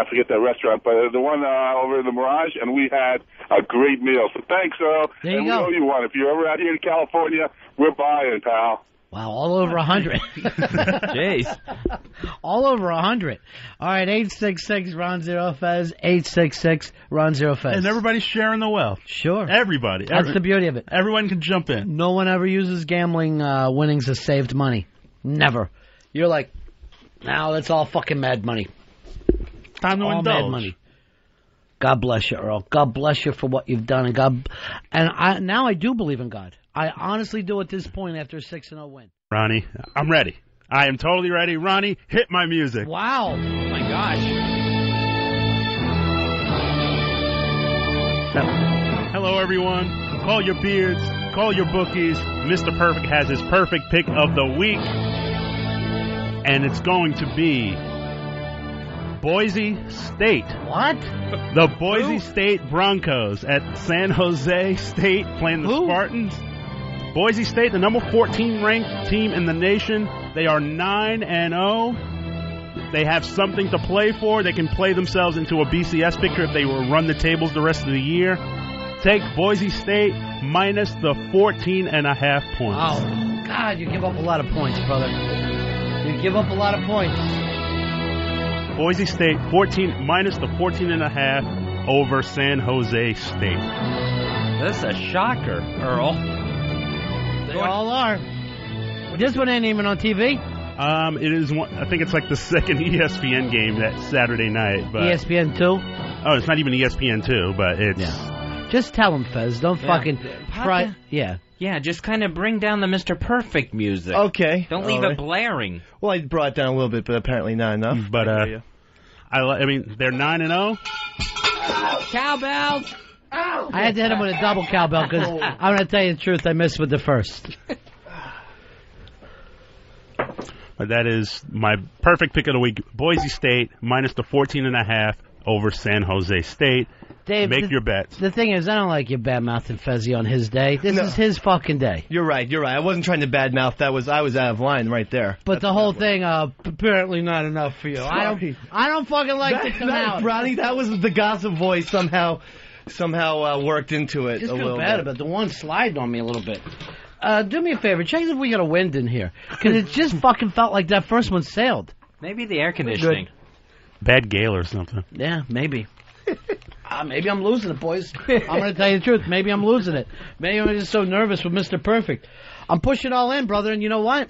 forget that restaurant, but the one over in the Mirage, and we had a great meal. So thanks, Earl. There you and go. We owe you one. If you're ever out here in California, we're buying, pal. Wow, all over 100. Jeez. All over 100. All right, 866-RON-0-FEZ, 866-RON-0-FEZ. And everybody's sharing the wealth. Sure. Everybody. That's the beauty of it. Everyone can jump in. No one ever uses gambling winnings as saved money. Never. You're like, now that's all fucking mad money. Time to all indulge. mad money. God bless you, Earl. God bless you for what you've done. And now I do believe in God. I honestly do at this point after a 6-0 win. Ronnie, I'm ready. I am totally ready. Ronnie, hit my music. Wow. Oh, my gosh. Hello, everyone. Call your beards. Call your bookies. Mr. Perfect has his perfect pick of the week. And it's going to be Boise State. What? The Boise State Broncos at San Jose State playing the Spartans. Boise State, the number 14 ranked team in the nation. They are 9-0. They have something to play for. They can play themselves into a BCS picture if they will run the tables the rest of the year. Take Boise State minus the 14.5 points. Oh, God, you give up a lot of points, brother. You give up a lot of points. Boise State 14 minus the 14.5 over San Jose State. This is a shocker, Earl. They all are. This one ain't even on TV. It is one. I think it's like the second ESPN game that Saturday night. But ESPN 2. Oh, it's not even ESPN2, but it's... Yeah. Just tell him, Fez. Don't fucking try... Yeah. Yeah, just kind of bring down the Mr. Perfect music. Okay. Don't leave it blaring. Well, I brought it down a little bit, but apparently not enough. But, I mean, they're 9-0. Cowbells! I had to hit him with a double cowbell because I'm going to tell you the truth, I missed with the first. But that is my perfect pick of the week. Boise State minus the 14.5 over San Jose State. Dave, make your bets. The thing is, I don't like you bad-mouthing Fezzi on his day. This is his fucking day. You're right. I wasn't trying to badmouth. I was out of line right there. But the whole thing, apparently not enough for you. I don't fucking like to come out. Ronnie, that was the gossip voice somehow worked into it Just a little feel bad bit. about the one sliding on me a little bit. Do me a favor, check if we got a wind in here. Because it just fucking felt like that first one sailed. Maybe the air conditioning. Bad gale or something. Yeah, maybe. Maybe I'm losing it, boys. I'm going to tell you the truth. Maybe I'm losing it. Maybe I'm just so nervous with Mr. Perfect. I'm pushing all in, brother, and you know what?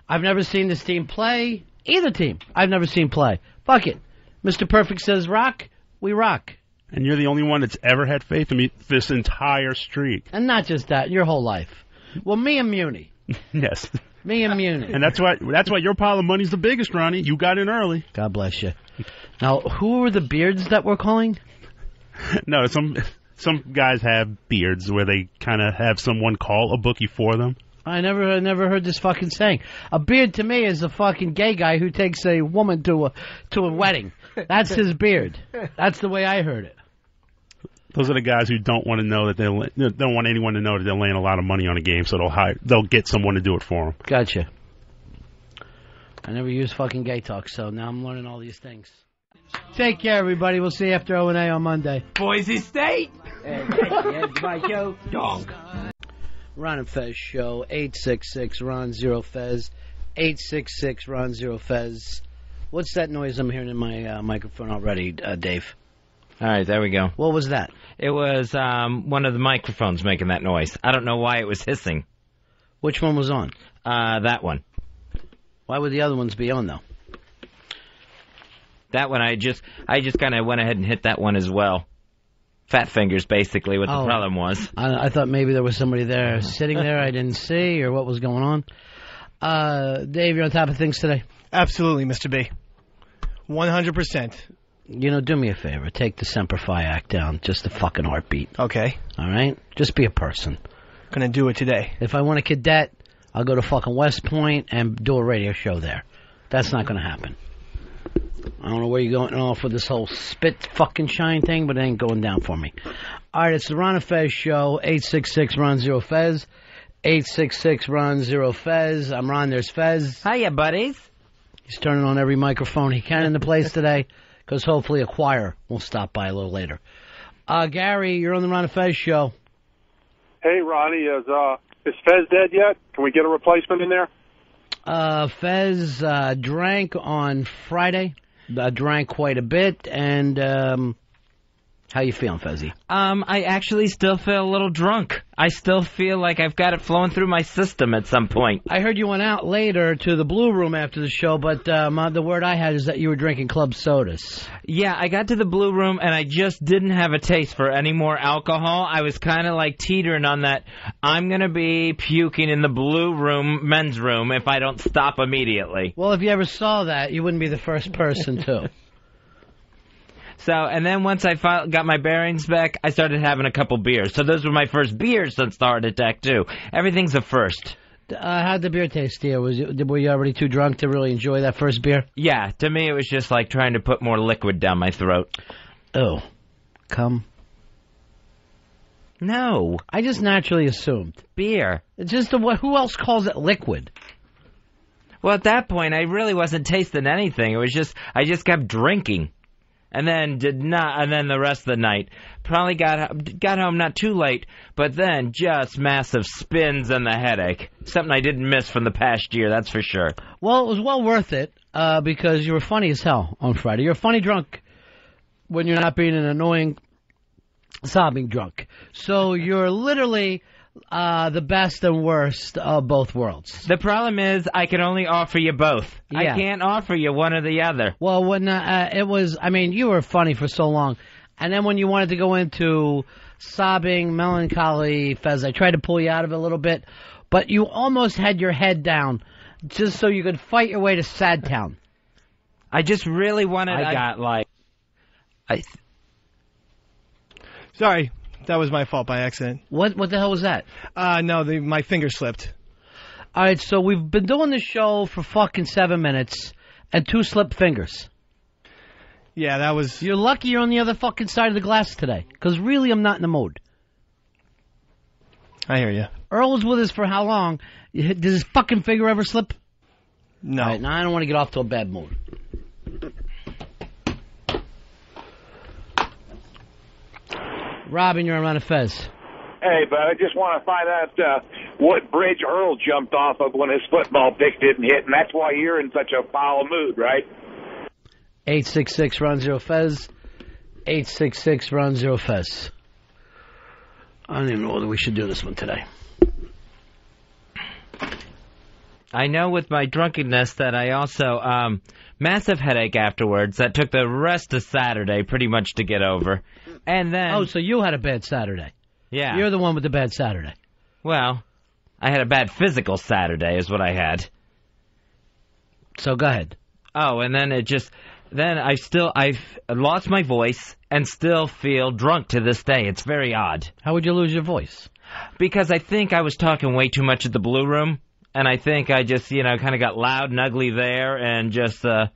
I've never seen this team play. Either team. I've never seen play. Fuck it. Mr. Perfect says rock, we rock. And you're the only one that's ever had faith in me this entire streak. And not just that, your whole life. Well, me and Muni. Yes. Me and Muni. And that's why your pile of money's the biggest, Ronnie. You got in early. God bless you. Now, who were the beards that we're calling? No, some guys have beards where they kind of have someone call a bookie for them. I never heard this fucking saying. A beard to me is a fucking gay guy who takes a woman to a wedding. That's his beard. That's the way I heard it. Those are the guys who don't want to know that don't want anyone to know that they're laying a lot of money on a game, so they'll get someone to do it for them. Gotcha. I never used fucking gay talk, so now I'm learning all these things. Take care, everybody. We'll see you after O&A on Monday. Boise State! That's my show. Donk. Ron and Fez show. 866-RON-0-FEZ. 866-RON-0-FEZ. What's that noise I'm hearing in my microphone already, Dave? All right, there we go. What was that? It was one of the microphones making that noise. I don't know why it was hissing. Which one was on? That one. Why would the other ones be on, though? That one, I just kind of went ahead and hit that one as well. Fat fingers, basically, what the problem was. I thought maybe there was somebody there sitting there I didn't see, or what was going on. Dave, you're on top of things today? Absolutely, Mr. B. 100%. You know, do me a favor. Take the Semper Fi act down. Just a fucking heartbeat. Okay. All right? Just be a person. Gonna do it today. If I want a cadet, I'll go to fucking West Point and do a radio show there. That's not gonna happen. I don't know where you're going off with this whole spit fucking shine thing, but it ain't going down for me. All right, it's the Ron and Fez show. 866-RON-0-FEZ. 866-RON-0-FEZ. I'm Ron, there's Fez. Hiya, buddies. He's turning on every microphone he can in the place today, because hopefully a choir will stop by a little later. Gary, you're on the Ron and Fez show. Hey, Ronnie, is Fez dead yet? Can we get a replacement in there? Fez drank on Friday. Drank quite a bit, and how you feeling, Fezzy? I actually still feel a little drunk. I still feel like I've got it flowing through my system at some point. I heard you went out later to the Blue Room after the show, but the word I had is that you were drinking club sodas. Yeah, I got to the Blue Room, and I just didn't have a taste for any more alcohol. I was kind of like teetering on that. I'm going to be puking in the Blue Room, men's room, if I don't stop immediately. Well, if you ever saw that, you wouldn't be the first person to. So, and then once I got my bearings back, I started having a couple beers. So those were my first beers since the heart attack, too. Everything's a first. How'd the beer taste to you? Were you already too drunk to really enjoy that first beer? Yeah, to me it was just like trying to put more liquid down my throat. Oh. Cum? No. I just naturally assumed. Beer. It's just who else calls it liquid? Well, at that point, I really wasn't tasting anything. It was just, I just kept drinking. And then the rest of the night, probably got home not too late, but then just massive spins and the headache. Something I didn't miss from the past year, that's for sure. Well, it was well worth it, because you were funny as hell on Friday. You're a funny drunk when you're not being an annoying, sobbing drunk. So you're literally the best and worst of both worlds. The problem is I can only offer you both. Yeah. I can't offer you one or the other. Well, when it was, I mean, you were funny for so long. And then when you wanted to go into sobbing, melancholy, Fez, I tried to pull you out of it a little bit. But you almost had your head down just so you could fight your way to Sad Town. I just really wanted... Sorry, that was my fault by accident. What the hell was that? No, my finger slipped. All right, so we've been doing the show for fucking 7 minutes and 2 slipped fingers. Yeah, that was... You're lucky you're on the other fucking side of the glass today, because really I'm not in the mood. I hear you. Earl was with us for how long? Did his fucking finger ever slip? No. All right, now I don't want to get off to a bad mood. Robin, you're on Fez. Hey, but I just want to find out what bridge Earl jumped off of when his football pick didn't hit, and that's why you're in such a foul mood, right? 866-RON-0-FEZ. 866-RON-0-FEZ. I don't even know whether we should do this one today. I know with my drunkenness that I also, massive headache afterwards that took the rest of Saturday pretty much to get over. And then... Oh, so you had a bad Saturday. Yeah. You're the one with the bad Saturday. Well, I had a bad physical Saturday is what I had. So go ahead. Oh, and then it just... Then I've lost my voice and still feel drunk to this day. It's very odd. How would you lose your voice? Because I think I was talking way too much at the Blue Room, and I think I just, kind of got loud and ugly there and just shot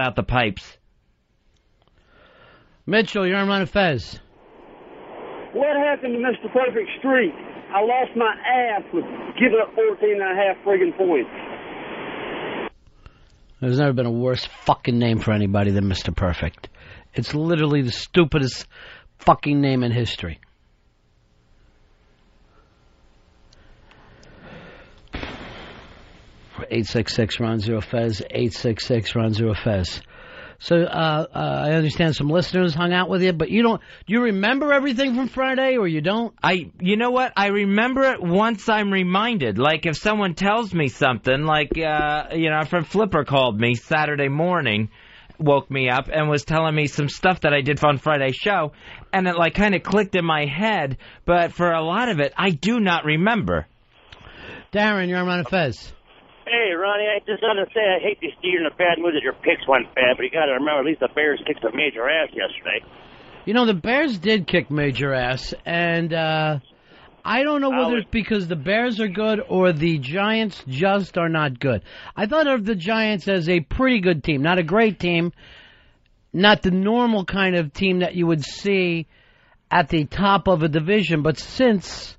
out the pipes. Mitchell, you're on Run Fez. What happened to Mr. Perfect Street? I lost my ass with giving up 14.5 friggin' points. There's never been a worse fucking name for anybody than Mr. Perfect. It's literally the stupidest fucking name in history. For 866-RON-0-FEZ, 866-RON-0-FEZ. So, I understand some listeners hung out with you, but do you remember everything from Friday, or you don't? You know what? I remember it once I'm reminded. Like, if someone tells me something, like, a friend Flipper called me Saturday morning, woke me up, and was telling me some stuff that I did on Friday's show, and it, kind of clicked in my head, but for a lot of it, I do not remember. Darren, you're on Run Fez. Hey, Ronnie, I just want to say I hate to see you in a bad mood that your picks went bad, but you got to remember at least the Bears kicked some major ass yesterday. The Bears did kick major ass, and I don't know whether it's because the Bears are good or the Giants just are not good. I thought of the Giants as a pretty good team, not a great team, not the normal kind of team that you would see at the top of a division, but since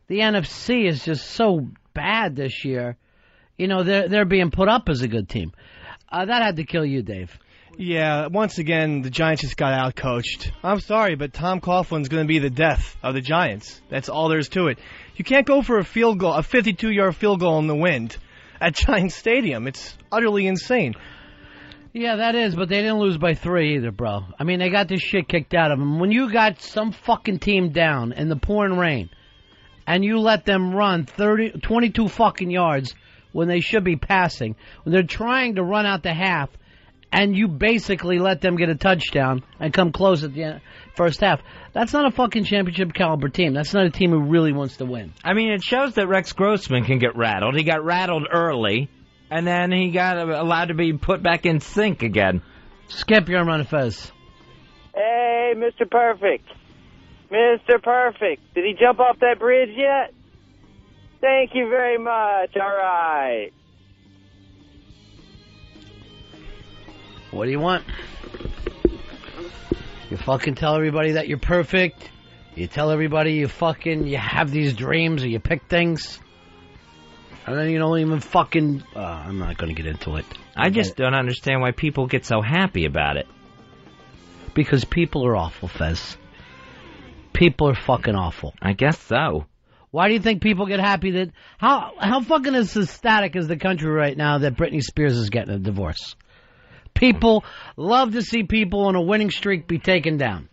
the NFC is just so bad this year, they're being put up as a good team. That had to kill you, Dave. Yeah, once again, the Giants just got out-coached. I'm sorry, but Tom Coughlin's going to be the death of the Giants. That's all there is to it. You can't go for a field goal, a 52-yard field goal in the wind at Giants Stadium. It's utterly insane. Yeah, that is, but they didn't lose by 3 either, bro. I mean, they got this shit kicked out of them. When you got some fucking team down in the pouring rain, and you let them run 22 fucking yards when they should be passing, when they're trying to run out the half, and you basically let them get a touchdown and come close at the first half, that's not a fucking championship caliber team. That's not a team who really wants to win. I mean, it shows that Rex Grossman can get rattled. He got rattled early, and then he got allowed to be put back in sync again. Skip, you're on Run Fez. Hey, Mr. Perfect. Mr. Perfect. Did he jump off that bridge yet? Thank you very much. All right. What do you want? You fucking tell everybody that you're perfect. You tell everybody you have these dreams or you pick things. And then you don't even fucking... I'm not going to get into it. I just don't understand why people get so happy about it. Because people are awful, Fez. People are fucking awful. I guess so. Why do you think people get happy that... How fucking ecstatic is the country right now that Britney Spears is getting a divorce? People love to see people on a winning streak be taken down.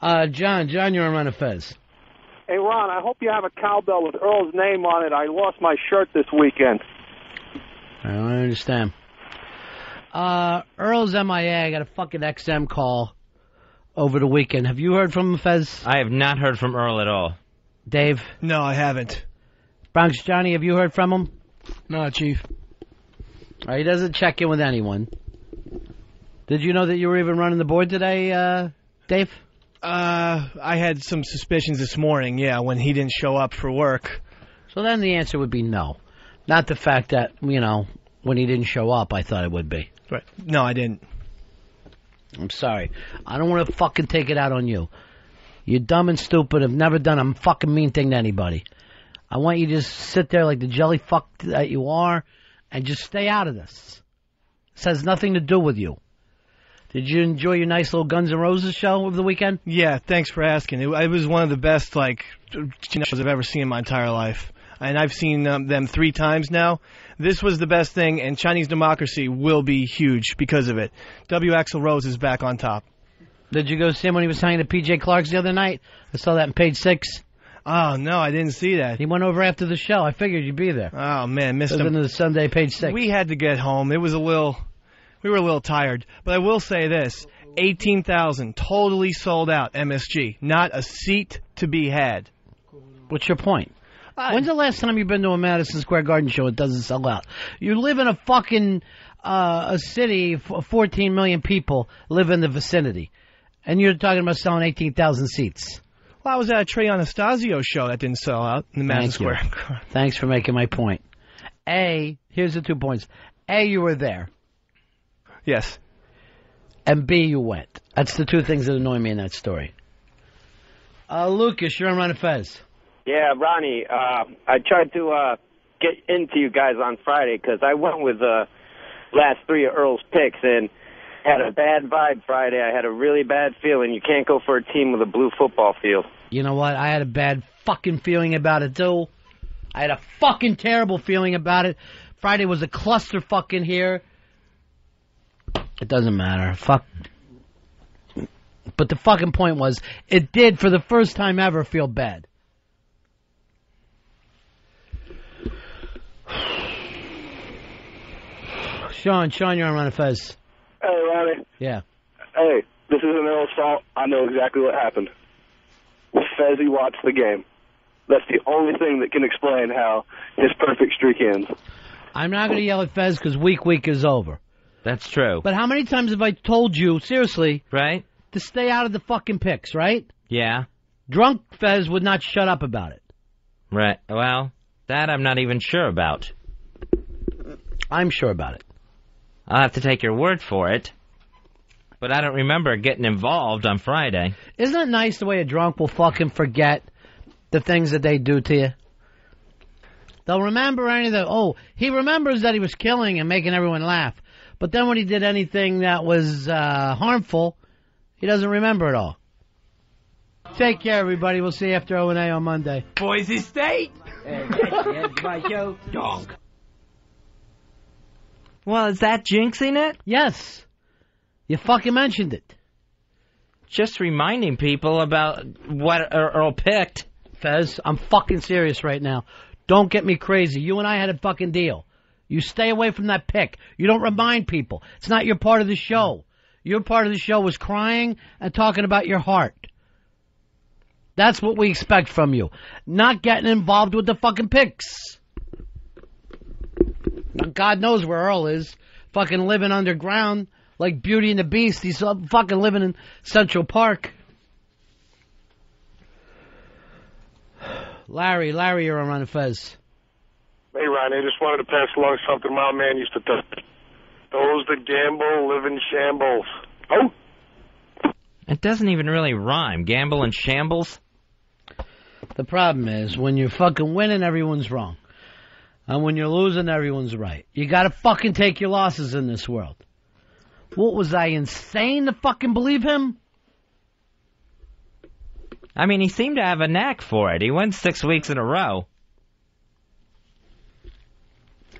John, you're on Run of Fez. Hey, Ron, I hope you have a cowbell with Earl's name on it. I lost my shirt this weekend. I understand. Earl's MIA. I got a fucking XM call over the weekend. Have you heard from him, Fez? I have not heard from Earl at all. Dave? No, I haven't. Bronx Johnny, have you heard from him? No, Chief. He doesn't check in with anyone. Did you know that you were even running the board today, Dave? I had some suspicions this morning, yeah, when he didn't show up for work. So then the answer would be no. Not the fact that, when he didn't show up, I thought it would be. Right. No, I didn't. I'm sorry. I don't want to fucking take it out on you. You're dumb and stupid, have never done a fucking mean thing to anybody. I want you to just sit there like the jelly fuck that you are and just stay out of this. This has nothing to do with you. Did you enjoy your nice little Guns N' Roses show over the weekend? Yeah, thanks for asking. It was one of the best, shows I've ever seen in my entire life. And I've seen them 3 times now. This was the best thing, and Chinese Democracy will be huge because of it. W. Axl Rose is back on top. Did you go see him when he was signing to P.J. Clark's the other night? I saw that on page 6. Oh, no, I didn't see that. He went over after the show. I figured you'd be there. Oh, man, missed him. Into the Sunday, page 6. We had to get home. We were a little tired. But I will say this. 18,000, totally sold out, MSG. Not a seat to be had. What's your point? When's the last time you've been to a Madison Square Garden show that doesn't sell out? You live in a fucking a city, 14 million people live in the vicinity. And you're talking about selling 18,000 seats. Well, I was at a Trey Anastasio show that didn't sell out in the Madison Square. Thanks for making my point. A, here's the 2 points. A, you were there. Yes. And B, you went. That's the 2 things that annoy me in that story. Lucas, you're on Run of Fez. Yeah, Ronnie, I tried to get into you guys on Friday because I went with the last 3 of Earl's picks and had a bad vibe Friday. I had a really bad feeling. You can't go for a team with a blue football field. You know what? I had a bad fucking feeling about it, too. I had a fucking terrible feeling about it. Friday was a cluster fucking here. It doesn't matter. Fuck. But the fucking point was, it did, for the first time ever, feel bad. Sean, you're on Run of Fez. Hey, Ronnie. Yeah. Hey, this isn't Earl's fault. I know exactly what happened. Fezzy watched the game. That's the only thing that can explain how his perfect streak ends. I'm not going to yell at Fez because week is over. That's true. But how many times have I told you, seriously, right, to stay out of the fucking picks, right? Yeah. Drunk Fez would not shut up about it. Right. Well, that I'm not even sure about. I'm sure about it. I'll have to take your word for it. But I don't remember getting involved on Friday. Isn't it nice the way a drunk will fucking forget the things that they do to you? They'll remember anything. Oh, he remembers that he was killing and making everyone laugh. But then when he did anything that was harmful, he doesn't remember it all. Take care, everybody. We'll see you after O&A on Monday. Boise State! That's my show. Dog. Well, is that jinxing it? Yes. You fucking mentioned it. Just reminding people about what Earl picked. Fez, I'm fucking serious right now. Don't get me crazy. You and I had a fucking deal. You stay away from that pick. You don't remind people. It's not your part of the show. Your part of the show was crying and talking about your heart. That's what we expect from you. Not getting involved with the fucking picks. God knows where Earl is. Fucking living underground like Beauty and the Beast. He's fucking living in Central Park. Larry, you're on Run of Fez. Hey, Ronnie, I just wanted to pass along something my man used to tell. Those that gamble live in shambles. Oh! It doesn't even really rhyme. Gamble and shambles? The problem is, when you're fucking winning, everyone's wrong. And when you're losing, everyone's right. You gotta fucking take your losses in this world. What, was I insane to fucking believe him? I mean, he seemed to have a knack for it. He won 6 weeks in a row.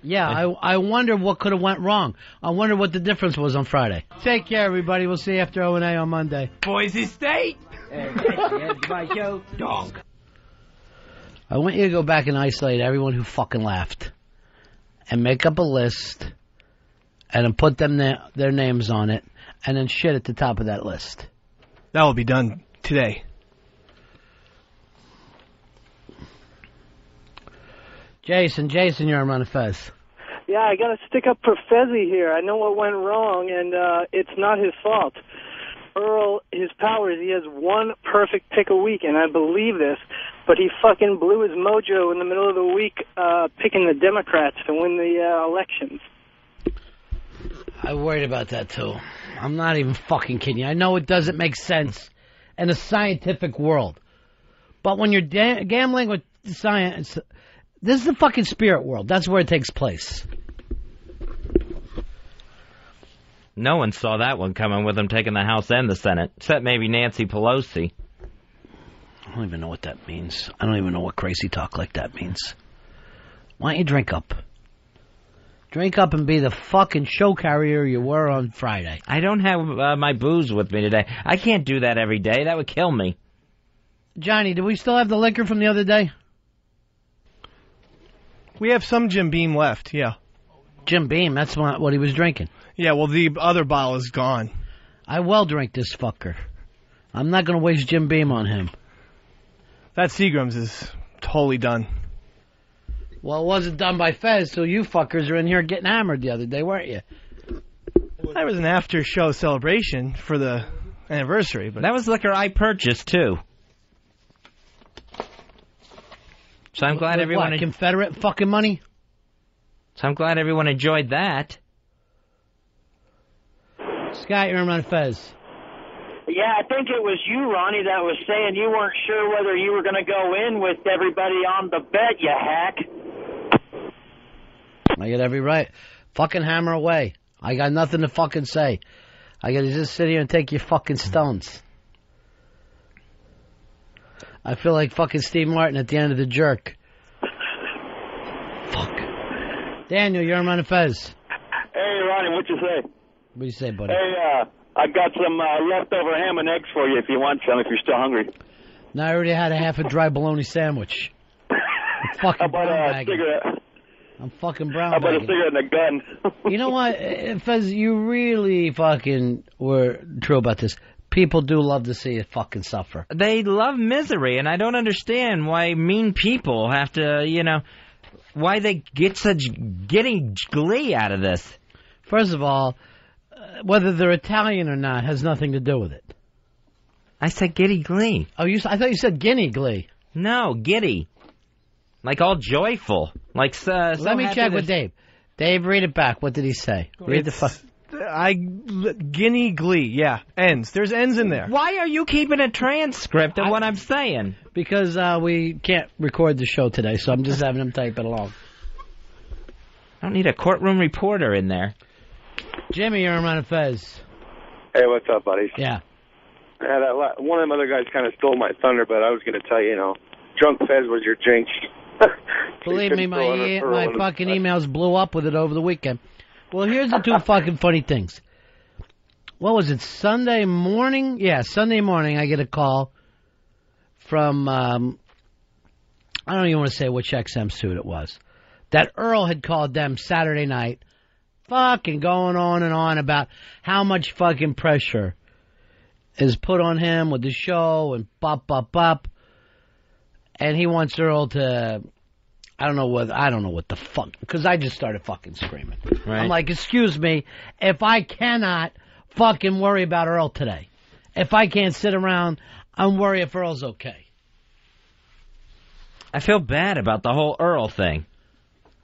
Yeah, I wonder what could have went wrong. I wonder what the difference was on Friday. Take care, everybody. We'll see you after O&A on Monday. Boise State! And that's the end of my show. Dog. I want you to go back and isolate everyone who fucking laughed. And make up a list. And then put them their names on it. And then shit at the top of that list. That will be done today. Jason, you're on Run of Fez. Yeah, I got to stick up for Fezzy here. I know what went wrong, and it's not his fault. Earl, his powers, he has one perfect pick a week, and I believe this, but he fucking blew his mojo in the middle of the week picking the Democrats to win the elections. I worried about that, too. I'm not even fucking kidding you. I know it doesn't make sense in a scientific world. But when you're gambling with science, this is the fucking spirit world. That's where it takes place. No one saw that one coming with him taking the House and the Senate, except maybe Nancy Pelosi. I don't even know what that means. I don't even know what crazy talk like that means. Why don't you drink up? Drink up and be the fucking show carrier you were on Friday. I don't have my booze with me today. I can't do that every day. That would kill me. Johnny, do we still have the liquor from the other day? We have some Jim Beam left, yeah. Jim Beam, that's what he was drinking. Yeah, well, the other bottle is gone. I will drink this fucker. I'm not going to waste Jim Beam on him. That Seagram's is totally done. Well, it wasn't done by Fez, so you fuckers are in here getting hammered the other day, weren't you? There was an after-show celebration for the anniversary. But that was liquor I purchased, too. So I'm glad everyone... What, Confederate fucking money? So I'm glad everyone enjoyed that. Scott, you're on Fez. Yeah, I think it was you, Ronnie, that was saying you weren't sure whether you were going to go in with everybody on the bet, you hack. I get every right. Fucking hammer away. I got nothing to fucking say. I got to just sit here and take your fucking stones. I feel like fucking Steve Martin at the end of The Jerk. Fuck. Daniel, you're on Fez. Hey, Ronnie, what you say? What do you say, buddy? Hey, I got some leftover ham and eggs for you if you want some, if you're still hungry. No, I already had a half a dry bologna sandwich. I'm fucking How about brown a bagging. cigarette? I'm fucking brown How about a bagging. cigarette and a gun? You know what, Fez, you really fucking were true about this. People do love to see it fucking suffer. They love misery, and I don't understand why mean people have to, why they get such giddy glee out of this. First of all, whether they're Italian or not has nothing to do with it. I said giddy glee. Oh, I thought you said guinea glee. No, giddy. Like all joyful. Like so Let me happy check that- with Dave. Dave, read it back. What did he say? Read the fuck. Guinea glee, yeah. Ends. There's ends in there. Why are you keeping a transcript of what I'm saying? Because we can't record the show today, so I'm just having him type it along. I don't need a courtroom reporter in there. Jimmy, you're on Fez. Hey, what's up, buddies? Yeah. One of them other guys kind of stole my thunder, but I was going to tell you, Drunk Fez was your jinx. Believe me, my fucking emails blew up with it over the weekend. Well, here's the two fucking funny things. What was it, Sunday morning? Yeah, Sunday morning I get a call from, I don't even want to say which XM suit it was, that Earl had called them Saturday night, fucking going on and on about how much fucking pressure is put on him with the show and bop. And he wants Earl to... I don't know what the fuck, because I just started fucking screaming. Right. I'm like, excuse me, if I cannot fucking worry about Earl today, if I can't sit around and worry if Earl's okay. I feel bad about the whole Earl thing.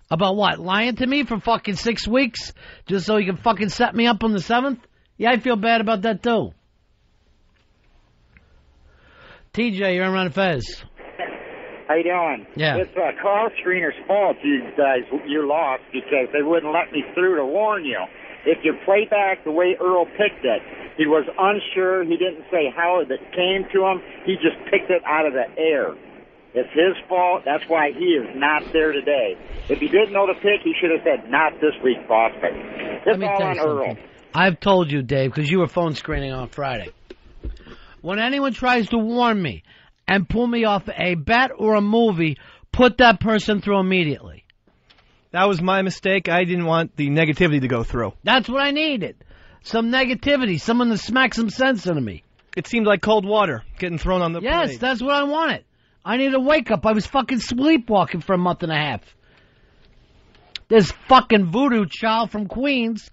About what? Lying to me for fucking 6 weeks just so he can fucking set me up on the 7th? Yeah, I feel bad about that too. TJ, you're on Fez. How you doing? Yeah. It's Carl Screener's fault you lost because they wouldn't let me through to warn you. If you play back the way Earl picked it, he was unsure. He didn't say how it came to him. He just picked it out of the air. It's his fault. That's why he is not there today. If he didn't know the pick, he should have said, not this week, prospect. It's all on Earl. I've told you, Dave, because you were phone screening on Friday. When anyone tries to warn me and pull me off a bet or a movie, put that person through immediately. That was my mistake. I didn't want the negativity to go through. That's what I needed. Some negativity. Someone to smack some sense into me. It seemed like cold water getting thrown on the Yes, parade. that's what I wanted. I needed a wake-up. I was fucking sleepwalking for a month and a half. This fucking voodoo child from Queens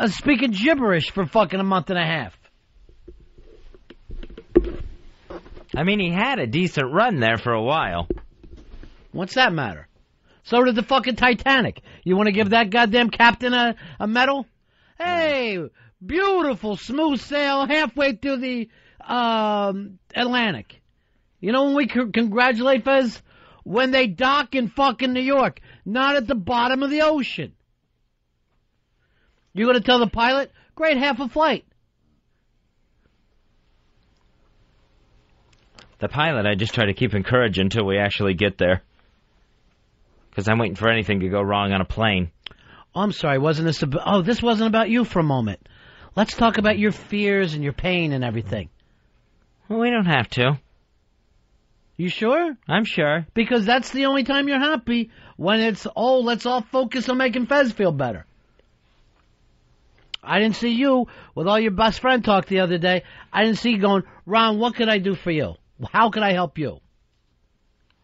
speaking gibberish for fucking a month and a half. I mean, he had a decent run there for a while. What's that matter? So did the fucking Titanic. You want to give that goddamn captain a medal? Hey, beautiful smooth sail halfway through the Atlantic. You know when we congratulate Fez? When they dock in fucking New York, not at the bottom of the ocean. You gonna tell the pilot? Great, half a flight. The pilot, I just try to keep encouraging until we actually get there. Because I'm waiting for anything to go wrong on a plane. Oh, I'm sorry, wasn't this about... Oh, this wasn't about you for a moment. Let's talk about your fears and your pain and everything. Well, we don't have to. You sure? I'm sure. Because that's the only time you're happy, when it's, oh, let's all focus on making Fez feel better. I didn't see you with all your best friend talk the other day. I didn't see you going, Ron, what can I do for you? How can I help you?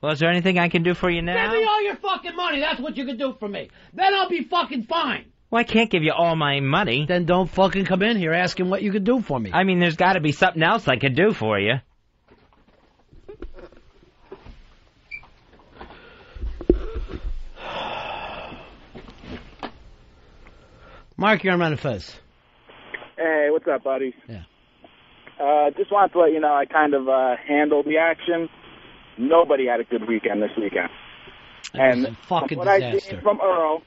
Well, is there anything I can do for you now? Give me all your fucking money. That's what you can do for me. Then I'll be fucking fine. Well, I can't give you all my money. Then don't fucking come in here asking what you can do for me. I mean, there's got to be something else I could do for you. Mark, you're on Ron Fez. Hey, what's up, buddy? Yeah. Just wanted to let you know I kind of handled the action. Nobody had a good weekend this weekend. And fucking what I disaster. seen from Earl,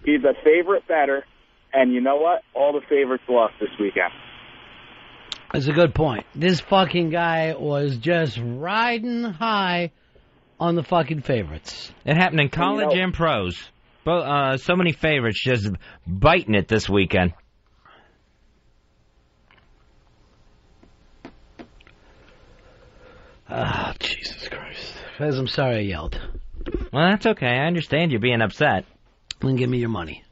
he's a favorite better, and you know what? All the favorites lost this weekend. That's a good point. This fucking guy was just riding high on the fucking favorites. It happened in college and pros. So many favorites just biting it this weekend. Ah, Jesus Christ. Fez, I'm sorry I yelled. Well, that's okay. I understand you're being upset. Then give me your money.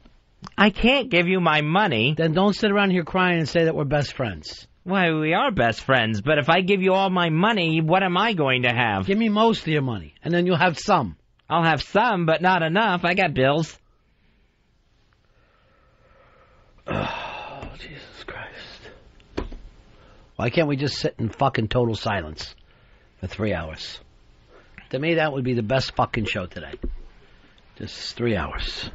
I can't give you my money. Then don't sit around here crying and say that we're best friends. Why, we are best friends, but if I give you all my money, what am I going to have? Give me most of your money, and then you'll have some. I'll have some, but not enough. I got bills. Oh, Jesus Christ. Why can't we just sit in fucking total silence for 3 hours? To me, that would be the best fucking show today. Just 3 hours.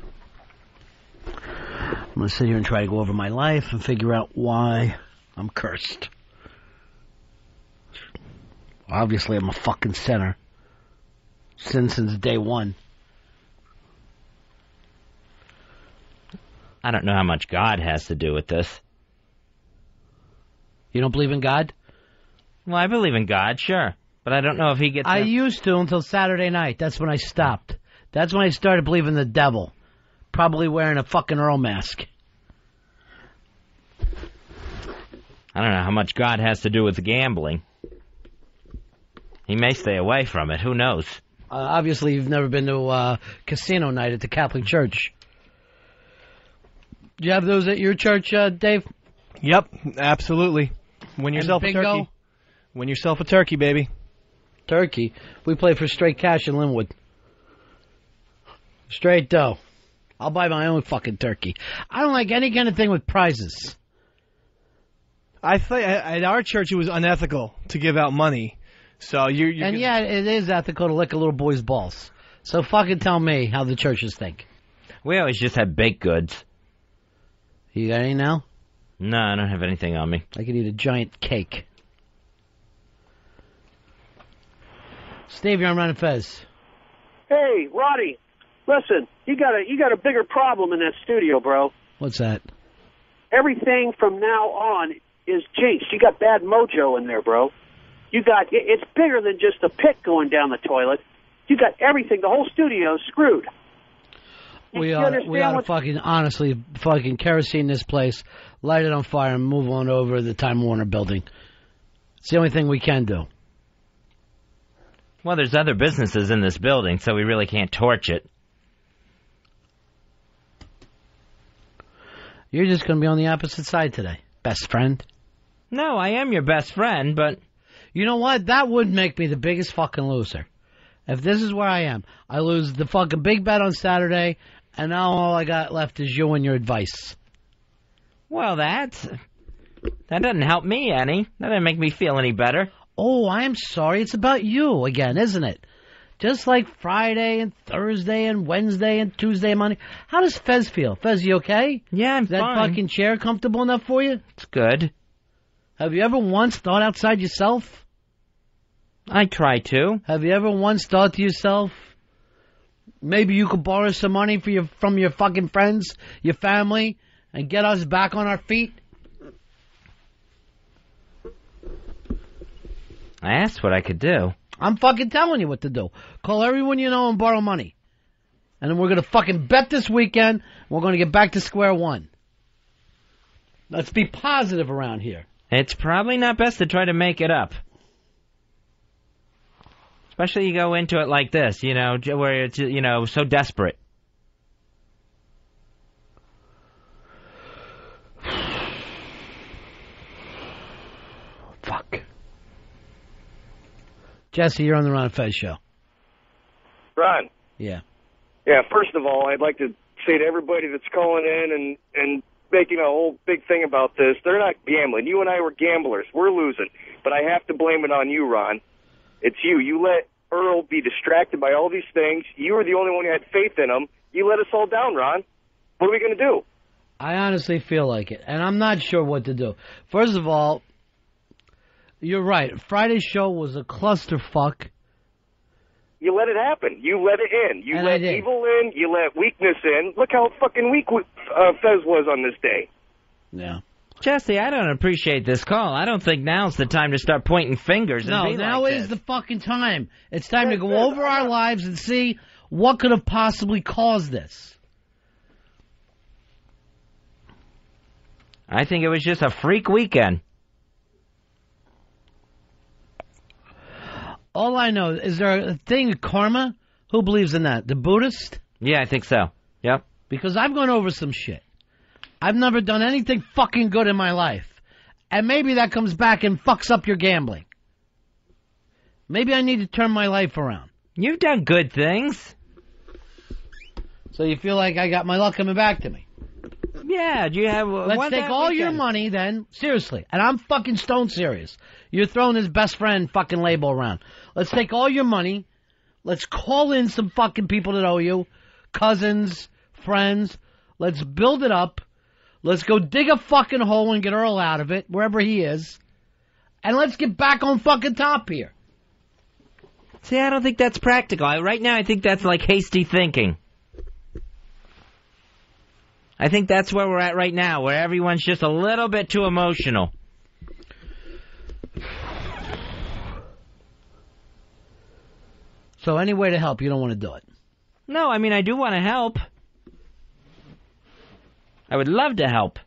I'm going to sit here and try to go over my life and figure out why I'm cursed. Obviously, I'm a fucking sinner. Since day one. I don't know how much God has to do with this. You don't believe in God? Well, I believe in God, sure. But I don't know if he gets... I used to until Saturday night. That's when I stopped. That's when I started believing in the devil. Probably wearing a fucking Earl mask. I don't know how much God has to do with gambling. He may stay away from it. Who knows? Obviously, you've never been to casino night at the Catholic Church. Do you have those at your church, Dave? Yep, absolutely. Win yourself a turkey. Win yourself a turkey, baby. Turkey? We play for straight cash in Linwood. Straight dough. I'll buy my own fucking turkey. I don't like any kind of thing with prizes. I think at our church it was unethical to give out money. So yeah, it is ethical to lick a little boy's balls. So fucking tell me how the churches think. We always just had baked goods. You got any now? No, I don't have anything on me. I could eat a giant cake. Steve, you're on Ron and Fez. Hey, Roddy, listen, you got a bigger problem in that studio, bro. What's that? Everything from now on is jinxed. You got bad mojo in there, bro. It's bigger than just a pick going down the toilet. You got everything. The whole studio's screwed. We ought to fucking, honestly, fucking kerosene this place, light it on fire, and move on over to the Time Warner building. It's the only thing we can do. Well, there's other businesses in this building, so we really can't torch it. You're just going to be on the opposite side today, best friend. No, I am your best friend, but... You know what? That would make me the biggest fucking loser. If this is where I am, I lose the fucking big bet on Saturday, and now all I got left is you and your advice. Well, that doesn't help me any. That doesn't make me feel any better. Oh, I'm sorry. It's about you again, isn't it? Just like Friday and Thursday and Wednesday and Tuesday and Monday. How does Fez feel? Fez, you okay? Yeah, I'm Is that fine. fucking chair comfortable enough for you? It's good. Have you ever once thought outside yourself? I try to. Have you ever once thought to yourself, maybe you could borrow some money from your fucking friends, your family, and get us back on our feet? I asked what I could do. I'm fucking telling you what to do. Call everyone you know and borrow money. And then we're going to fucking bet this weekend. We're going to get back to square one. Let's be positive around here. It's probably not best to try to make it up. Especially you go into it like this, where it's, so desperate. Fuck. Jesse, you're on the Ron Fez show. Ron. Yeah. Yeah, first of all, I'd like to say to everybody that's calling in and making a whole big thing about this, they're not gambling. You and I were gamblers. We're losing. But I have to blame it on you, Ron. It's you. You let Earl be distracted by all these things. You were the only one who had faith in him. You let us all down, Ron. What are we going to do? I honestly feel like it, and I'm not sure what to do. First of all, you're right. Friday's show was a clusterfuck. You let it happen. You let it in. You let evil in. You let weakness in. Look how fucking weak Fez was on this day. Yeah. Jesse, I don't appreciate this call. I don't think now's the time to start pointing fingers. No, now is the fucking time. It's time to go over our lives and see what could have possibly caused this. I think it was just a freak weekend. All I know, is there a thing, karma? Who believes in that? The Buddhist? Yeah, I think so. Yep. Because I've gone over some shit. I've never done anything fucking good in my life. And maybe that comes back and fucks up your gambling. Maybe I need to turn my life around. You've done good things. So you feel like I got my luck coming back to me? Yeah, do you have... Let's take all your money then, seriously, and I'm fucking stone serious. You're throwing his best friend fucking label around. Let's take all your money, let's call in some fucking people that owe you, cousins, friends, let's build it up, let's go dig a fucking hole and get Earl out of it, wherever he is, and let's get back on fucking top here. See, I don't think that's practical. Right now, I think that's like hasty thinking. I think that's where we're at right now, where everyone's just a little bit too emotional. So any way to help, you don't want to do it? No, I mean, I do want to help. I would love to help.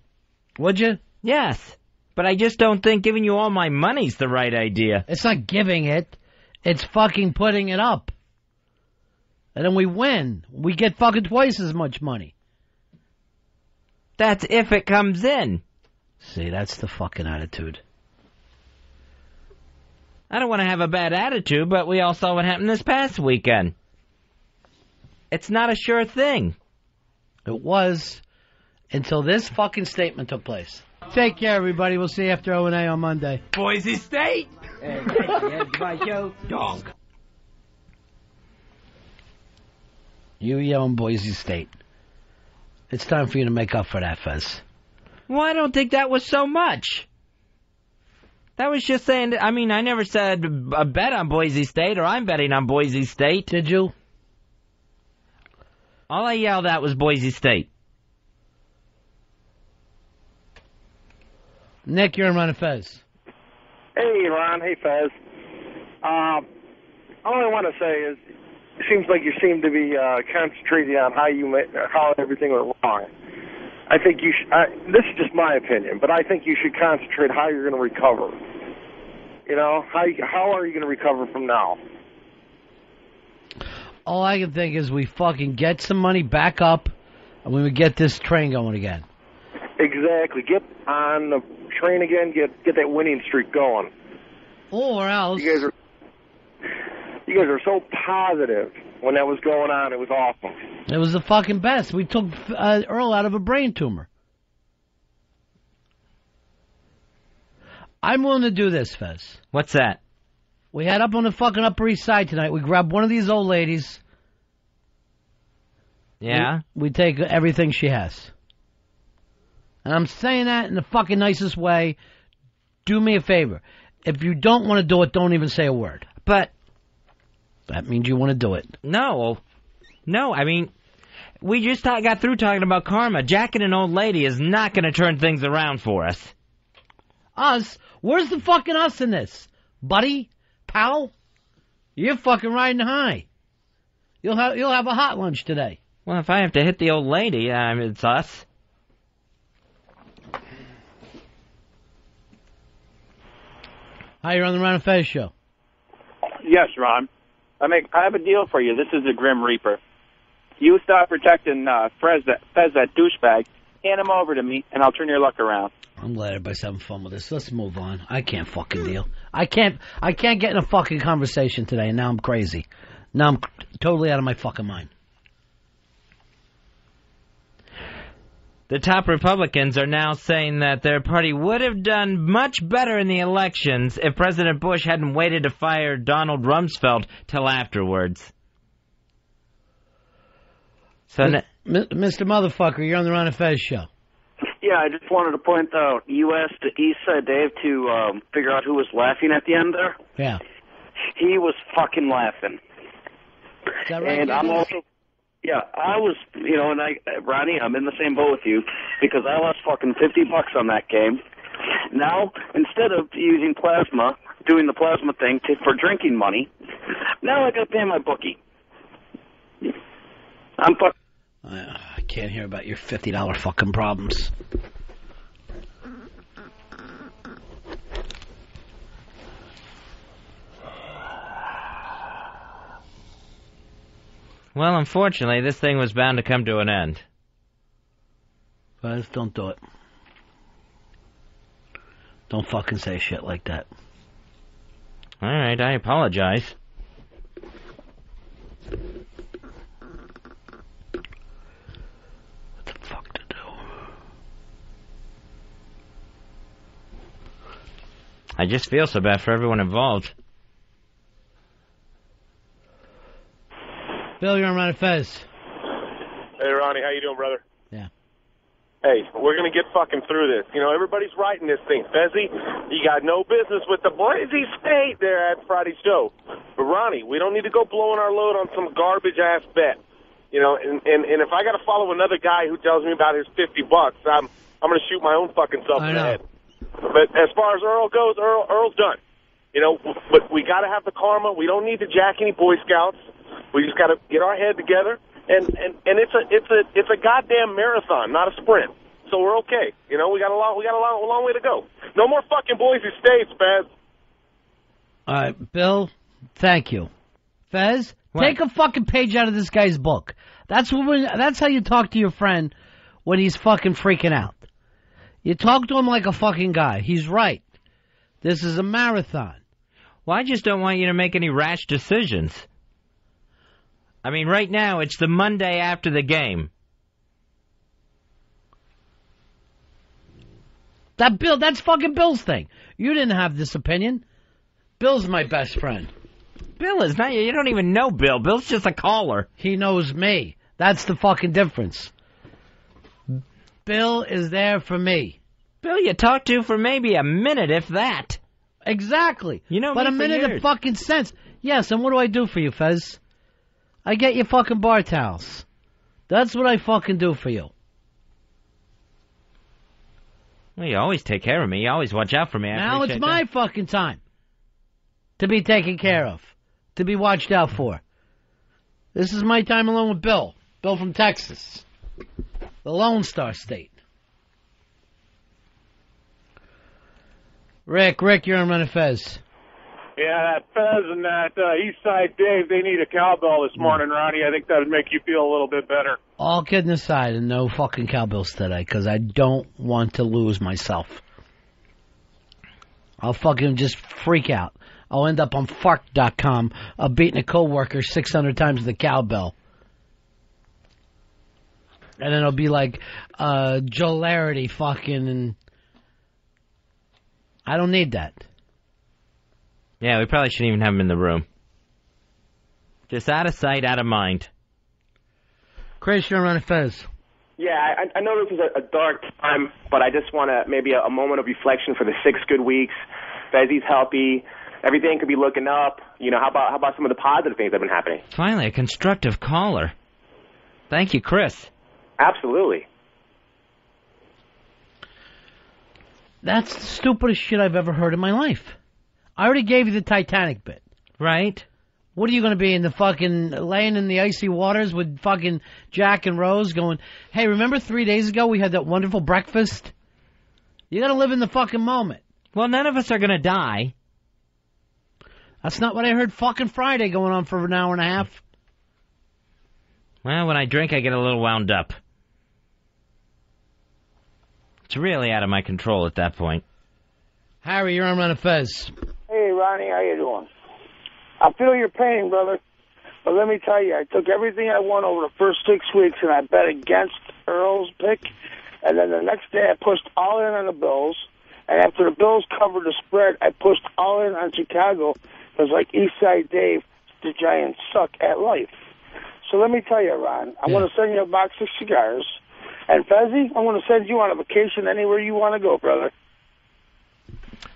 Would you? Yes. But I just don't think giving you all my money's the right idea. It's not giving it. It's fucking putting it up. And then we win. We get fucking twice as much money. That's if it comes in. See, that's the fucking attitude. I don't want to have a bad attitude, but we all saw what happened this past weekend. It's not a sure thing. It was until this fucking statement took place. Take care, everybody. We'll see you after O&A on Monday. Boise State! Dog. You own Boise State. It's time for you to make up for that, Fez. Well, I don't think that was so much. That was just saying, I mean, I never said a bet on Boise State or I'm betting on Boise State. Did you? All I yelled at was Boise State. Nick, you're in Ron and Fez. Hey, Ron. Hey, Fez. All I want to say is, it seems like you seem to be concentrating on how everything went wrong. I think you should. This is just my opinion, but I think you should concentrate how you're going to recover. You know, how are you going to recover from now? All I can think is we fucking get some money back up, and we get this train going again. Exactly. Get on the train again. Get that winning streak going. Or else you guys are so positive when that was going on. It was awesome. It was the fucking best. We took Earl out of a brain tumor. I'm willing to do this, Fez. What's that? We had up on the fucking Upper East Side tonight. We grabbed one of these old ladies. Yeah? We take everything she has. And I'm saying that in the fucking nicest way. Do me a favor. If you don't want to do it, don't even say a word. But that means you want to do it. No, I mean, we just got through talking about karma. Jacking an old lady is not going to turn things around for us. Us? Where's the fucking us in this? Buddy? Pal? You're fucking riding high. You'll have a hot lunch today. Well, if I have to hit the old lady, it's us. Hi, you're on the Ron and Fez show. Yes, Ron. I have a deal for you. This is the Grim Reaper. You stop protecting Fez, that douchebag. Hand him over to me, and I'll turn your luck around. I'm glad everybody's having fun with this. Let's move on. I can't fucking deal. I can't get in a fucking conversation today, and now I'm crazy. Now I'm totally out of my fucking mind. The top Republicans are now saying that their party would have done much better in the elections if President Bush hadn't waited to fire Donald Rumsfeld till afterwards. So, Mr. Motherfucker, you're on the Ron and Fez show. Yeah, I just wanted to point out, you asked Eastside Dave to figure out who was laughing at the end there. Yeah. He was fucking laughing. Is that right? And I'm also... Yeah, I was, and Ronnie, I'm in the same boat with you because I lost fucking $50 on that game. Now, instead of using plasma, doing the plasma thing for drinking money, now I got to pay my bookie. I'm fucking... I can't hear about your $50 fucking problems. well, unfortunately, this thing was bound to come to an end. Guys, don't do it. Don't fucking say shit like that. All right, I apologize. What the fuck to do? I just feel so bad for everyone involved. Bill, you're on Ron and Fez. Hey, Ronnie, how you doing, brother? Yeah. Hey, we're going to get fucking through this. Everybody's writing this thing. Fezzy, you got no business with the Boise State there at Friday's show. But, Ronnie, we don't need to go blowing our load on some garbage-ass bet. And if I got to follow another guy who tells me about his $50, I'm going to shoot my own fucking self in the head. But as far as Earl goes, Earl's done. But we got to have the karma. We don't need to jack any Boy Scouts. We just got to get our head together, and it's a goddamn marathon, not a sprint. So we're okay. We got a long way to go. No more fucking Boise State, Fez. All right, Bill. Thank you, Fez. What? Take a fucking page out of this guy's book. That's how you talk to your friend when he's fucking freaking out. You talk to him like a fucking guy. He's right. This is a marathon. Well, I just don't want you to make any rash decisions. I mean, right now, it's the Monday after the game. That's fucking Bill's thing. You didn't have this opinion. Bill's my best friend. Bill is not. You don't even know Bill. Bill's just a caller. He knows me. That's the fucking difference. Bill is there for me. Bill, you talk to for maybe a minute, if that. Exactly. But a minute of fucking sense. Yes, and what do I do for you, Fez? I get you fucking bar towels. That's what I fucking do for you. Well, you always take care of me. You always watch out for me. Now it's my fucking time to be taken care of, to be watched out for. This is my time alone with Bill. Bill from Texas. The Lone Star State. Rick, you're on Ron and Fez. Yeah, that Fez and that Eastside Dave, they need a cowbell this morning, Ronnie. I think that would make you feel a little bit better. All kidding aside, and no fucking cowbells today, because I don't want to lose myself. I'll fucking just freak out. I'll end up on Fark.com beating a coworker 600 times with the cowbell. And then it'll be like Joe Larity fucking, and I don't need that. Yeah, we probably shouldn't even have him in the room. Just out of sight, out of mind. Chris, you're on Fez. Yeah, I know this is a dark time, but I just want to maybe a moment of reflection for the 6 good weeks. Fezzi's healthy. Everything could be looking up. You know, how about some of the positive things that have been happening? Finally, a constructive caller. Thank you, Chris. Absolutely. That's the stupidest shit I've ever heard in my life. I already gave you the Titanic bit. Right? What are you going to be in the fucking, laying in the icy waters with fucking Jack and Rose going, hey, remember 3 days ago we had that wonderful breakfast? You got to live in the fucking moment. Well, none of us are going to die. That's not what I heard fucking Friday going on for an hour and a half. Well, when I drink, I get a little wound up. It's really out of my control at that point. Harry, you're on Run of Fez. Hey, Ronnie, how you doing? I feel your pain, brother. But let me tell you, I took everything I won over the first 6 weeks, and I bet against Earl's pick. And then the next day, I pushed all in on the Bills. And after the Bills covered the spread, I pushed all in on Chicago. Because like Eastside Dave, the Giants suck at life. So let me tell you, Ron, I'm going to send you a box of cigars. And Fezzi, I'm going to send you on a vacation anywhere you want to go, brother.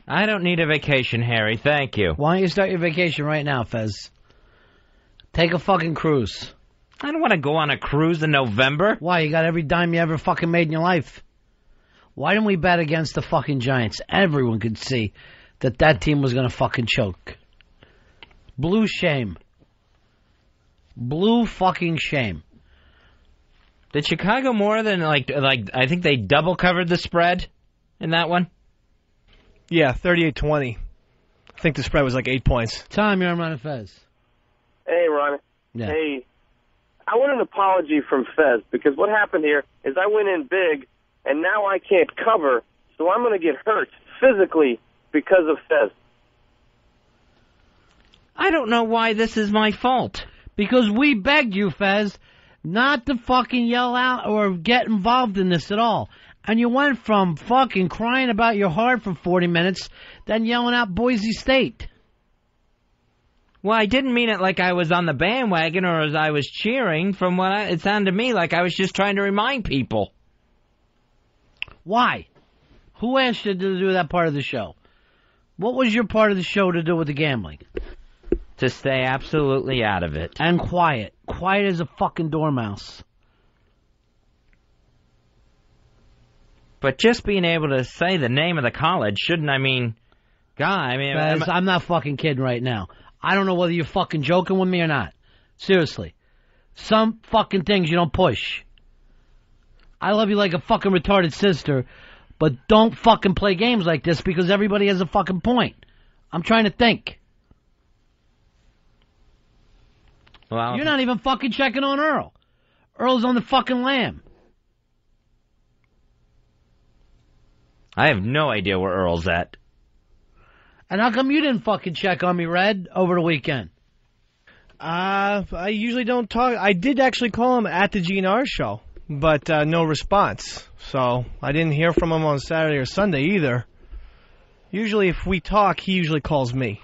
I don't need a vacation, Harry. Thank you. Why don't you start your vacation right now, Fez? Take a fucking cruise. I don't want to go on a cruise in November. Why? You got every dime you ever fucking made in your life. Why didn't we bet against the fucking Giants? Everyone could see that that team was going to fucking choke. Blue shame. Blue fucking shame. Did Chicago more than, like I think they double covered the spread in that one? Yeah, 38-20. I think the spread was like 8 points. Tom, you're on Ron and Fez. Hey, Ron. Yeah. Hey, I want an apology from Fez, because what happened here is I went in big, and now I can't cover, so I'm going to get hurt physically because of Fez. I don't know why this is my fault. Because we begged you, Fez, not to fucking yell out or get involved in this at all. And you went from fucking crying about your heart for 40 minutes, then yelling out Boise State. Well, I didn't mean it like I was on the bandwagon or as I was cheering. From what it sounded to me like I was just trying to remind people. Why? Who asked you to do that part of the show? What was your part of the show to do with the gambling? To stay absolutely out of it. And quiet. Quiet as a fucking dormouse. But just being able to say the name of the college, shouldn't I mean... God, I mean... Fez, I'm not fucking kidding right now. I don't know whether you're fucking joking with me or not. Seriously. Some fucking things you don't push. I love you like a fucking retarded sister, but don't fucking play games like this because everybody has a fucking point. I'm trying to think. Well, you're not even fucking checking on Earl. Earl's on the fucking lam. I have no idea where Earl's at. And how come you didn't fucking check on me, Red, over the weekend? I usually don't talk. I did actually call him at the GNR show, but no response. So I didn't hear from him on Saturday or Sunday either. Usually if we talk, he usually calls me.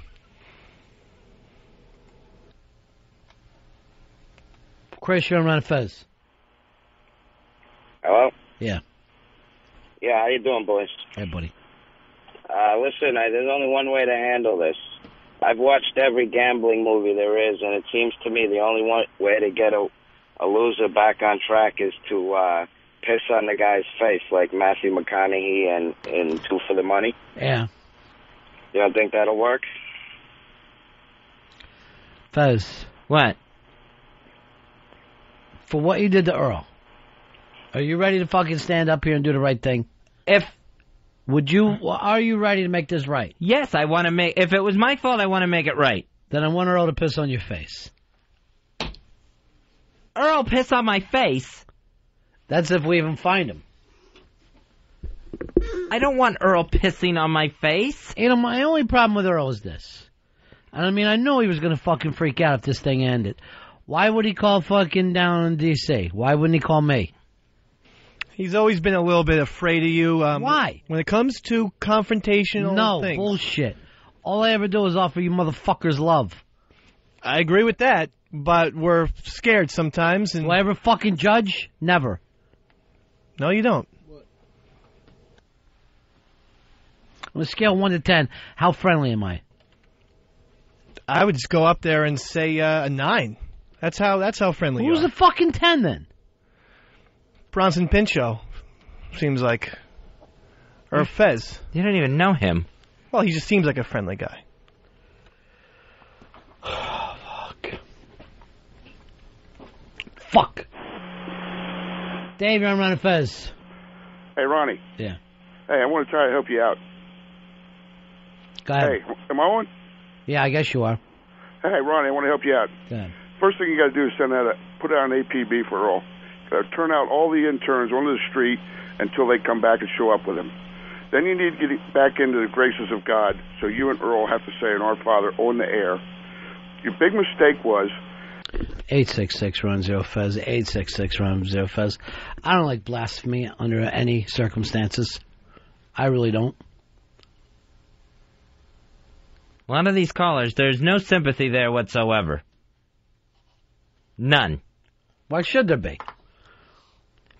Chris, you're on Ron Fez. Hello? Yeah. Yeah, how you doing, boys? Hey, buddy. Listen, there's only one way to handle this. I've watched every gambling movie there is, and it seems to me the only way to get a loser back on track is to piss on the guy's face, like Matthew McConaughey in Two for the Money. Yeah. You don't think that'll work? Fez. What? For what you did to Earl, are you ready to fucking stand up here and do the right thing? If Are you ready to make this right? Yes, I want to make... If it was my fault, I want to make it right. Then I want Earl to piss on your face. Earl piss on my face? That's if we even find him. I don't want Earl pissing on my face. You know, my only problem with Earl is this. And I mean, I know he was going to fucking freak out if this thing ended. Why would he call fucking down in D.C.? Why wouldn't he call me? He's always been a little bit afraid of you. Why? When it comes to confrontational things. No, bullshit. All I ever do is offer you motherfuckers love. I agree with that, but we're scared sometimes. And do I ever fucking judge? Never. No, you don't. On a scale of 1 to 10, how friendly am I? I would just go up there and say a 9. That's how friendly you are. Who's a fucking 10 then? Bronson Pinchot, seems like. Or Fez. You don't even know him. Well, he just seems like a friendly guy. Fuck. Dave, you're on Ron and Fez. Hey, Ronnie. Yeah. Hey, I want to try to help you out. Go ahead. Hey, am I on? Yeah, I guess you are. Hey, Ronnie, I want to help you out. Go ahead. First thing you got to do is put out an APB for Earl. Turn out all the interns onto the street until they come back and show up with him. Then you need to get back into the graces of God, so you and Earl have to say an Our Father on the air. Your big mistake was... 866-RUN-0-FEZ, 866-RUN-0-FEZ. I don't like blasphemy under any circumstances. I really don't. A lot of these callers, there's no sympathy there whatsoever. None. Why should there be?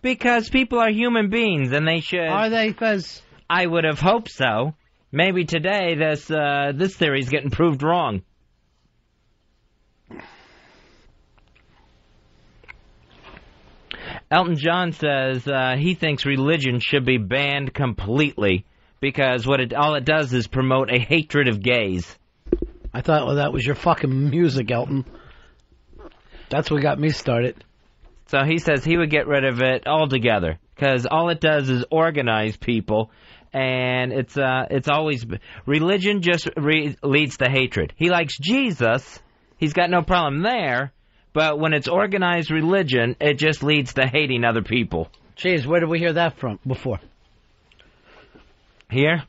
Because people are human beings, and they should... Are they, Fez? I would have hoped so. Maybe today this theory's getting proved wrong. Elton John says he thinks religion should be banned completely because all it does is promote a hatred of gays. I thought that was your fucking music, Elton. That's what got me started. So he says he would get rid of it altogether because all it does is organize people, and it's always religion just leads to hatred. He likes Jesus, he's got no problem there, but when it's organized religion, it just leads to hating other people. Jeez, where did we hear that from before? Here.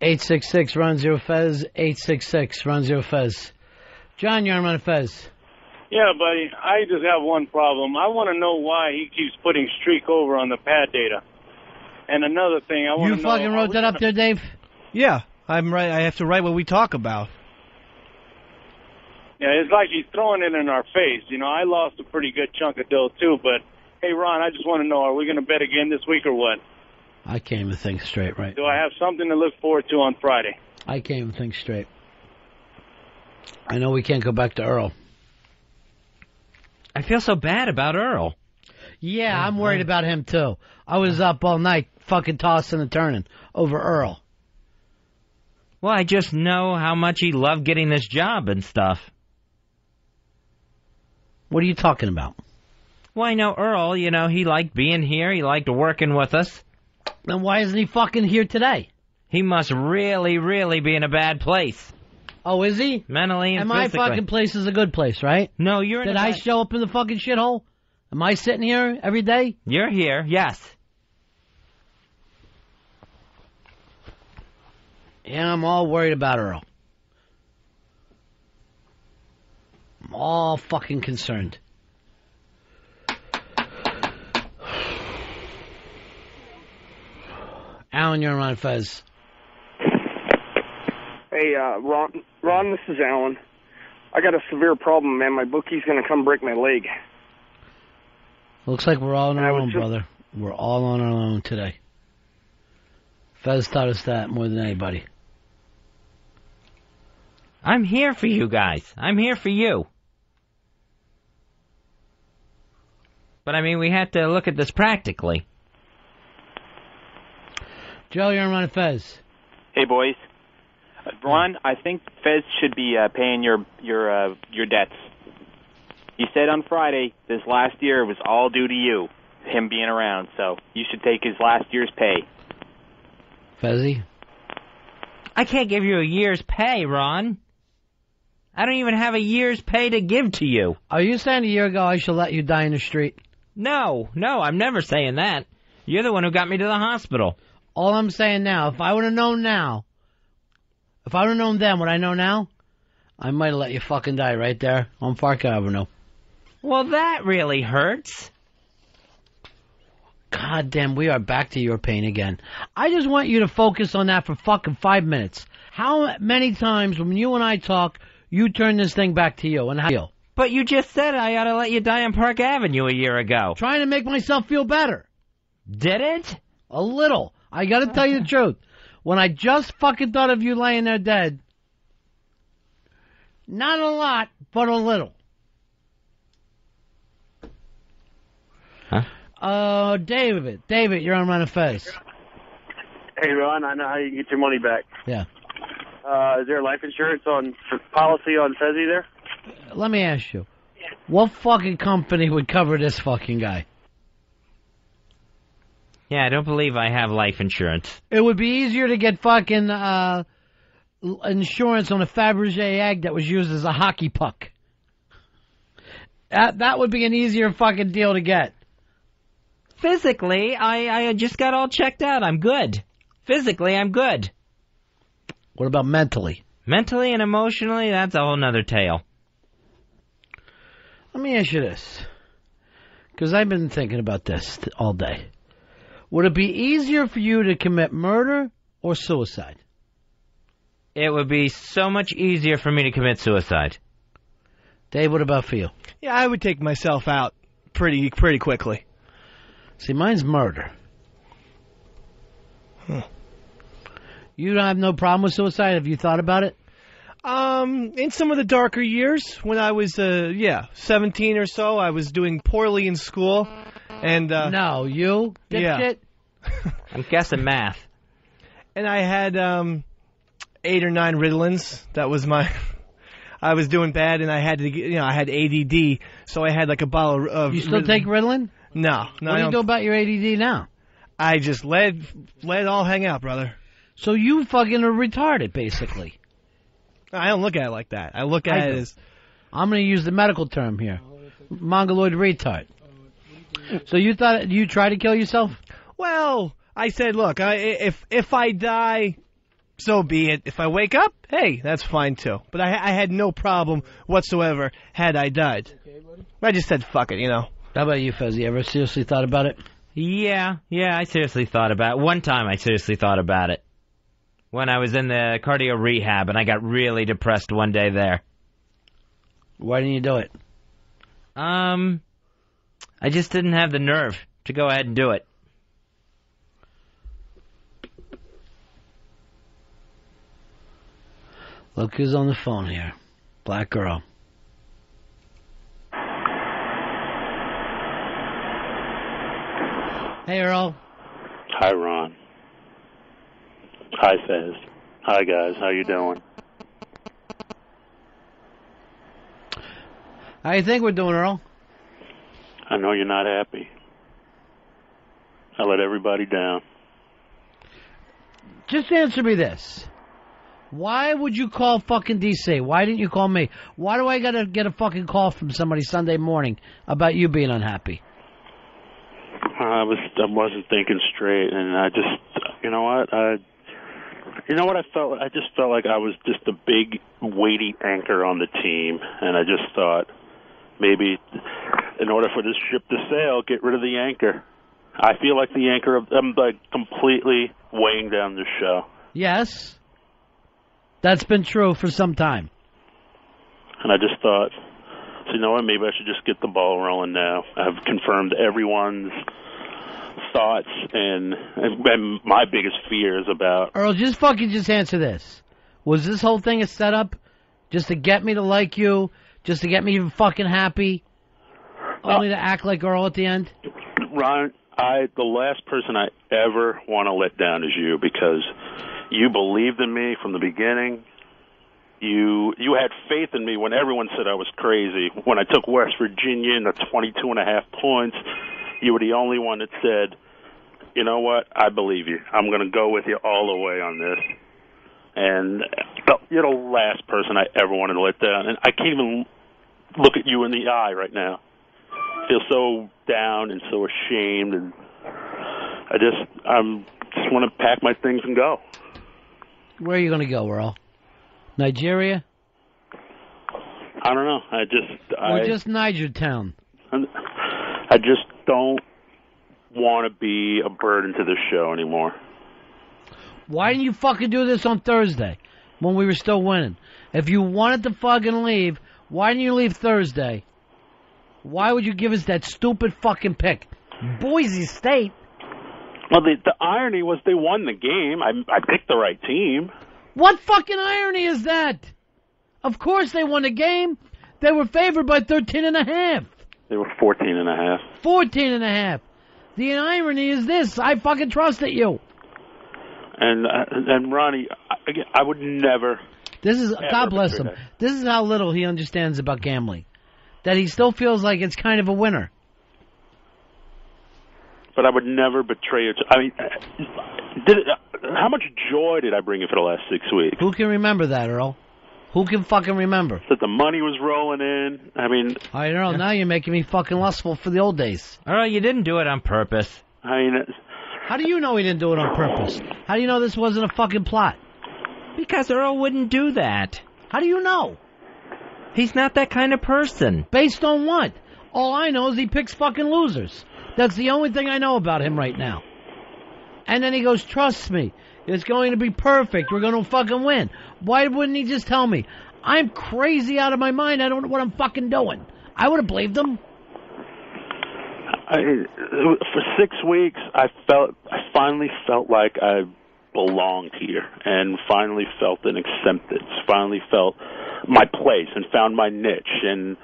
866-RUN-0-FEZ, 866-RUN-0-FEZ. John, you're on Run Fez. Yeah, buddy. I just have one problem. I want to know why he keeps putting streak over on the pad data. And another thing, I want to know... You fucking wrote that up there, Dave? Yeah, I'm right. I have to write what we talk about. Yeah, it's like he's throwing it in our face. You know, I lost a pretty good chunk of dough, too. But, hey, Ron, I just want to know, are we going to bet again this week or what? I can't even think straight right Do I have something to look forward to on Friday? I can't even think straight. I know we can't go back to Earl. I feel so bad about Earl. Yeah, I'm worried about him, too. I was up all night fucking tossing and turning over Earl. Well, I just know how much he loved getting this job and stuff. What are you talking about? Well, I know Earl, you know, he liked being here. He liked working with us. Then why isn't he fucking here today? He must really, really be in a bad place. Oh, is he? Mentally and my physically. fucking place is a good place, right? No, you're in Did I show up in the fucking shithole? Am I sitting here every day? You're here, yes. Yeah, I'm all worried about Earl. I'm all fucking concerned. Alan, you're on Fez. Hey, Ron, this is Alan. I got a severe problem, man. My bookie's going to come break my leg. Looks like we're all on our own, brother. We're all on our own today. Fez taught us that more than anybody. I'm here for you guys. I'm here for you. But, I mean, we have to look at this practically. Joe, you're on Fez. Hey, boys. Ron, I think Fez should be paying your debts. You said on Friday this last year was all due to you. him being around. So you should take his last year's pay. Fezzi? I can't give you a year's pay, Ron. I don't even have a year's pay to give to you. Are you saying a year ago I should let you die in the street? No, I'm never saying that. You're the one who got me to the hospital. All I'm saying now, if I would have known now, if I would have known then what I know now, I might have let you fucking die right there on Park Avenue. Well, that really hurts. God damn, we are back to your pain again. I just want you to focus on that for fucking 5 minutes. How many times when you and I talk, you turn this thing back to you and how you feel? But you just said I ought to let you die on Park Avenue a year ago. Trying to make myself feel better. Did it? A little. I gotta tell you the truth. When I just fucking thought of you laying there dead, not a lot, but a little. Huh? David, you're on Ron and Fez. Hey, Ron, I know how you can get your money back. Yeah. Is there life insurance policy on Fezzi there? Let me ask you, what fucking company would cover this fucking guy? Yeah, I don't believe I have life insurance. It would be easier to get fucking insurance on a Fabergé egg that was used as a hockey puck. That would be an easier fucking deal to get. Physically, I just got all checked out. I'm good. Physically, I'm good. What about mentally? Mentally and emotionally, that's a whole nother tale. Let me ask you this, because I've been thinking about this all day. Would it be easier for you to commit murder or suicide? It would be so much easier for me to commit suicide. Dave, what about for you? Yeah, I would take myself out pretty quickly. See, mine's murder. You don't have no problem with suicide? Have you thought about it? In some of the darker years, when I was, 17 or so, I was doing poorly in school, and, No, you? Dipshit? Yeah. I'm guessing math. And I had, 8 or 9 Ritalins. That was I was doing bad, and I had to, I had ADD, so I had like a bottle of... You still take Ritalin? No. What do you do about your ADD now? I just let it all hang out, brother. So you fucking are retarded, basically. I don't look at it like that. I look at it as... I'm going to use the medical term here. Mongoloid retard. So you tried to kill yourself? Well, I said, look, if I die, so be it. If I wake up, hey, that's fine too. But I had no problem whatsoever had I died. I just said, fuck it, How about you, Fez? You ever seriously thought about it? Yeah, I seriously thought about it. One time I seriously thought about it. When I was in the cardio rehab, and I got really depressed one day there. Why didn't you do it? I just didn't have the nerve to go ahead and do it. Look who's on the phone here. Black girl. Hey, Earl. Hi, Ron. Hi, Fez. Hi, guys. How you doing? How you think we're doing, Earl? I know you're not happy. I let everybody down. Just answer me this. Why would you call fucking DC? Why didn't you call me? Why do I gotta get a fucking call from somebody Sunday morning about you being unhappy? I wasn't thinking straight, and I just, you know what I felt? I just felt like I was just a big, weighty anchor on the team, and I just thought maybe in order for this ship to sail, get rid of the anchor. I feel like the anchor I'm like completely weighing down the show. Yes. That's been true for some time. And I just thought, so you know what, maybe I should just get the ball rolling now. I've confirmed everyone's thoughts and my biggest fears about... Earl, just answer this. Was this whole thing a setup just to get me to like you, just to get me fucking happy, only to act like Earl at the end? Ron, the last person I ever want to let down is you, because you believed in me from the beginning. You had faith in me when everyone said I was crazy. When I took West Virginia in the 22.5 points, You were the only one that said, you know what, I believe you. I'm going to go with you all the way on this. And you're the last person I ever wanted to let down. And I can't even look at you in the eye right now. I feel so down and so ashamed. And I just want to pack my things and go. Where are you going to go, Earl? Nigeria? I don't know. Or just Niger Town? I just don't want to be a burden to this show anymore. Why didn't you fucking do this on Thursday when we were still winning? If you wanted to fucking leave, why didn't you leave Thursday? Why would you give us that stupid fucking pick? Boise State? Well, the irony was they won the game. I picked the right team. What fucking irony is that? Of course they won the game. They were favored by 13.5. They were 14.5. 14.5. The irony is this. I fucking trusted you. And Ronnie, I would never. This is God bless him. This is how little he understands about gambling. That he still feels like it's kind of a winner. But I would never betray it. I mean, how much joy did I bring you for the last 6 weeks? Who can remember that, Earl? Who can fucking remember? That the money was rolling in. I mean, I don't know. Now you're making me fucking lustful for the old days. Earl, you didn't do it on purpose. I mean, how do you know he didn't do it on purpose? How do you know this wasn't a fucking plot? Because Earl wouldn't do that. How do you know? He's not that kind of person. Based on what? All I know is he picks fucking losers. That's the only thing I know about him right now. And then he goes, trust me, it's going to be perfect. We're going to fucking win. Why wouldn't he just tell me? I'm crazy out of my mind. I don't know what I'm fucking doing. I would have believed him. For 6 weeks, I finally felt like I belonged here, and finally felt an acceptance. Finally felt my place and found my niche, and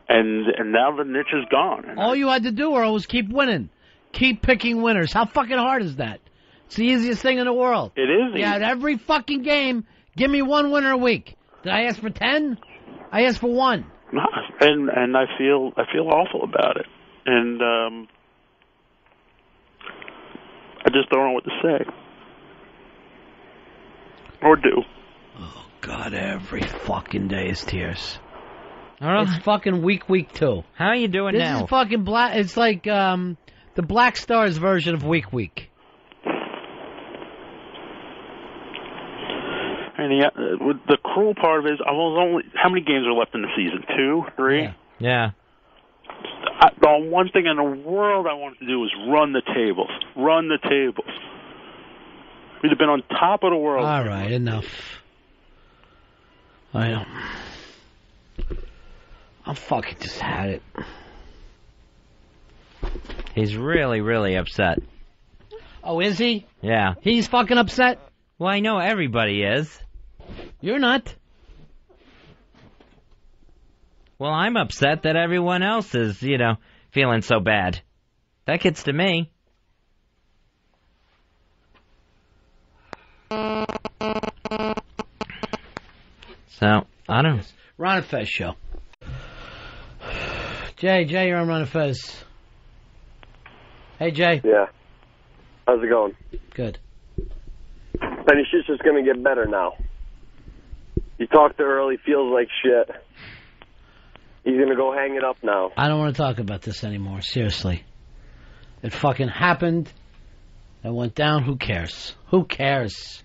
now the niche is gone. All you had to do, Earl, was keep winning, keep picking winners. How fucking hard is that? It's the easiest thing in the world. It is. Yeah, at every fucking game, give me one winner a week. Did I ask for 10? I asked for 1. And I feel awful about it. And I just don't know what to say. Or do. Oh, God, every fucking day is tears. It's fucking week 2. How are you doing this now? This is fucking black. It's like the Black Stars version of week. And the cruel part of it is, how many games are left in the season? 2, 3? Yeah. The one thing in the world I wanted to do was run the tables. We'd have been on top of the world. All right, enough. I'm fucking just had it. He's really, really upset. Oh, is he? Yeah. He's fucking upset? Well, I know everybody is. You're not. Well, I'm upset that everyone else is, feeling so bad. That gets to me. So, I don't know. Ron and Fez show. Jay, you're on Ron and Fez. Hey, Jay. Yeah. How's it going? Good. And your shit's just going to get better now. You talked to Earl, he feels like shit. He's going to go hang it up now. I don't want to talk about this anymore, seriously. It fucking happened. It went down. Who cares? Who cares?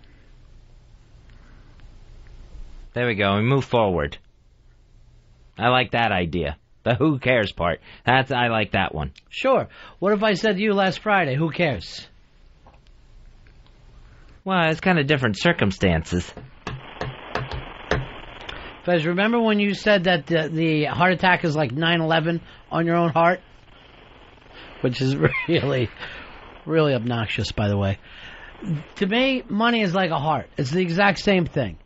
There we go. We move forward. I like that idea. The who cares part. I like that one. Sure. What if I said to you last Friday, who cares? Well, it's kind of different circumstances. Fez, remember when you said that the heart attack is like 9/11 on your own heart? Which is really, really obnoxious, by the way. To me, money is like a heart. It's the exact same thing.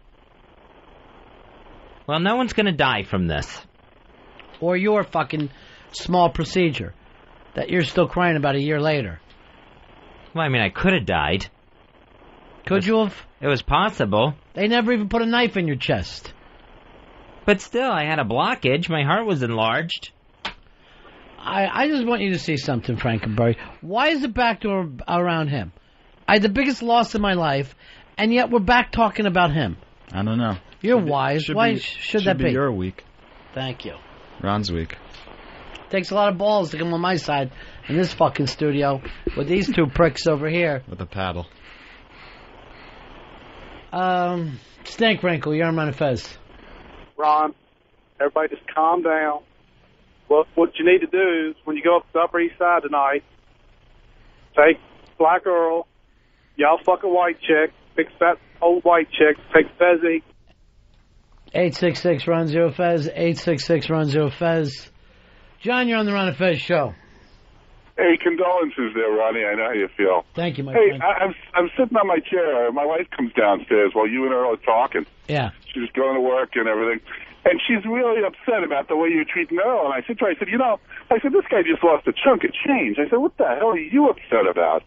Well, no one's going to die from this. Or your fucking small procedure that you're still crying about a year later. Well, I mean, I could have died. Could you have? It was possible. They never even put a knife in your chest. But still, I had a blockage. My heart was enlarged. I just want you to see something, Frankenberry. Why is it back to around him? I had the biggest loss in my life, and yet we're back talking about him. I don't know. You're wise. Why should that be? Your week. Thank you. Ron's week. Takes a lot of balls to come on my side in this fucking studio with these two pricks over here. With a paddle. Stank Wrinkle, you're on Ron and Fez. Ron, everybody just calm down. What you need to do is when you go up to the Upper East Side tonight, take Black Earl, y'all fuck a white chick, fix that old white chick, take Fezzy. 866-RON-0-FEZ, 866-RON-0-FEZ. John, you're on the Ron and Fez show. Hey, condolences there, Ronnie. I know how you feel. Thank you, my friend. friend. I'm sitting on my chair. My wife comes downstairs while you and her are talking. Yeah. She's going to work and everything. And she's really upset about the way you're treating Earl. And I said to her, this guy just lost a chunk of change. I said, what the hell are you upset about?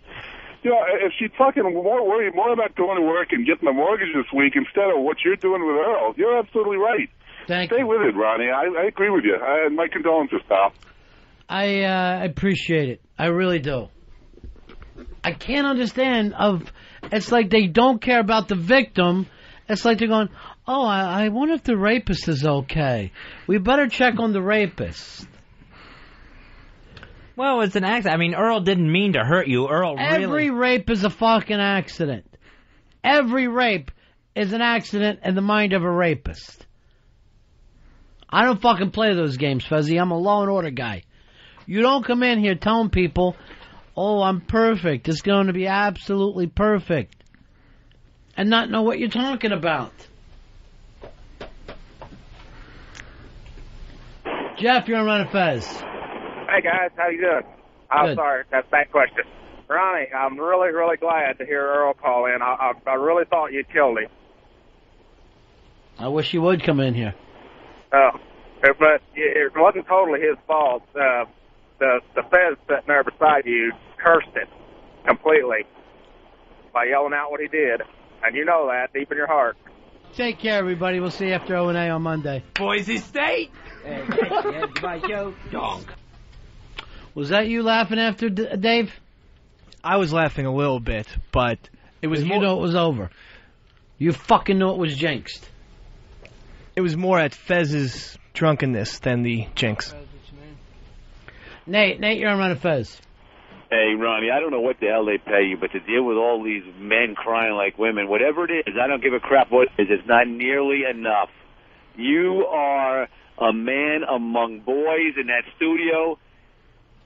If she's talking worried more about going to work and getting the mortgage this week instead of what you're doing with Earl, you're absolutely right. Stay with it, Ronnie. I agree with you. My condolences, pal. I appreciate it. I really do. I can't understand it's like they don't care about the victim. It's like they're going, oh, I wonder if the rapist is okay. We better check on the rapist. Well, it's an accident. I mean, Earl didn't mean to hurt you. Every rape is a fucking accident. Every rape is an accident in the mind of a rapist. I don't fucking play those games, Fuzzy. I'm a law and order guy. You don't come in here telling people, oh, I'm perfect. It's going to be absolutely perfect. And not know what you're talking about. Jeff, you're on Ron and Fez. Hey, guys. How you doing? I'm Good. sorry. That's a bad question. Ronnie, I'm really, really glad to hear Earl call in. I really thought you killed him. I wish he would come in here. But it wasn't totally his fault. The Fez sitting there beside you cursed it completely by yelling out what he did. And you know that deep in your heart. Take care, everybody. We'll see you after O&A on Monday. Boise State! Was that you laughing after, Dave? I was laughing a little bit, but it was more... You know it was over. You fucking knew it was jinxed. It was more at Fez's drunkenness than the jinx. Nate, you're on Ron and Fez. Hey, Ronnie, I don't know what the hell they pay you, but to deal with all these men crying like women, whatever it is, I don't give a crap what it is. It's not nearly enough. You are a man among boys in that studio.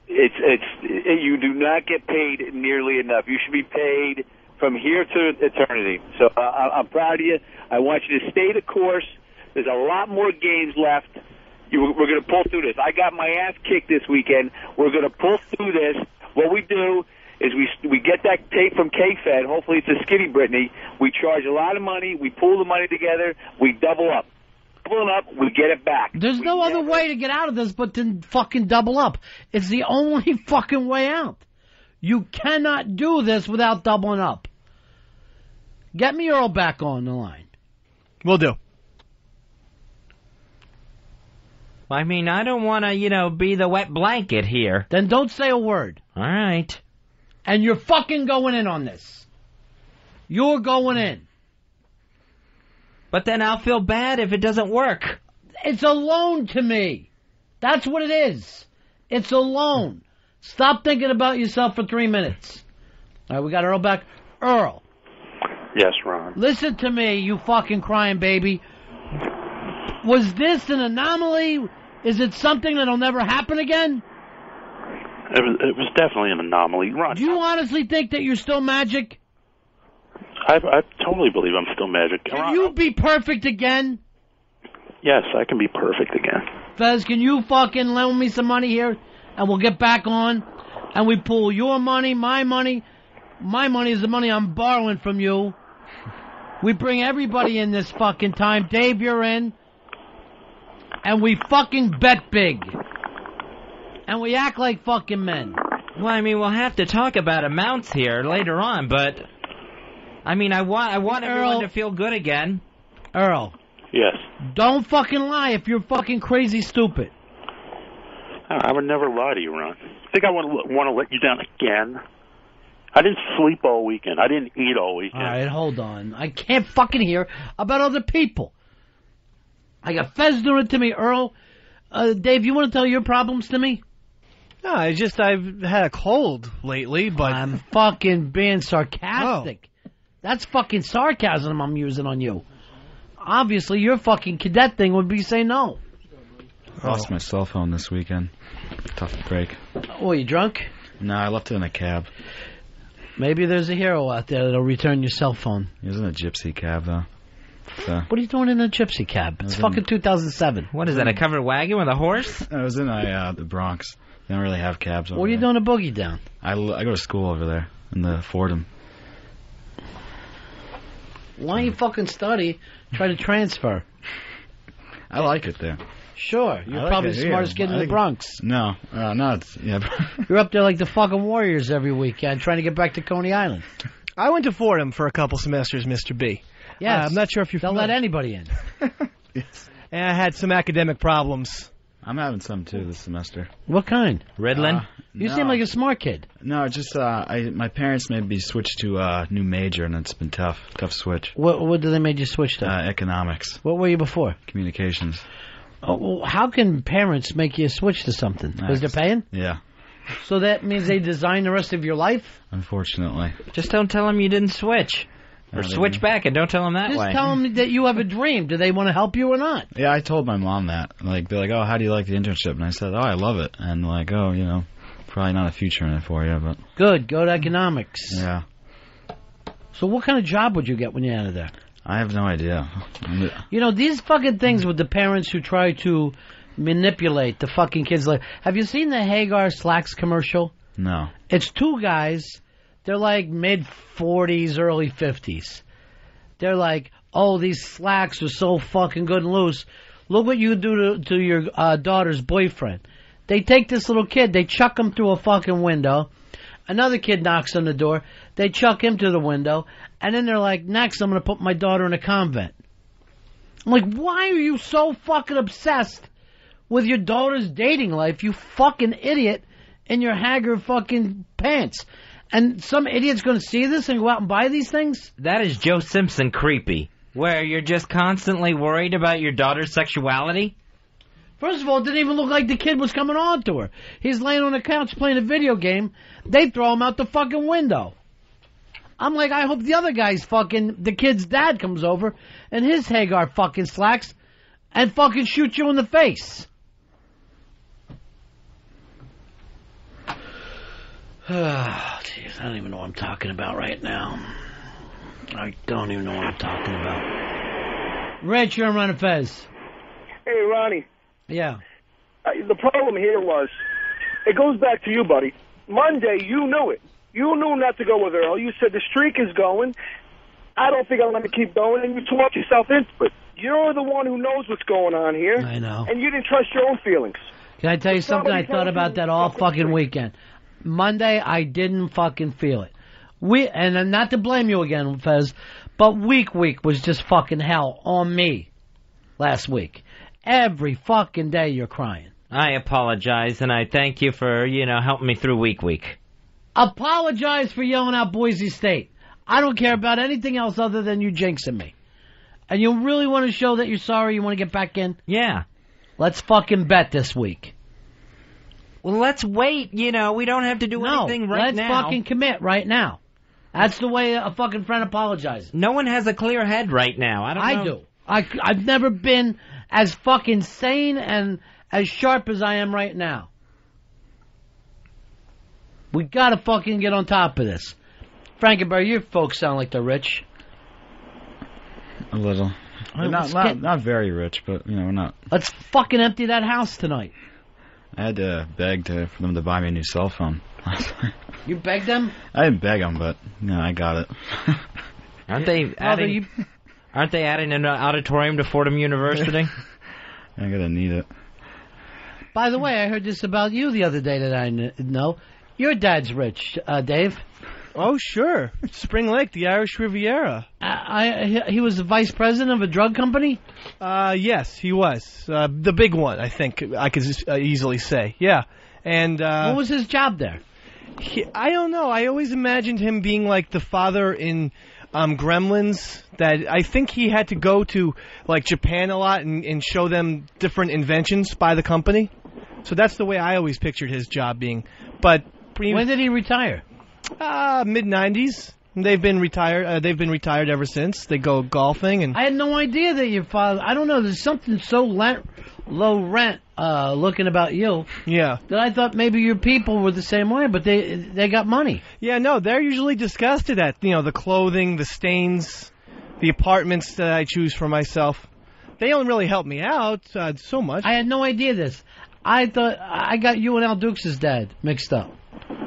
You do not get paid nearly enough. You should be paid from here to eternity. So I'm proud of you. I want you to stay the course. There's a lot more games left. We're going to pull through this. I got my ass kicked this weekend. We're going to pull through this. What we do is we get that tape from K-Fed. Hopefully it's a skinny Britney. We charge a lot of money. We pool the money together. We double up. Doubling up, we get it back. There's no other way to get out of this but to fucking double up. It's the only fucking way out. You cannot do this without doubling up. Get me Earl back on the line. Will do. I mean, I don't want to, be the wet blanket here. Then don't say a word. All right. And you're fucking going in on this. You're going in. But then I'll feel bad if it doesn't work. It's a loan to me. That's what it is. It's a loan. Stop thinking about yourself for 3 minutes. All right, we got Earl back. Earl. Yes, Ron. Listen to me, you fucking crying baby. Was this an anomaly? Is it something that'll never happen again? It was definitely an anomaly. Ron, do you honestly think that you're still magic? I totally believe I'm still magic. Can you be perfect again? Yes, I can be perfect again. Fez, can you fucking loan me some money here? And we'll get back on. And we pool your money, my money. My money is the money I'm borrowing from you. We bring everybody in this fucking time. Dave, you're in. And we fucking bet big. And we act like fucking men. Well, I mean, we'll have to talk about amounts here later on, but... I mean, I want everyone to feel good again. Earl. Yes. Don't fucking lie if you're fucking crazy stupid. I would never lie to you, Ron. Think I want to let you down again? I didn't sleep all weekend. I didn't eat all weekend. All right, hold on. I can't fucking hear about other people. I got Fez doing it to me, Earl. Dave, you want to tell your problems to me? No, I've had a cold lately, but I'm fucking being sarcastic. Oh. That's fucking sarcasm I'm using on you. Obviously, your fucking cadet thing would be say no. I lost my cell phone this weekend. Tough break. Oh, you drunk? No, I left it in a cab. Maybe there's a hero out there that'll return your cell phone. It was in a gypsy cab, though. So. What are you doing in a gypsy cab? It's fucking 2007. What is that, a covered wagon with a horse? I was in the Bronx. They don't really have cabs over What are you doing a boogie down? I go to school over there in the Fordham. Why don't you fucking study, try to transfer? I like it there. Sure, you're probably the smartest kid in the Bronx. No, it's yeah. You're up there like the fucking Warriors every weekend, trying to get back to Coney Island. I went to Fordham for a couple semesters, Mr. B. Yes, I'm not sure if you're they'll familiar. let anybody in. Yes. And I had some academic problems. I'm having some too this semester. What kind? Ritalin? You seem like a smart kid. No, just my parents made me switch to a new major, and it's been tough switch. What did they make you switch to? Economics. What were you before? Communications. Oh, well, how can parents make you switch to something? Because they're paying? Yeah. So that means they design the rest of your life? Unfortunately. Just don't tell them you didn't switch. Or switch back and don't tell them that Just way. tell them that you have a dream. Do they want to help you or not? Yeah, I told my mom that. Like, they're like, oh, how do you like the internship? And I said, oh, I love it. And like, oh, probably not a future in it for you, but... Good. Go to economics. Yeah. So what kind of job would you get when you're out of there? I have no idea. These fucking things with the parents who try to manipulate the fucking kids' life. Have you seen the Hagar Slacks commercial? No. It's two guys. They're like mid-40s, early 50s. They're like, oh, these slacks are so fucking good and loose. Look what you do to your daughter's boyfriend. They take this little kid, they chuck him through a fucking window. Another kid knocks on the door. They chuck him to the window. And then they're like, next I'm going to put my daughter in a convent. I'm like, why are you so fucking obsessed with your daughter's dating life, you fucking idiot, in your haggard fucking pants? And some idiot's going to see this and go out and buy these things? That is Joe Simpson creepy. Where you're just constantly worried about your daughter's sexuality? First of all, it didn't even look like the kid was coming on to her. He's laying on the couch playing a video game. They throw him out the fucking window. I'm like, I hope the other guy's the kid's dad comes over and his Hagar fucking slacks and fucking shoots you in the face. Oh, jeez, I don't even know what I'm talking about right now. I don't even know what I'm talking about. Rich, you're on Ron and Fez. Hey, Ronnie. Yeah. The problem here was, it goes back to you, buddy. Monday, you knew it. You knew not to go with Earl. You said the streak is going. I don't think I'm going to keep going, and you talked yourself into it. You're the one who knows what's going on here. I know. And you didn't trust your own feelings. Can I tell you something? I thought about that all fucking weekend. Monday, I didn't fucking feel it. And not to blame you again, Fez, but week was just fucking hell on me last week. Every fucking day you're crying. I apologize, and I thank you for, helping me through week. Apologize for yelling out Boise State. I don't care about anything else other than you jinxing me. And you really want to show that you're sorry, you want to get back in? Yeah. Let's fucking bet this week. Well, let's wait, we don't have to do anything right now. Let's fucking commit right now. That's the way a fucking friend apologizes. No one has a clear head right now. I do. I've never been as fucking sane and as sharp as I am right now. We gotta fucking get on top of this. Frankenberry, your folks sound like they're rich. A little. Not very rich, but, we're not. Let's fucking empty that house tonight. I had to beg for them to buy me a new cell phone. You begged them? I didn't beg them, but, I got it. Aren't they adding an auditorium to Fordham University? I'm gonna need it. By the way, I heard this about you the other day that I know. Your dad's rich, Dave. Oh, sure. Spring Lake, the Irish Riviera. He was the vice president of a drug company? Yes, he was. The big one, I think I could easily say. Yeah. And what was his job there? I don't know. I always imagined him being like the father in Gremlins. That I think he had to go to like Japan a lot and show them different inventions by the company. So that's the way I always pictured his job being. But when did he retire? Mid-90s. They've been retired. They've been retired ever since. They go golfing and. I had no idea that your father. I don't know. There's something so low rent looking about you. Yeah. That I thought maybe your people were the same way, but they got money. Yeah, no, they're usually disgusted at the clothing, the stains, the apartments that I choose for myself. They don't really help me out so much. I had no idea this. I thought I got you and Al Dukes' dad mixed up.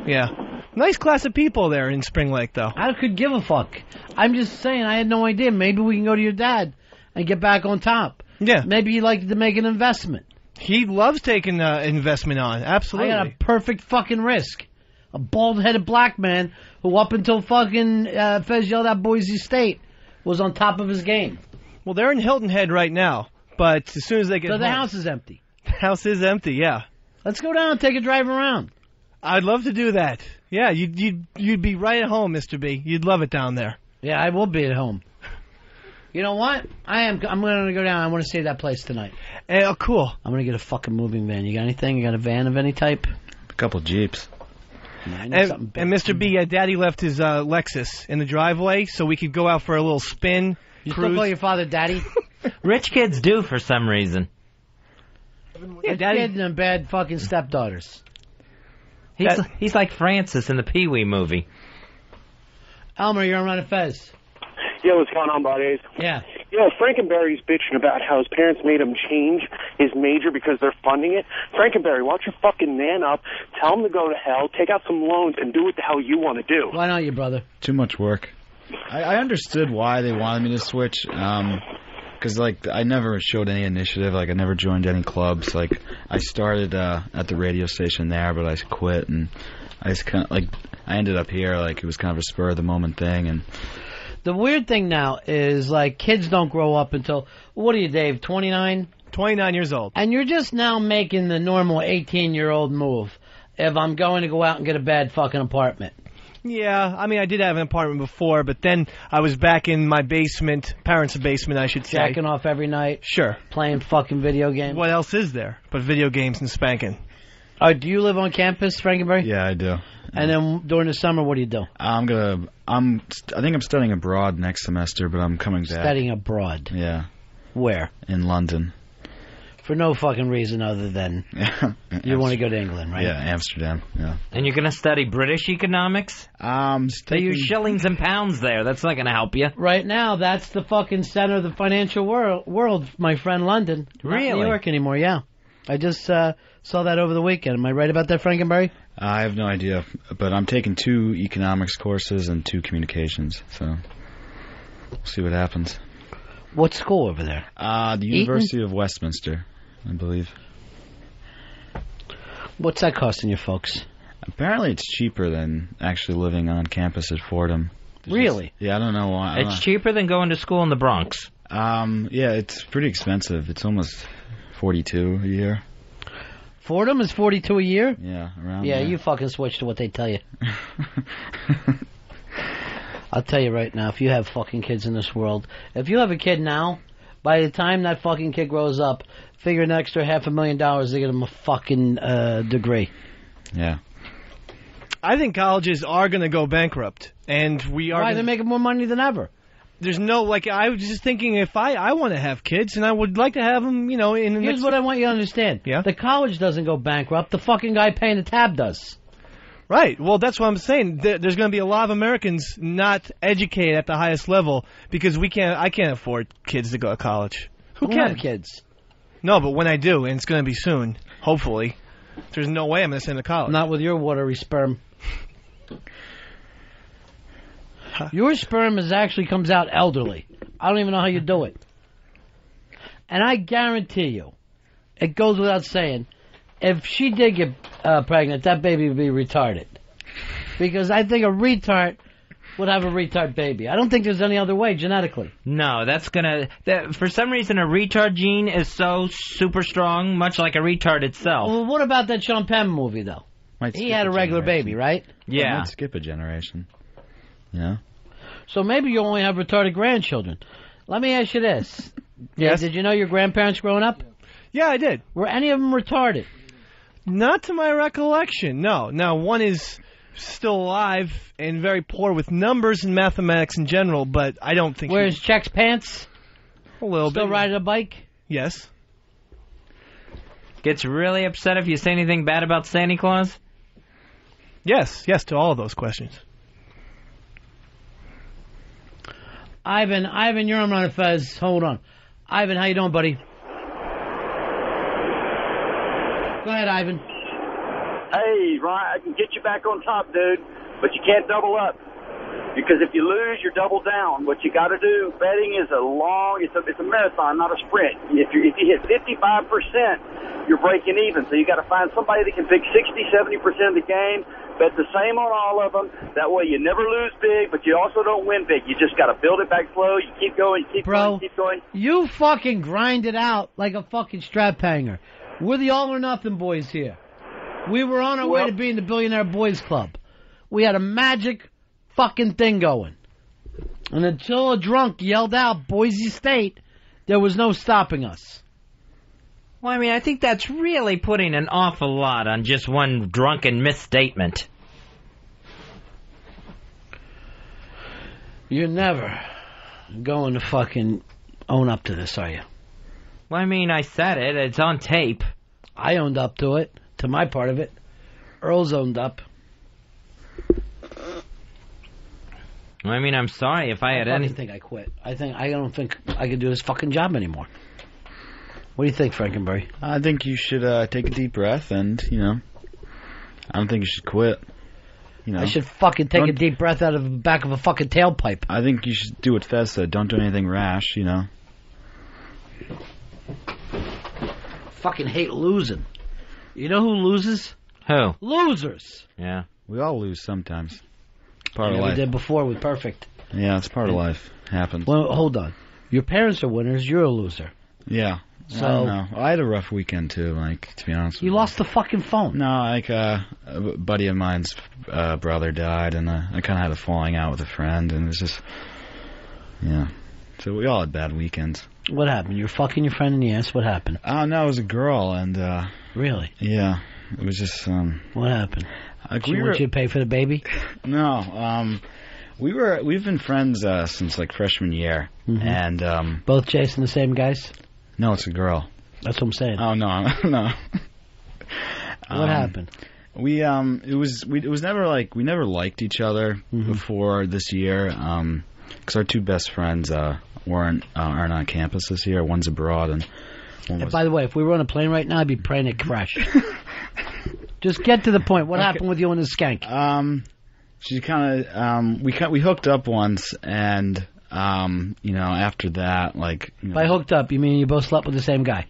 Yeah. Nice class of people there in Spring Lake, though. I could give a fuck. I'm just saying, I had no idea. Maybe we can go to your dad and get back on top. Yeah. Maybe he'd like to make an investment. He loves taking investment on. Absolutely. I got a perfect fucking risk. A bald-headed black man who up until fucking Fez yelled out Boise State was on top of his game. Well, they're in Hilton Head right now, but as soon as they get home... So the house is empty. The house is empty, yeah. Let's go down and take a drive around. I'd love to do that. Yeah, you'd be right at home, Mr. B. You'd love it down there. Yeah, I will be at home. You know what? I'm going to go down. I want to stay at that place tonight. Oh, cool. I'm going to get a fucking moving van. You got anything? You got a van of any type? A couple Jeeps. And Mr. B, Daddy left his Lexus in the driveway so we could go out for a little spin. You still call your father Daddy? Rich kids do for some reason. Yeah, Daddy and bad fucking stepdaughters. He's like Francis in the Pee-wee movie. Elmer, you're on Run of Fez. Yeah, what's going on, buddies? Yeah. Frankenberry's bitching about how his parents made him change his major because they're funding it. Frankenberry, why don't you fucking man up, tell him to go to hell, take out some loans, and do what the hell you want to do. Why not you, brother? Too much work. I understood why they wanted me to switch, because, I never showed any initiative. I never joined any clubs. I started at the radio station there, but I quit, and I just kind of, I ended up here, it was kind of a spur-of-the-moment thing, and... The weird thing now is, kids don't grow up until, what are you, Dave, 29? 29 years old. And you're just now making the normal 18-year-old move if I'm going to go out and get a bad fucking apartment. Yeah, I did have an apartment before, but then I was back in my basement, parents' basement, I should say. Jacking off every night? Sure. Playing fucking video games? What else is there but video games and spanking? Do you live on campus, Frankenberry? Yeah, I do. And then during the summer, what do you do? I think I'm studying abroad next semester, but I'm coming back. Studying abroad? Yeah. Where? In London. For no fucking reason other than you want to go to England, right? Yeah, Amsterdam, yeah. And you're going to study British economics? They use shillings and pounds there. That's not going to help you. Right now, that's the fucking center of the financial world, my friend, London. Really? Not New York anymore, yeah. I just saw that over the weekend. Am I right about that, Frankenberry? I have no idea, but I'm taking 2 economics courses and 2 communications, so we'll see what happens. What school over there? The University of Westminster, I believe. What's that costing you folks? Apparently it's cheaper than actually living on campus at Fordham. Really? Yeah, I don't know why. It's cheaper than going to school in the Bronx. Yeah, it's pretty expensive. It's almost $42 a year. Fordham is $42 a year? Yeah, around Yeah, there. you fucking switch to what they tell you. I'll tell you right now, if you have fucking kids in this world, if you have a kid now, by the time that fucking kid grows up, figure an extra $500,000 to get him a fucking degree. Yeah. I think colleges are going to go bankrupt, and we are... Why? They're making more money than ever. There's no, I was just thinking if I want to have kids, and I would like to have them, in the Here's what I want you to understand. Yeah? The college doesn't go bankrupt. The fucking guy paying the tab does. Right. Well, that's what I'm saying. There's going to be a lot of Americans not educated at the highest level because I can't afford kids to go to college. Who Don't can? have kids. No, but when I do, and it's going to be soon, hopefully, there's no way I'm going to send them to college. Not with your watery sperm. Your sperm actually comes out elderly. I don't even know how you do it. And I guarantee you, it goes without saying, if she did get pregnant, that baby would be retarded. Because I think a retard would have a retard baby. I don't think there's any other way genetically. No, for some reason a retard gene is so super strong, much like a retard itself. Well, what about that Sean Penn movie, though? He had a regular baby, right? Yeah. Might skip a generation. Yeah. So maybe you only have retarded grandchildren. Let me ask you this. Yes. Did you know your grandparents growing up? Yeah, I did. Were any of them retarded? Not to my recollection, no. Now, one is still alive and very poor with numbers and mathematics in general, but I don't think Wears checks pants? A little Still bit. riding a bike? Yes. Gets really upset if you say anything bad about Santa Claus? Yes to all of those questions. Ivan, you're on Ron Fez. Hold on. Ivan, how you doing, buddy? Go ahead, Ivan. Hey, Ron, I can get you back on top, dude, but you can't double up. Because if you lose, you're double down. What you got to do, betting is it's a marathon, not a sprint. If you hit 55%, you're breaking even. So you got to find somebody that can pick 60-70% of the game, bet the same on all of them. That way you never lose big, but you also don't win big. You just got to build it back slow. You keep going, you keep going, keep going. You fucking grind it out like a fucking strap hanger. We're the all or nothing boys here. We were on our way to being the Billionaire Boys Club. We had a magic fucking thing going. And until a drunk yelled out Boise State, there was no stopping us. Well, I mean, I think that's really putting an awful lot on just one drunken misstatement. You're never going to fucking own up to this, are you? Well, I mean, I said it. It's on tape. I owned up to it, to my part of it. Earl's owned up. I mean, I'm sorry if I had any. I think I quit. I don't think I can do this fucking job anymore. What do you think, Frankenberry? I think you should take a deep breath and, I don't think you should quit. I should fucking take a deep breath out of the back of a fucking tailpipe. I think you should do what Fez said. Don't do anything rash, Fucking hate losing. You know who loses? Who? Losers. Yeah. We all lose sometimes. Part of We life. did before with Perfect. Yeah, it's part of life. Happens. Well, hold on. Your parents are winners. You're a loser. Yeah. So I don't know. I had a rough weekend too. To be honest with you. You lost the fucking phone. No, a buddy of mine's brother died, and I kind of had a falling out with a friend, and it was just, So we all had bad weekends. What happened? You were fucking your friend in the ass. What happened? Oh no, it was a girl, and really? Yeah, it was just. What happened? She we want you to pay for the baby? No, we've been friends since like freshman year, and both chasing the same guys. No, it's a girl. That's what I'm saying. Oh no, no. What happened? It was never like we never liked each other before this year, because our two best friends aren't on campus this year. One's abroad, and one was. By the way, if we were on a plane right now, I'd be praying it crash. Just get to the point. What happened with you and the skank? She kind of we hooked up once, and after that, like. By hooked up, you mean you both slept with the same guy?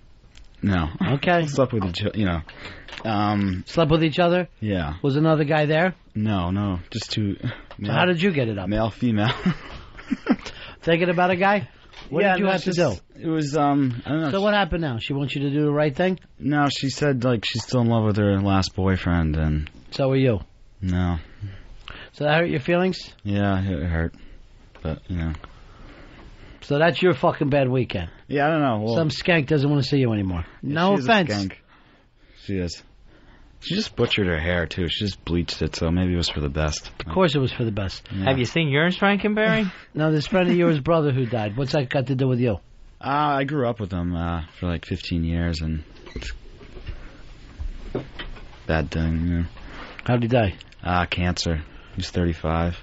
No. Okay. Slept with each Slept with each other? Yeah. Was another guy there? No, just two. So how did you get it up? Male, female. Thinking about a guy? What did you have to do? It was, I don't know. So what happened now? She wants you to do the right thing? No, she said, like, she's still in love with her last boyfriend, and... So are you? No. So that hurt your feelings? Yeah, it hurt. But, So that's your fucking bad weekend? Yeah, I don't know. Well, some skank doesn't want to see you anymore. No offense. A skank. She is. She just butchered her hair, too. She just bleached it, so maybe it was for the best. Of course it was for the best. Yeah. Have you seen yours, Frankenberry? No, this friend of yours' brother who died. What's that got to do with you? I grew up with him for like 15 years, and it's bad thing. How did he die? Cancer. He's 35.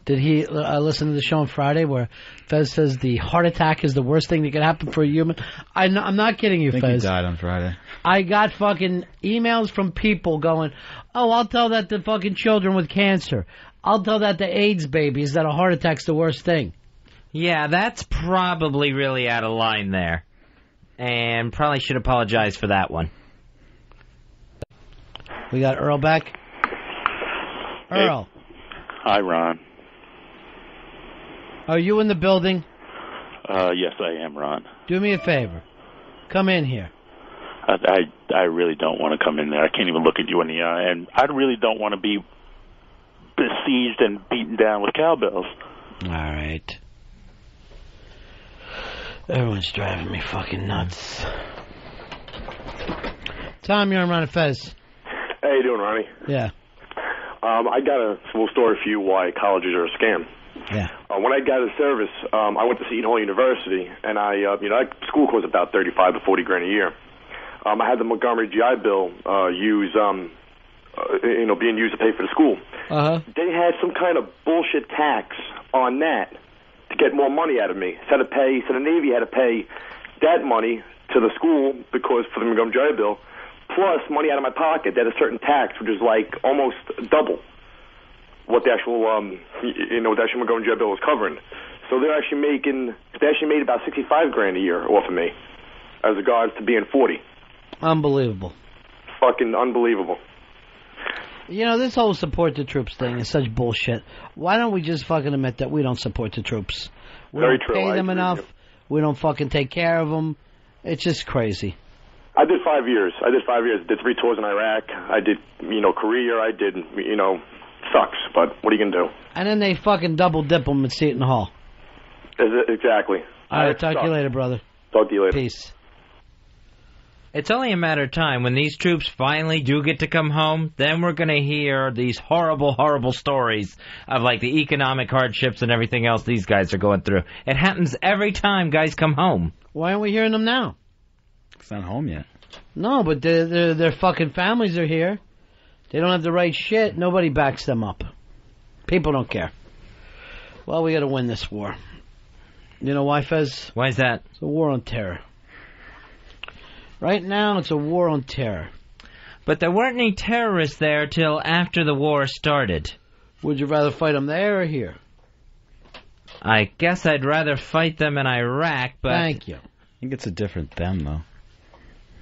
Did he listen to the show on Friday where Fez says the heart attack is the worst thing that could happen for a human? I'm not kidding you, I think Fez. he died on Friday. I got fucking emails from people going, oh, I'll tell that to fucking children with cancer. I'll tell that to AIDS babies that a heart attack's the worst thing. Yeah, that's probably really out of line there. And probably should apologize for that one. We got Earl back. Earl. Hi, Ron. Are you in the building? Yes, I am, Ron. Do me a favor. Come in here. I really don't want to come in there. I can't even look at you in the eye, and I really don't want to be besieged and beaten down with cowbells. All right. Everyone's driving me fucking nuts. Tom, you're on Ron and Fez. How you doing, Ronnie? Yeah. I got a little story for you why colleges are a scam. Yeah. When I got out of service, I went to Seton Hall University, and school costs about $35 to $40 grand a year. I had the Montgomery GI Bill being used to pay for the school. They had some kind of bullshit tax on that to get more money out of me. So the Navy had to pay that money to the school because for the Montgomery GI Bill, plus money out of my pocket. That a certain tax, which is like almost double what the actual Montgomery GI Bill was covering. So they actually made about $65 grand a year off of me, as regards to being 40. Unbelievable. Fucking unbelievable. You know, this whole support the troops thing is such bullshit. Why don't we just fucking admit that we don't support the troops? We Very don't true. pay I them agree enough. with you. We don't fucking take care of them. It's just crazy. I did 5 years. I did 3 tours in Iraq. I did, Korea. I did, sucks, but what are you going to do? And then they fucking double dip them at Seton Hall. Exactly. All right, talk to you later, brother. Talk to you later. Peace. It's only a matter of time when these troops finally do get to come home. Then we're going to hear these horrible, horrible stories of like the economic hardships and everything else these guys are going through. It happens every time guys come home. Why aren't we hearing them now? It's not home yet. No, but their fucking families are here. They don't have the right shit. Nobody backs them up. People don't care. Well, we got to win this war. You know why, Fez? Why is that? It's a war on terror. Right now, it's a war on terror. But there weren't any terrorists there till after the war started. Would you rather fight them there or here? I guess I'd rather fight them in Iraq, but... Thank you. I think it's a different them, though.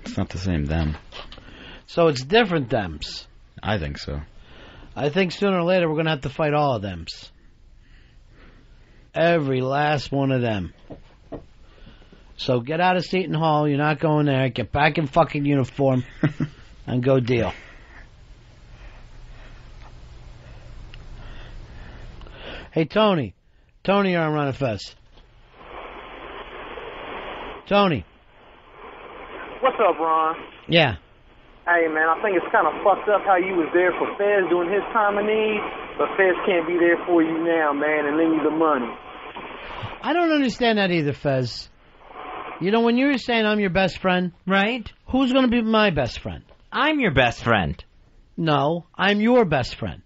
It's not the same them. So it's different thems. I think so. I think sooner or later we're going to have to fight all of thems. Every last one of them. So get out of Seton Hall. You're not going there. Get back in fucking uniform and go deal. Hey, Tony. Tony, you're on Ron and Fez. Tony. What's up, Ron? Yeah. Hey, man, I think it's kind of fucked up how you was there for Fez during his time of need, but Fez can't be there for you now, man, and lend you the money. I don't understand that either, Fez. You know, when you were saying I'm your best friend... Right. Who's going to be my best friend? I'm your best friend. No, I'm your best friend.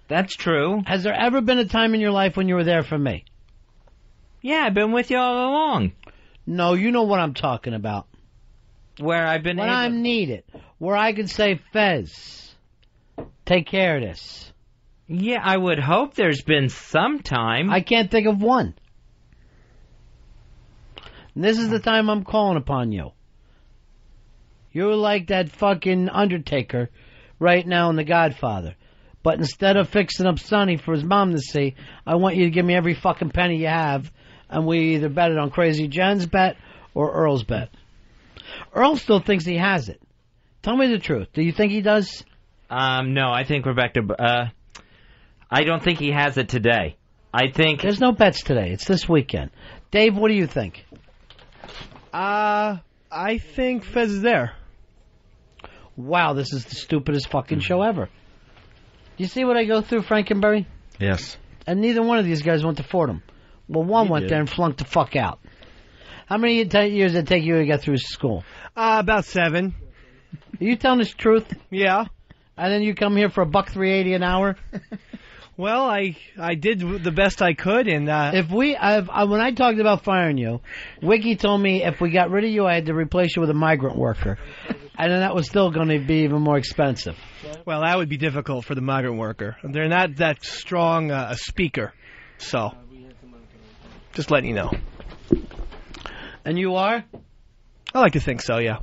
That's true. Has there ever been a time in your life when you were there for me? Yeah, I've been with you all along. No, you know what I'm talking about. Where I've been when I'm needed. Where I can say, Fez, take care of this. Yeah, I would hope there's been some time. I can't think of one. And this is the time I'm calling upon you. You're like that fucking Undertaker right now in The Godfather. But instead of fixing up Sonny for his mom to see, I want you to give me every fucking penny you have, and we either bet it on Crazy Jen's bet or Earl's bet. Earl still thinks he has it. Tell me the truth. Do you think he does? No, I think we're back to... I don't think he has it today. I think... There's no bets today. It's this weekend. Dave, what do you think? I think Fez is there. Wow, this is the stupidest fucking show ever. You see what I go through, Frankenberry? Yes. And neither one of these guys went to Fordham. Well, one went there and flunked the fuck out. How many years did it take you to get through school? About 7. Are you telling us the truth? Yeah. And then you come here for $1.380 an hour? Well, I did the best I could, and when I talked about firing you, Wiki told me if we got rid of you, I had to replace you with a migrant worker, and then that was still going to be even more expensive. Well, that would be difficult for the migrant worker. They're not that strong a speaker, so just letting you know. And you are? I like to think so, yeah.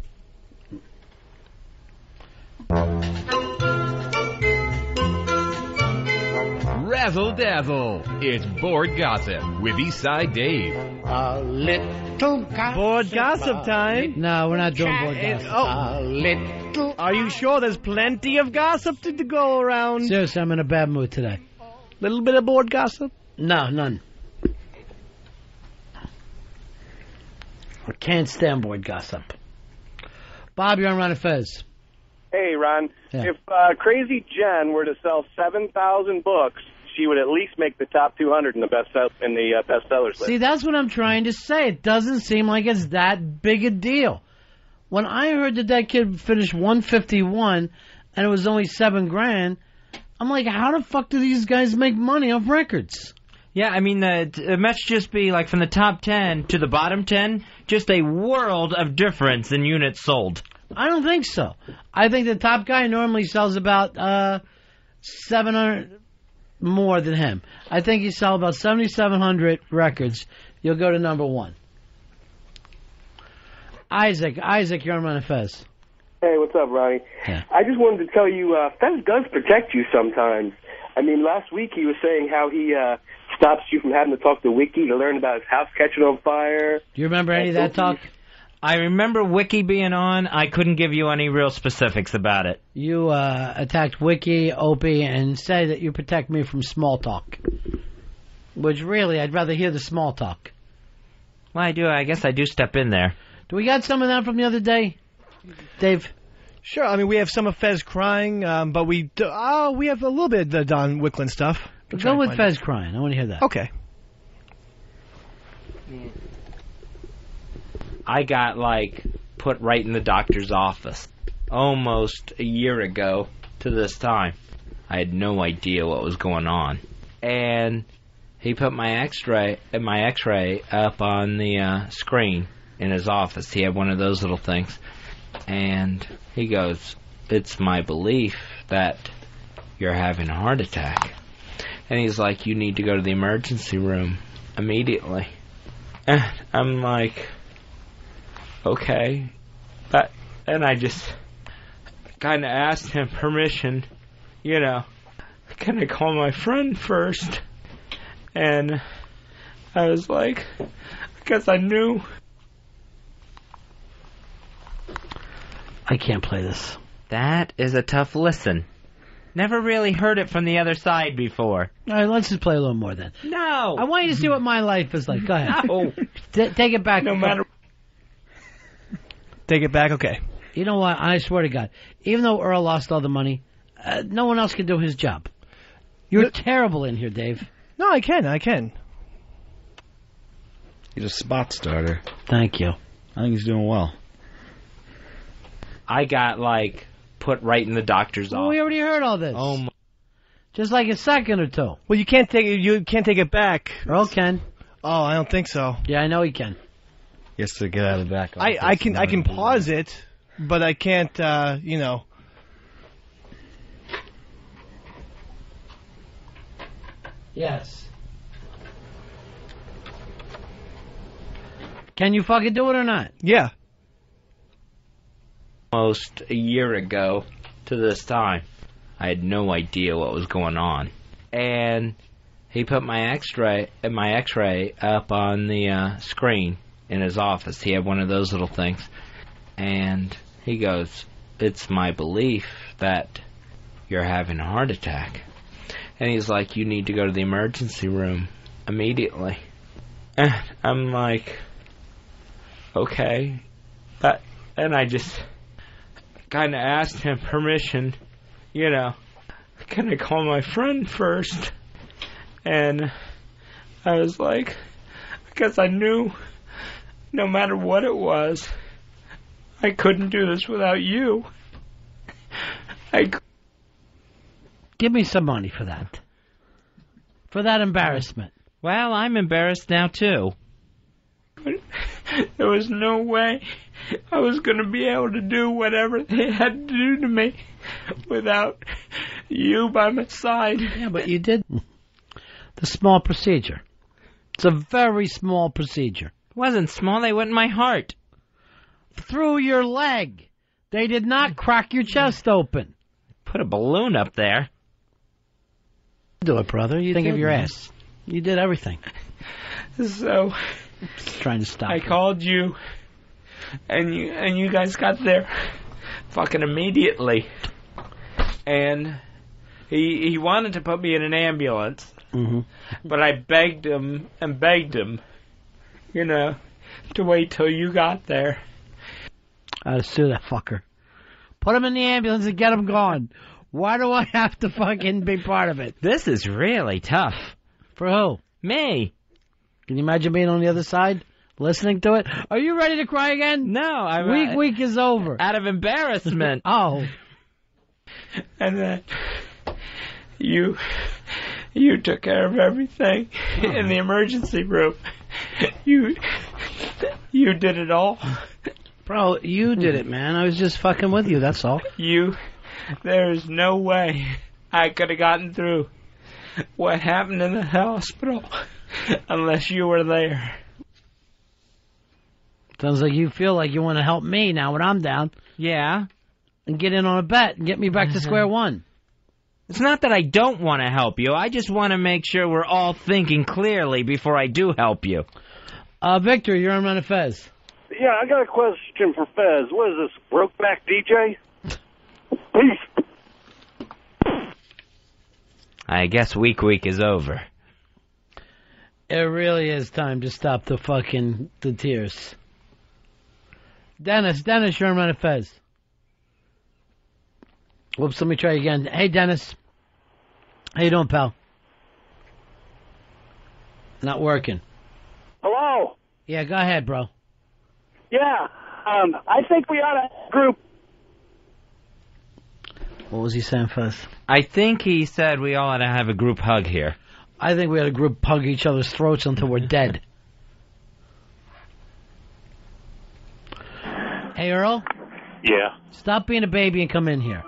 Razzle Dazzle. It's Board Gossip with Eastside Dave. A little gossip. Board gossip time. No, we're not doing board gossip. A little. Are you sure there's plenty of gossip to go around? Seriously, I'm in a bad mood today. Little bit of board gossip? No, none. I can't stand board gossip. Bob, you're on Ron and Fez. Hey, Ron. Yeah. If Crazy Jen were to sell 7,000 books, she would at least make the top 200 in the bestsellers list. See, that's what I'm trying to say. It doesn't seem like it's that big a deal. When I heard that kid finished 151 and it was only $7,000, I'm like, how the fuck do these guys make money off records? Yeah, I mean, it must just be like from the top 10 to the bottom 10, just a world of difference in units sold. I don't think so. I think the top guy normally sells about 700 more than him. I think he sells about 7,700 records. You'll go to number one. Isaac, you're on Ron and Fez. Hey, what's up, Ronnie? Yeah. I just wanted to tell you, Fez does protect you sometimes. I mean, last week he was saying how he stops you from having to talk to Wiki to learn about his house catching on fire. Do you remember any of that talk? I remember Wiki being on. I couldn't give you any real specifics about it. You attacked Wiki, Opie, and say that you protect me from small talk. Which really, I'd rather hear the small talk. Well, I do. I guess I do step in there. Do we got some of that from the other day, Dave? Sure. I mean, we have some of Fez crying, but we have a little bit of the Don Wicklund stuff. Go with Fez crying. I want to hear that. Okay. I got, put right in the doctor's office almost a year ago to this time. I had no idea what was going on. And he put my x-ray up on the screen in his office. He had one of those little things. And he goes, "It's my belief that you're having a heart attack." And he's like, "You need to go to the emergency room immediately." And I'm like, okay. And I just kind of asked him permission, can I call my friend first? And I was like, I guess I knew. I can't play this. That is a tough listen. Never really heard it from the other side before. All right, let's just play a little more then. No. I want you to see what my life is like. Go ahead. No. Take it back. No matter. Take it back? Okay. You know what? I swear to God, even though Earl lost all the money, no one else can do his job. You're terrible in here, Dave. No, I can. He's a spot starter. Thank you. I think he's doing well. I got, put right in the doctor's office. We already heard all this. Oh, my. Just like a second or two. Well, you can't take it back. Earl can. Oh, I don't think so. Yeah, I know he can. He has to get out of the back. I can pause it, but I can't, Yes. Can you fucking do it or not? Yeah. Almost a year ago to this time, I had no idea what was going on. And he put my x-ray up on the screen in his office. He had one of those little things. And he goes, "It's my belief that you're having a heart attack." And he's like, "You need to go to the emergency room immediately." And I'm like, okay. And I just kind of asked him permission, can I call my friend first? And I was like, I guess I knew no matter what it was, I couldn't do this without you. Give me some money for that. For that embarrassment. Well, I'm embarrassed now, too. There was no way I was going to be able to do whatever they had to do to me without you by my side. Yeah, but you did the small procedure. It's a very small procedure. It wasn't small. They went in my heart. Through your leg. They did not crack your chest open. Put a balloon up there. Do it, brother. You think did, of your man. ass. You did everything. So Just trying to stop I it. called you, and you guys got there fucking immediately. And he wanted to put me in an ambulance, but I begged him, to wait till you got there. I'd sue that fucker. Put him in the ambulance and get him gone. Why do I have to fucking be part of it? This is really tough. For who? Me. Can you imagine being on the other side, listening to it? Are you ready to cry again? No. Week is over. Out of embarrassment. Oh. And then you took care of everything in the emergency room. You did it all. Bro, you did it, man. I was just fucking with you, that's all. There's no way I could have gotten through what happened in the hospital unless you were there. Sounds like you feel like you want to help me now when I'm down. Yeah. And get in on a bet and get me back to square one. It's not that I don't want to help you. I just want to make sure we're all thinking clearly before I do help you. Victor, you're on Run of Fez. Yeah, I got a question for Fez. What is this, Brokeback DJ? Peace. I guess week is over. It really is time to stop the tears. Dennis, you're on Run of Fez. Whoops, let me try again. Hey, Dennis. How you doing, pal? Not working. Hello? Yeah, go ahead, bro. Yeah, I think we ought to group. What was he saying, Fez? I think he said we all ought to have a group hug here. I think we ought to group hug each other's throats until we're dead. Hey, Earl? Yeah. Stop being a baby and come in here.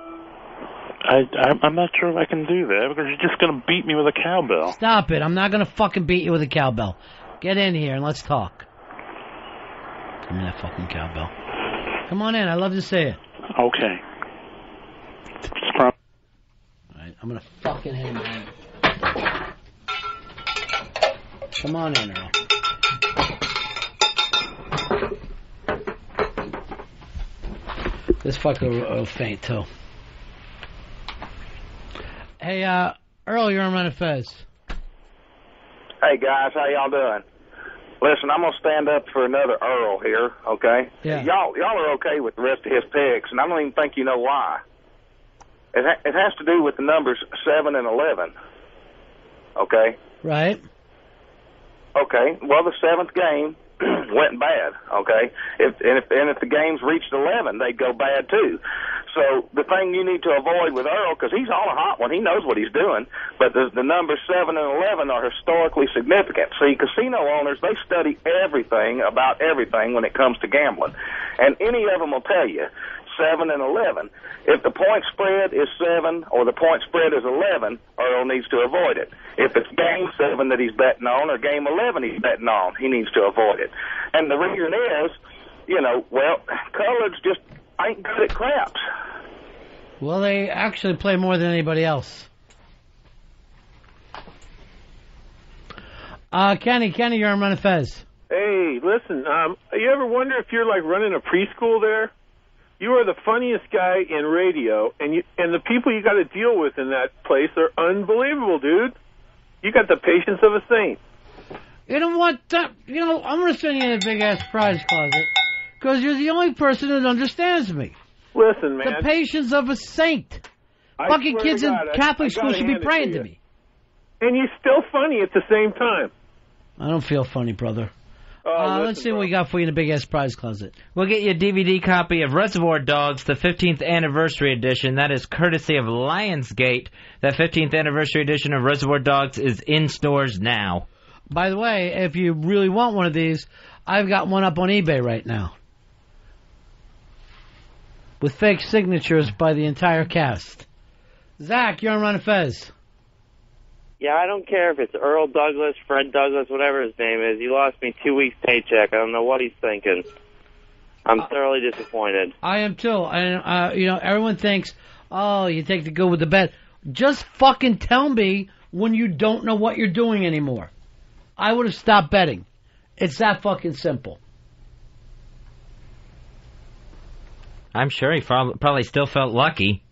I'm not sure if I can do that because you're just going to beat me with a cowbell. Stop it. I'm not going to fucking beat you with a cowbell. Get in here and let's talk. Give me that fucking cowbell. Come on in. I'd love to see it. Okay. All right, I'm going to fucking hit him in. Come on in, Earl. This fucker will faint, too. Hey, Earl, you're on Run of Fez. Hey, guys, how y'all doing? Listen, I'm going to stand up for another Earl here, okay? Yeah. Y'all are okay with the rest of his picks, and I don't even think you know why. It has to do with the numbers 7 and 11, okay? Right. Okay, well, the 7th game went bad, okay? If the games reached 11, they'd go bad, too. So the thing you need to avoid with Earl, because he's all a hot one, he knows what he's doing, but the numbers 7 and 11 are historically significant. See, casino owners, they study everything about everything when it comes to gambling. And any of them will tell you, 7 and 11. If the point spread is 7 or the point spread is 11, Earl needs to avoid it. If it's game 7 that he's betting on or game 11 he's betting on, he needs to avoid it. And the reason is, coloreds just ain't good at craps. Well, they actually play more than anybody else. Kenny, you're on Run of Fez. Hey, listen, you ever wonder if you're like running a preschool there? You are the funniest guy in radio, and the people you got to deal with in that place are unbelievable, dude. You got the patience of a saint. You know what? I'm going to send you in a big-ass prize closet because you're the only person that understands me. Listen, man. The patience of a saint. Fucking kids in Catholic school should be praying to me. And you're still funny at the same time. I don't feel funny, brother. Let's see what we got for you in a big-ass prize closet. We'll get you a DVD copy of Reservoir Dogs, the 15th Anniversary Edition. That is courtesy of Lionsgate. That 15th Anniversary Edition of Reservoir Dogs is in stores now. By the way, if you really want one of these, I've got one up on eBay right now. With fake signatures by the entire cast. Zach, you're on Run of Fez. Yeah, I don't care if it's Earl Douglas, Fred Douglas, whatever his name is. He lost me 2 weeks' paycheck. I don't know what he's thinking. I'm thoroughly disappointed. I am too. And, everyone thinks, oh, you take the good with the bad. Just fucking tell me when you don't know what you're doing anymore. I would have stopped betting. It's that fucking simple. I'm sure he probably still felt lucky.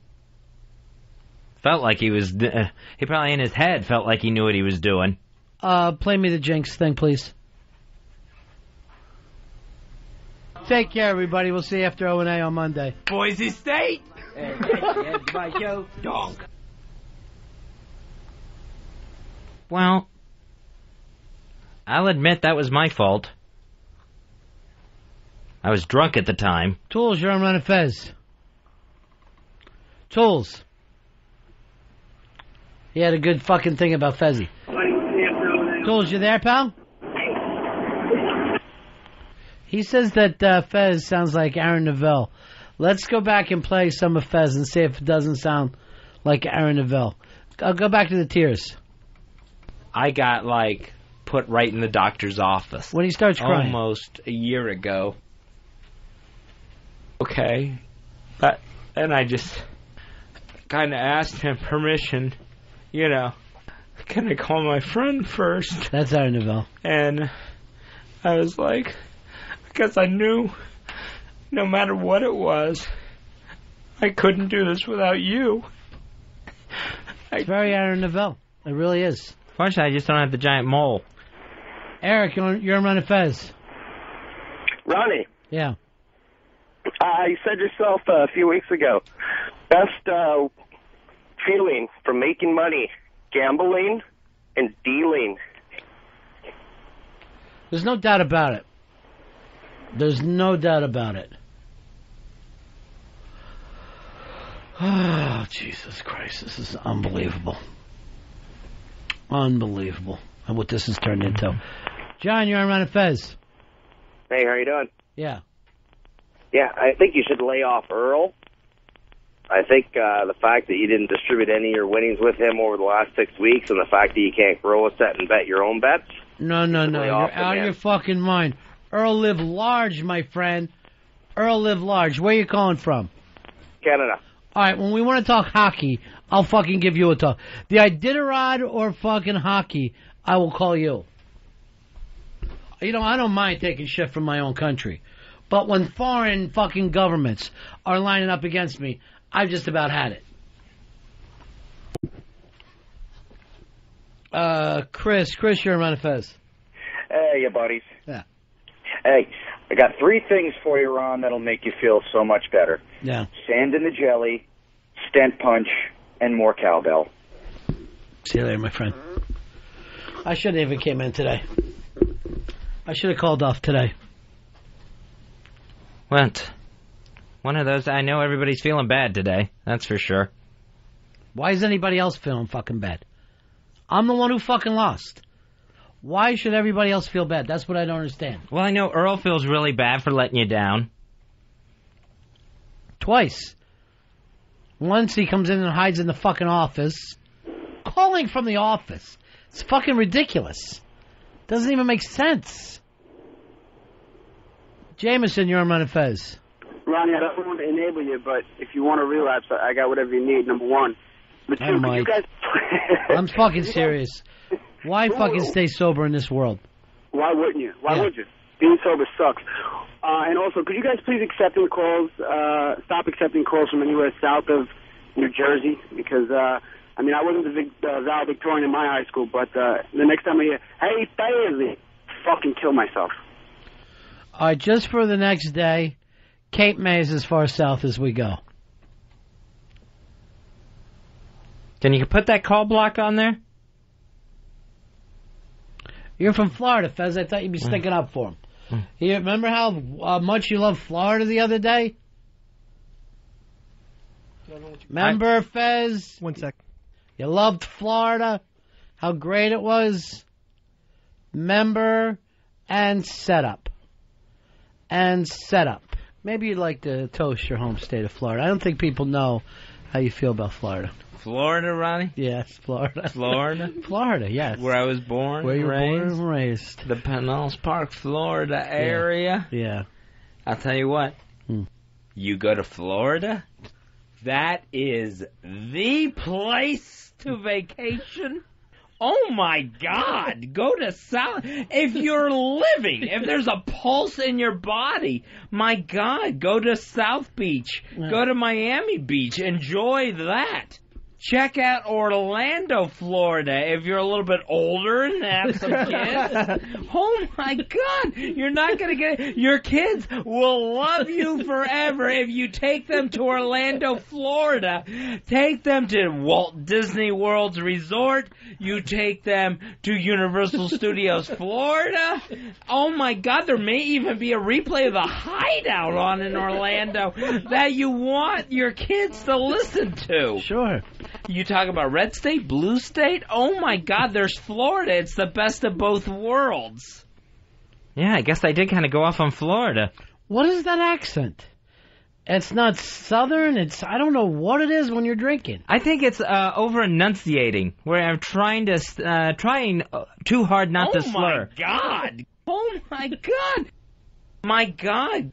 Felt like he was... he probably in his head felt like he knew what he was doing. Play me the Jinx thing, please. Take care, everybody. We'll see you after O&A on Monday. Boise State! Donk. Well, I'll admit that was my fault. I was drunk at the time. Tools, you're on Run and Fez. Tools. He had a good fucking thing about Fezzy. Tools, you there, pal? He says that Fez sounds like Aaron Neville. Let's go back and play some of Fez and see if it doesn't sound like Aaron Neville. I'll go back to the tears. I got, put right in the doctor's office. When he starts crying. Almost a year ago. Okay. And I just kind of asked him permission, can I call my friend first? That's Aaron Neville. And I was like, because I knew no matter what it was, I couldn't do this without you. It's very Aaron Neville. It really is. Fortunately, I just don't have the giant mole. Eric, you're on Run and Fez. Ronnie. Yeah. You said yourself a few weeks ago, best feeling from making money, gambling and dealing. There's no doubt about it. There's no doubt about it. Oh, Jesus Christ. This is unbelievable. Unbelievable. And what this has turned into. John, you're on Run and Fez. Hey, how you doing? Yeah. Yeah, I think you should lay off Earl. I think the fact that you didn't distribute any of your winnings with him over the last 6 weeks and the fact that you can't grow a set and bet your own bets. No. You're out of your fucking mind. Earl live large, my friend. Earl live large. Where you calling from? Canada. All right, when we want to talk hockey, I'll fucking give you a talk. The Iditarod or fucking hockey, I will call you. I don't mind taking shit from my own country. But when foreign fucking governments are lining up against me, I've just about had it. Chris, you're in Run and Fez. Hey, you buddies. Yeah. Hey, I got 3 things for you, Ron, that'll make you feel so much better. Yeah. Sand in the jelly, stent punch, and more cowbell. See you later, my friend. I shouldn't even came in today. I should have called off today. What? One of those, I know everybody's feeling bad today. That's for sure. Why is anybody else feeling fucking bad? I'm the one who fucking lost. Why should everybody else feel bad? That's what I don't understand. Well, I know Earl feels really bad for letting you down. Twice. Once he comes in and hides in the fucking office. Calling from the office. It's fucking ridiculous. Doesn't even make sense. Jameson, you're on Run and Fez. Ronnie, I don't want to enable you, but if you want to relapse, I got whatever you need, number one. But 2, could you guys... I'm fucking serious. Why fucking stay sober in this world? Why wouldn't you? Why would you? Being sober sucks. And also, could you guys please stop accepting calls from anywhere south of New Jersey? Because, I wasn't the valedictorian in my high school, but the next time I hear, hey, Fazzy, fucking kill myself. All right, just for the next day, Cape May is as far south as we go. Can you put that call block on there? You're from Florida, Fez. I thought you'd be sticking up for him. You remember how much you loved Florida the other day? Remember, Fez? 1 sec. You loved Florida? How great it was? Member and setup. And setup. Maybe you'd like to toast your home state of Florida. I don't think people know how you feel about Florida. Florida, Ronnie? Yes, Florida. Florida? Florida, yes. Where I was born, Where you were born and raised. The Pinellas Park, Florida area. Yeah. I'll tell you what. You go to Florida, that is the place to vacation. Oh my God! Go to South. If you're living, if there's a pulse in your body, my God, go to South Beach. Yeah. Go to Miami Beach. Enjoy that. Check out Orlando, Florida, if you're a little bit older and have some kids. Oh my God, you're not going to get. Your kids will love you forever if you take them to Orlando, Florida. Take them to Walt Disney World's resort. You take them to Universal Studios, Florida. Oh my God, there may even be a replay of The Hideout on in Orlando that you want your kids to listen to. Sure. You talk about red state, blue state? Oh my God, there's Florida. It's the best of both worlds. Yeah, I guess I did kind of go off on Florida. What is that accent? It's not Southern. I don't know what it is when you're drinking. I think it's over enunciating, where I'm trying too hard not to slur. Oh my God! Oh my God! My God!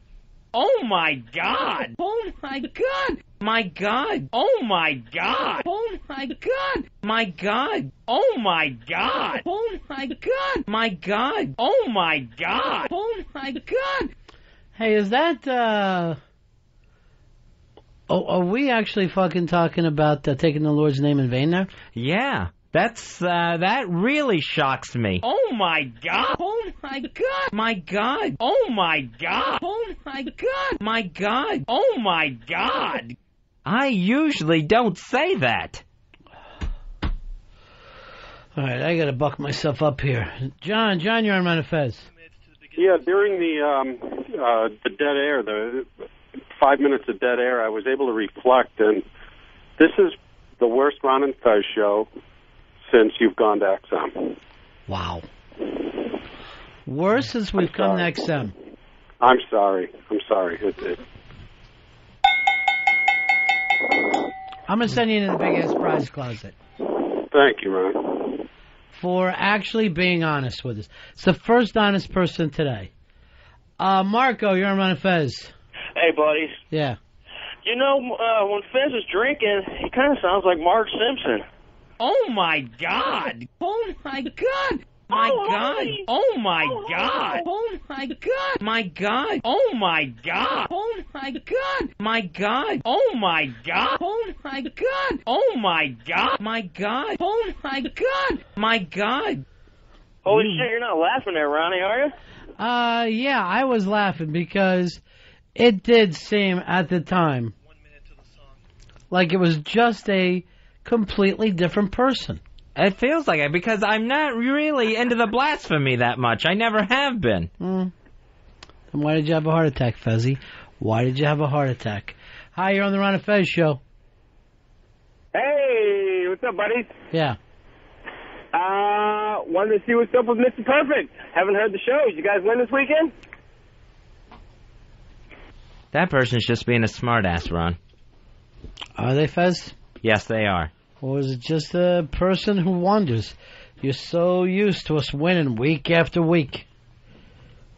Oh my God! Oh my God! My God! Oh my God! Oh my God! My God! Oh my God! Oh my God! My God! Oh my God! Oh my God! Hey, is that, are we actually fucking talking about taking the Lord's name in vain there? Yeah. That really shocks me. Oh my God! Oh my God! My God! Oh my God! Oh my God! My God! Oh my God! I usually don't say that. All right, I gotta buck myself up here. John, you're on Ron and Fez. Yeah, during the dead air, the 5 minutes of dead air, I was able to reflect, and this is the worst Ron and Fez show since you've gone to XM. Wow. Worse since we've come to XM. I'm sorry. I'm going to send you into the big-ass prize closet. Thank you, Ron. For actually being honest with us. It's the first honest person today. Marco, you're on Ron and Fez. Hey, buddies. Yeah. You know, when Fez is drinking, he kind of sounds like Marge Simpson. Oh my God! Oh my God! My God! Oh my God! Oh my God! My God! Oh my God! Oh my God! My God! Oh my God! Oh my God! Oh my God! My God! Oh my God! My God! Holy shit, you're not laughing there, Ronnie, are you? Yeah, I was laughing because it did seem at the time like it was just a completely different person. It feels like it because I'm not really into the blasphemy that much. I never have been. Then why did you have a heart attack, Fezzy? Why did you have a heart attack? Hi, you're on the Ron and Fez show. Hey, what's up, buddies? Yeah. Wanted to see what's up with Mr. Perfect. Haven't heard the shows. You guys win this weekend? That person's just being a smartass, Ron. Are they, Fez? Yes, they are. Or is it just a person who wonders? You're so used to us winning week after week.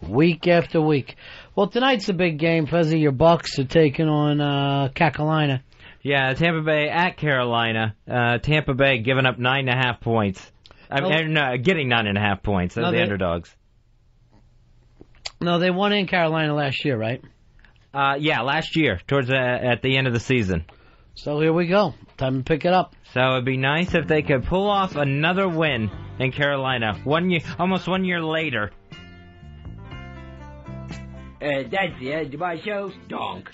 Week after week. Well, tonight's a big game, Fezzy. Your Bucks are taking on Carolina. Yeah, Tampa Bay at Carolina. Tampa Bay giving up 9.5 points. Getting 9.5 points. They're the underdogs. No, they won in Carolina last year, right? Yeah, last year, towards at the end of the season. So here we go. Time to pick it up. So it'd be nice if they could pull off another win in Carolina. Almost 1 year later. That's the end of my show. Donk.